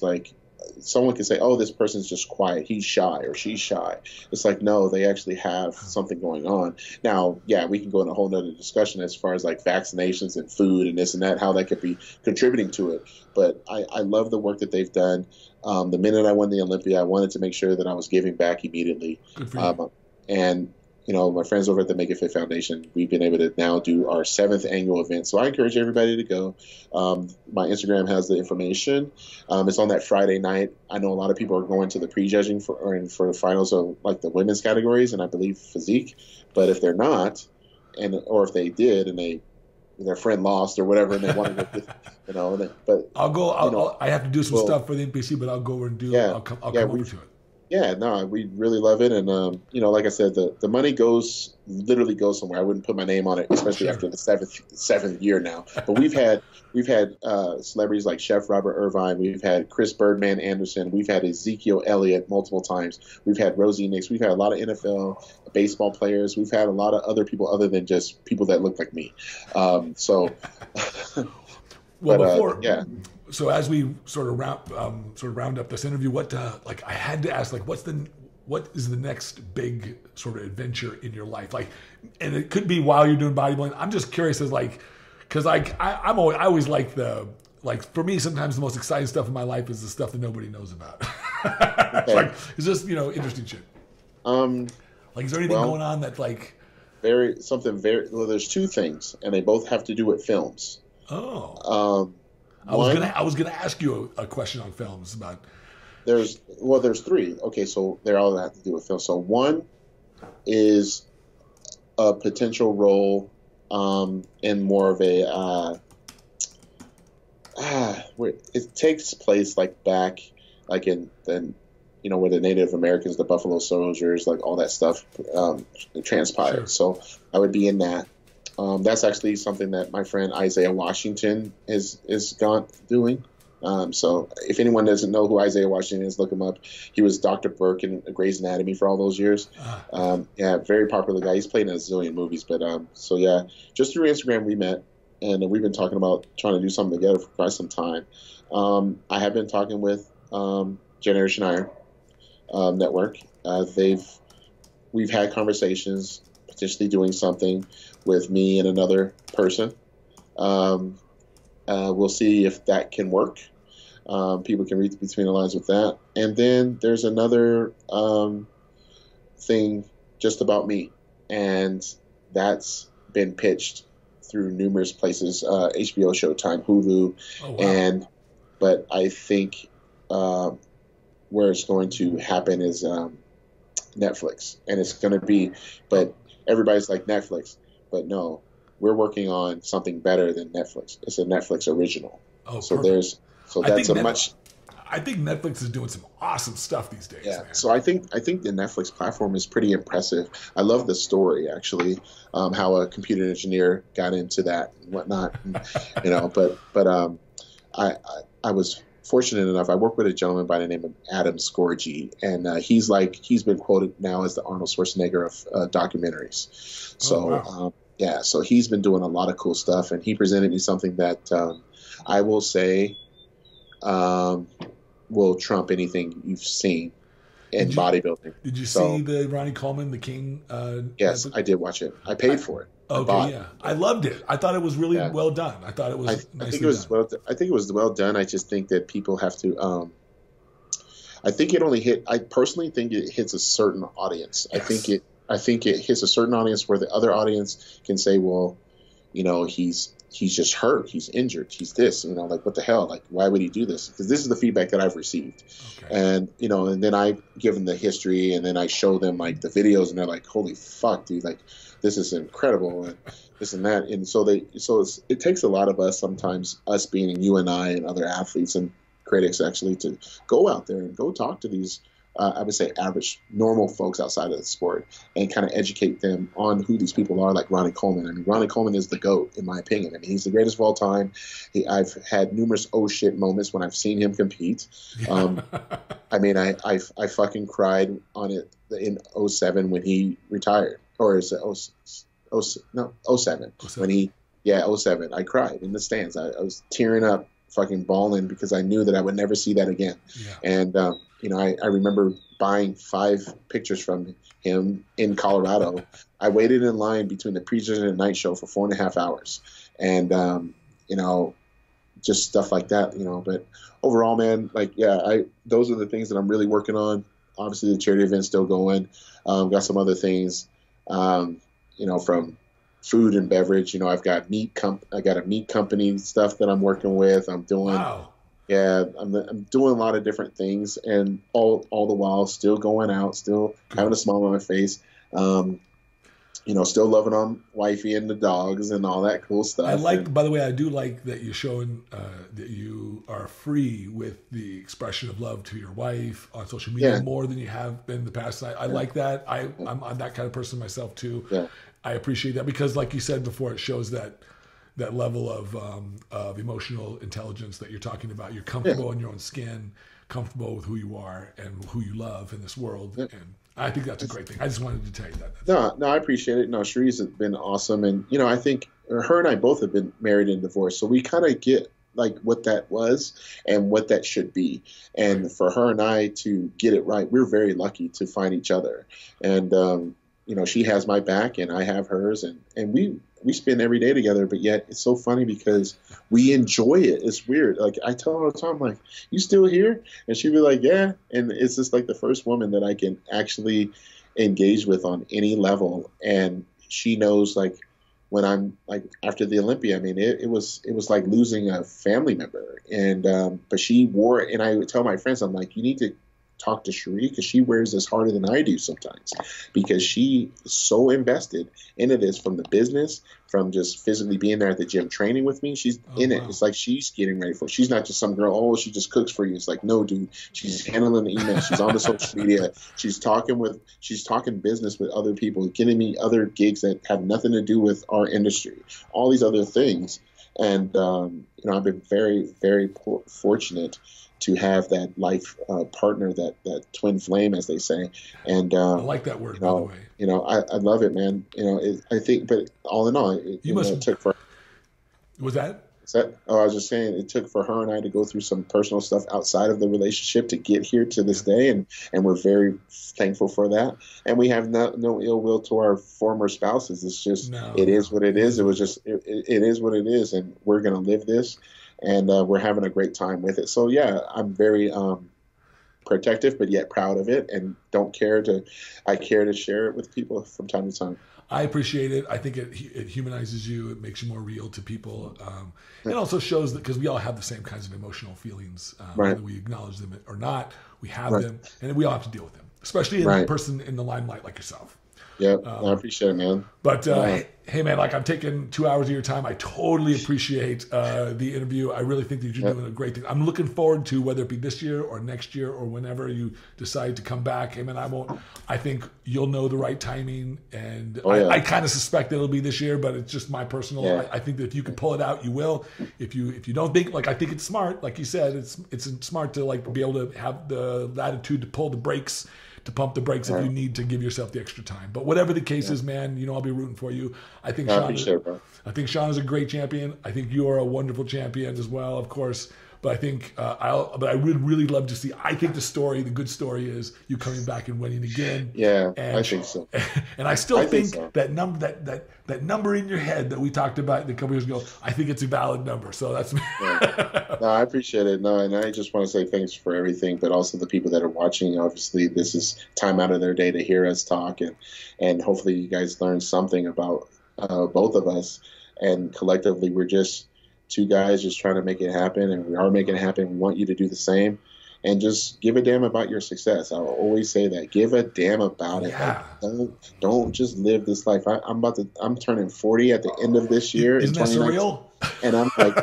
someone can say, oh, this person's just quiet, he's shy or she's shy. It's like, no, they actually have something going on. Now, yeah, we can go in a whole nother discussion as far as vaccinations and food and this and that, how that could be contributing to it. But I love the work that they've done. The minute I won the Olympia, I wanted to make sure that I was giving back immediately. Good for you. And my friends over at the Make It Fit Foundation, we've been able to now do our 7th annual event. So I encourage everybody to go. My Instagram has the information. It's on that Friday night. I know a lot of people are going to the prejudging for the finals of the women's categories and I believe physique. But if they're not, or if they did and their friend lost or whatever, and they want to go, but I'll go. I have to do some stuff for the NPC, but I'll go over and do. Yeah, I'll come over to it. Yeah, no, we really love it, and like I said, the money literally goes somewhere. I wouldn't put my name on it, especially after the seventh year now. But we've had celebrities like Chef Robert Irvine, we've had Chris Birdman Anderson, we've had Ezekiel Elliott multiple times, we've had Rosie Nix, we've had a lot of NFL baseball players, we've had a lot of other people other than just people that look like me. So as we sort of round up this interview, what I had to ask, what is the next big sort of adventure in your life? And it could be while you're doing bodybuilding. I'm just curious as because I always for me, sometimes the most exciting stuff in my life is the stuff that nobody knows about. It's just interesting shit. Is there anything going on that there's two things, and they both have to do with films. Oh. I was gonna ask you a question on films about. There's three. Okay, so they all have to do with film. So one is a potential role in more of a where it takes place back in where the Native Americans, the Buffalo Soldiers, all that stuff transpired. Sure. So I would be in that. That's actually something that my friend Isaiah Washington is gone doing. So if anyone doesn't know who Isaiah Washington is, look him up. He was Dr. Burke in Grey's Anatomy for all those years. Very popular guy. He's played in a zillion movies. But just through Instagram we met, and we've been talking about trying to do something together for quite some time. I have been talking with Generation Iron Network. We've had conversations, potentially doing something with me and another person. We'll see if that can work. People can read between the lines with that. And then there's another thing just about me, and that's been pitched through numerous places, HBO, Showtime, Hulu. Oh, wow. But I think where it's going to happen is Netflix, and it's going to be, but everybody's like Netflix. But no, we're working on something better than Netflix. It's a Netflix original. Oh, so perfect. I think Netflix is doing some awesome stuff these days. Yeah. Man. So I think the Netflix platform is pretty impressive. I love the story actually, how a computer engineer got into that and whatnot. And, but I was fortunate enough, I work with a gentleman by the name of Adam Scorgi, and he's been quoted now as the Arnold Schwarzenegger of documentaries. So, wow. yeah, so he's been doing a lot of cool stuff, and he presented me something that I will say will trump anything you've seen in bodybuilding. Did you see the Ronnie Coleman, the King? Yes, I did watch it. I paid for it. Okay, yeah, I loved it. I thought it was really well done. I thought it was. I think it was well done. I just think that people have to. I think it only hit. I personally think it hits a certain audience. Yes. I think it hits a certain audience where the other audience can say, well, he's just hurt, he's injured, he's this, like, what the hell, like, why would he do this? Because this is the feedback that I've received. Okay. And and then I give them the history, and then I show them like the videos, and they're like, holy fuck, dude, like, this is incredible, and this and that. And so it takes a lot of us sometimes, us being you and I and other athletes and critics, actually, to go out there and go talk to these I would say average, normal folks outside of the sport, and kind of educate them on who these people are, like Ronnie Coleman. I mean, Ronnie Coleman is the GOAT, in my opinion. I mean, he's the greatest of all time. I've had numerous oh shit moments when I've seen him compete. I mean, I fucking cried on it in 07 when he retired. Or is it 07. When he, 07. I cried in the stands. I was tearing up, fucking bawling, because I knew that I would never see that again. Yeah. And, I remember buying 5 pictures from him in Colorado. I waited in line between the pre-show and night show for 4.5 hours. And, just stuff like that, but overall, man, like, those are the things that I'm really working on. Obviously the charity event's still going. Got some other things, from food and beverage. I've got I got a meat company stuff that I'm working with. I'm doing, I'm doing a lot of different things, and all the while still going out, still having a smile on my face, still loving on wifey and the dogs and all that cool stuff. By the way, I do like that you're showing that you are free with the expression of love to your wife on social media more than you have been in the past. I like that. I'm that kind of person myself too. Yeah. I appreciate that, because, like you said before, it shows that level of emotional intelligence that you're talking about. You're comfortable in your own skin, comfortable with who you are and who you love in this world. Yeah. And I think that's a great thing. I just wanted to tell you that. No, I appreciate it. No, Cherie's has been awesome. And, I think her and I both have been married and divorced. So we kind of get like what that was and what that should be. And for her and I to get it right, we're very lucky to find each other. And, she has my back and I have hers, and we spend every day together, but yet it's so funny because we enjoy it. It's weird. Like, I tell her all the time, like, you still here? And she'd be like, yeah. And it's just like the first woman that I can actually engage with on any level. And she knows, like, when I'm like, after the Olympia, I mean, it was like losing a family member. And, but she wore it. And I would tell my friends, I'm like, you need to talk to Cherie, because she wears this harder than I do sometimes, because she is so invested into this, from the business, from just physically being there at the gym training with me. She's in it. It's like she's getting ready for it. She's not just some girl, she just cooks for you. It's like, no, dude, she's handling the emails. She's on the social media. She's talking business with other people, getting me other gigs that have nothing to do with our industry, all these other things. And, I've been very, very fortunate to have that life partner, that twin flame, as they say. And I like that word, by the way. I love it, man. I think, but all in all, it took for. Was that? I was just saying, it took for her and I to go through some personal stuff outside of the relationship to get here to this day, and we're very thankful for that. And we have no ill will to our former spouses. It's just it is what it is. It was just it is what it is, and we're gonna live this, and we're having a great time with it. So yeah, I'm very protective, but yet proud of it, and I care to share it with people from time to time. I appreciate it. I think it humanizes you. It makes you more real to people. It also shows that, because we all have the same kinds of emotional feelings, whether we acknowledge them or not, we have them, and we all have to deal with them, especially in a person in the limelight like yourself. Yeah, I appreciate it, man. But hey, man, like, I'm taking 2 hours of your time. I totally appreciate the interview. I really think that you're doing a great thing. I'm looking forward to whether it be this year or next year or whenever you decide to come back. Hey, man, I think you'll know the right timing. And I kind of suspect that it'll be this year, but it's just my personal. I think that if you can pull it out, you will. If you don't think, like, I think it's smart. Like you said, it's smart to, like, be able to have the latitude to pull the brakes, to pump the brakes if you need to give yourself the extra time. But whatever the case is, man, I'll be rooting for you. I think Sean is a great champion. I think you are a wonderful champion as well, of course. But I think I would really love to see. I think the good story is you coming back and winning again. Yeah, I think so. And I still think so. that number in your head that we talked about a couple years ago, I think it's a valid number. So that's No, I appreciate it. No, and I just want to say thanks for everything, but also the people that are watching. Obviously, this is time out of their day to hear us talk, and hopefully you guys learn something about both of us. And collectively, we're just two guys just trying to make it happen, and we are making it happen. We want you to do the same, and just give a damn about your success. I'll always say that. Give a damn about it. Like, don't just live this life. I'm turning 40 at the end of this year. Isn't that surreal? And I'm like,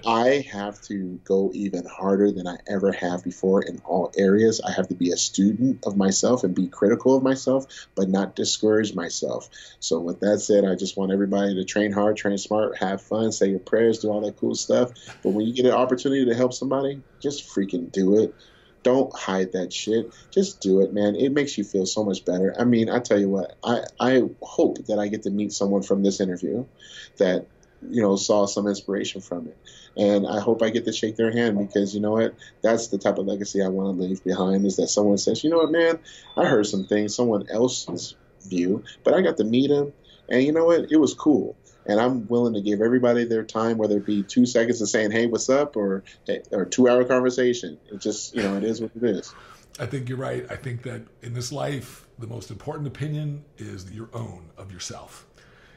I have to go even harder than I ever have before in all areas. I have to be a student of myself and be critical of myself, but not discourage myself. So with that said, I just want everybody to train hard, train smart, have fun, say your prayers, do all that cool stuff. But when you get an opportunity to help somebody, just freaking do it. Don't hide that shit. Just do it, man. It makes you feel so much better. I mean, I tell you what, I hope that I get to meet someone from this interview that, saw some inspiration from it. And I hope I get to shake their hand, because you know what? That's the type of legacy I want to leave behind, is that someone says, you know what, man, I heard some things, someone else's view, but I got to meet him, and you know what? It was cool. And I'm willing to give everybody their time, whether it be 2 seconds of saying, hey, what's up, or 2-hour conversation. It just, it is what it is. I think you're right. I think that in this life, the most important opinion is your own of yourself.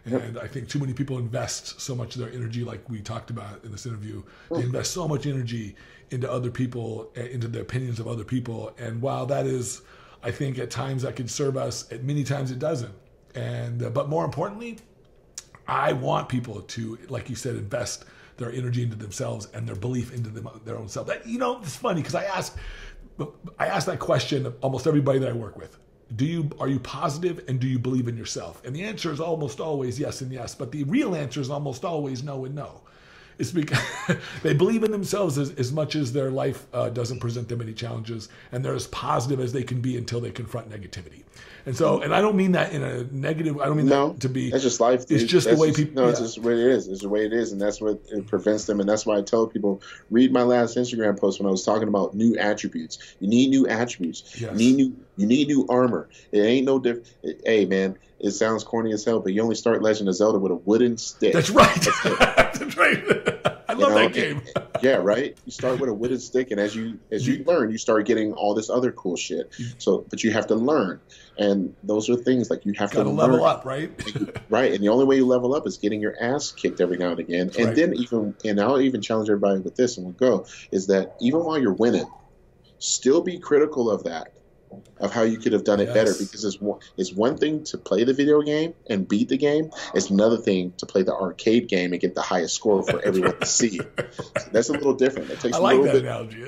And I think too many people invest so much of their energy, like we talked about in this interview. They invest so much energy into other people, into the opinions of other people. And while that is, I think at times that can serve us, at many times it doesn't. And but more importantly, I want people to, like you said, invest their energy into themselves and their belief into their own self. That, it's funny, because I ask that question of almost everybody that I work with. Are you positive, and do you believe in yourself? And the answer is almost always yes and yes, but the real answer is almost always no and no. It's because they believe in themselves as much as their life doesn't present them any challenges, and they're as positive as they can be until they confront negativity. And so, and I don't mean that in a negative. I don't mean that to be. That's just life. It's just the way people. No, it's just the way it is. It's the way it is, and that's what it prevents them. And that's why I tell people, read my last Instagram post when I was talking about new attributes. You need new attributes. Yes. You need new armor. It ain't no different. Hey, man, it sounds corny as hell, but you only start Legend of Zelda with a wooden stick. That's right. That's right. I love that game. Yeah, right. You start with a wooden stick, and as you learn, you start getting all this other cool shit. So, but you have to learn, and those are things like you have to level up, right? Right, and the only way you level up is getting your ass kicked every now and again. That's and right. Then I'll even challenge everybody with this, and we'll go, is that even while you're winning, still be critical of that. Of how you could have done it better, because it's one thing to play the video game and beat the game. It's another thing to play the arcade game and get the highest score for everyone to see. So that's a little different. It takes analogy.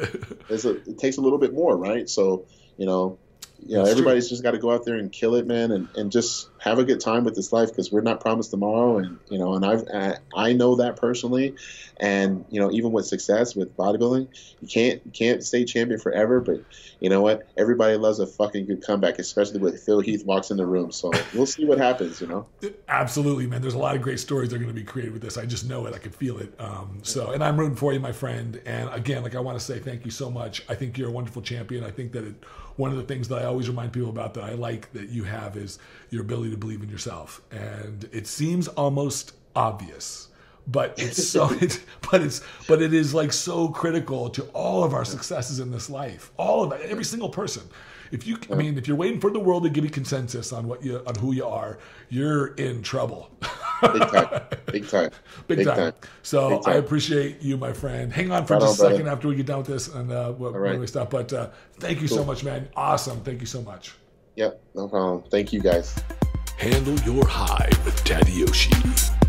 It takes a little bit more, right? So everybody's just got to go out there and kill it, man, and just have a good time with this life, because we're not promised tomorrow, and I know that personally, and even with success with bodybuilding, you can't stay champion forever, but you know what? Everybody loves a fucking good comeback, especially when Phil Heath walks in the room. So we'll see what happens, Absolutely, man. There's a lot of great stories that are going to be created with this. I just know it. I can feel it. And I'm rooting for you, my friend. And again, I want to say thank you so much. I think you're a wonderful champion. I think that one of the things that I always remind people about that I like that you have is your ability to believe in yourself. And it seems almost obvious, but it is like so critical to all of our successes in this life. All of it, every single person. If you're waiting for the world to give you consensus on who you are, you're in trouble. Big time. So Big time. I appreciate you, my friend. Hang on for just a second after we get done with this, and when we stop. But thank you so much, man. Awesome. Thank you so much. Yep, no problem. Thank you, guys. Handle your high with Tadayoshi.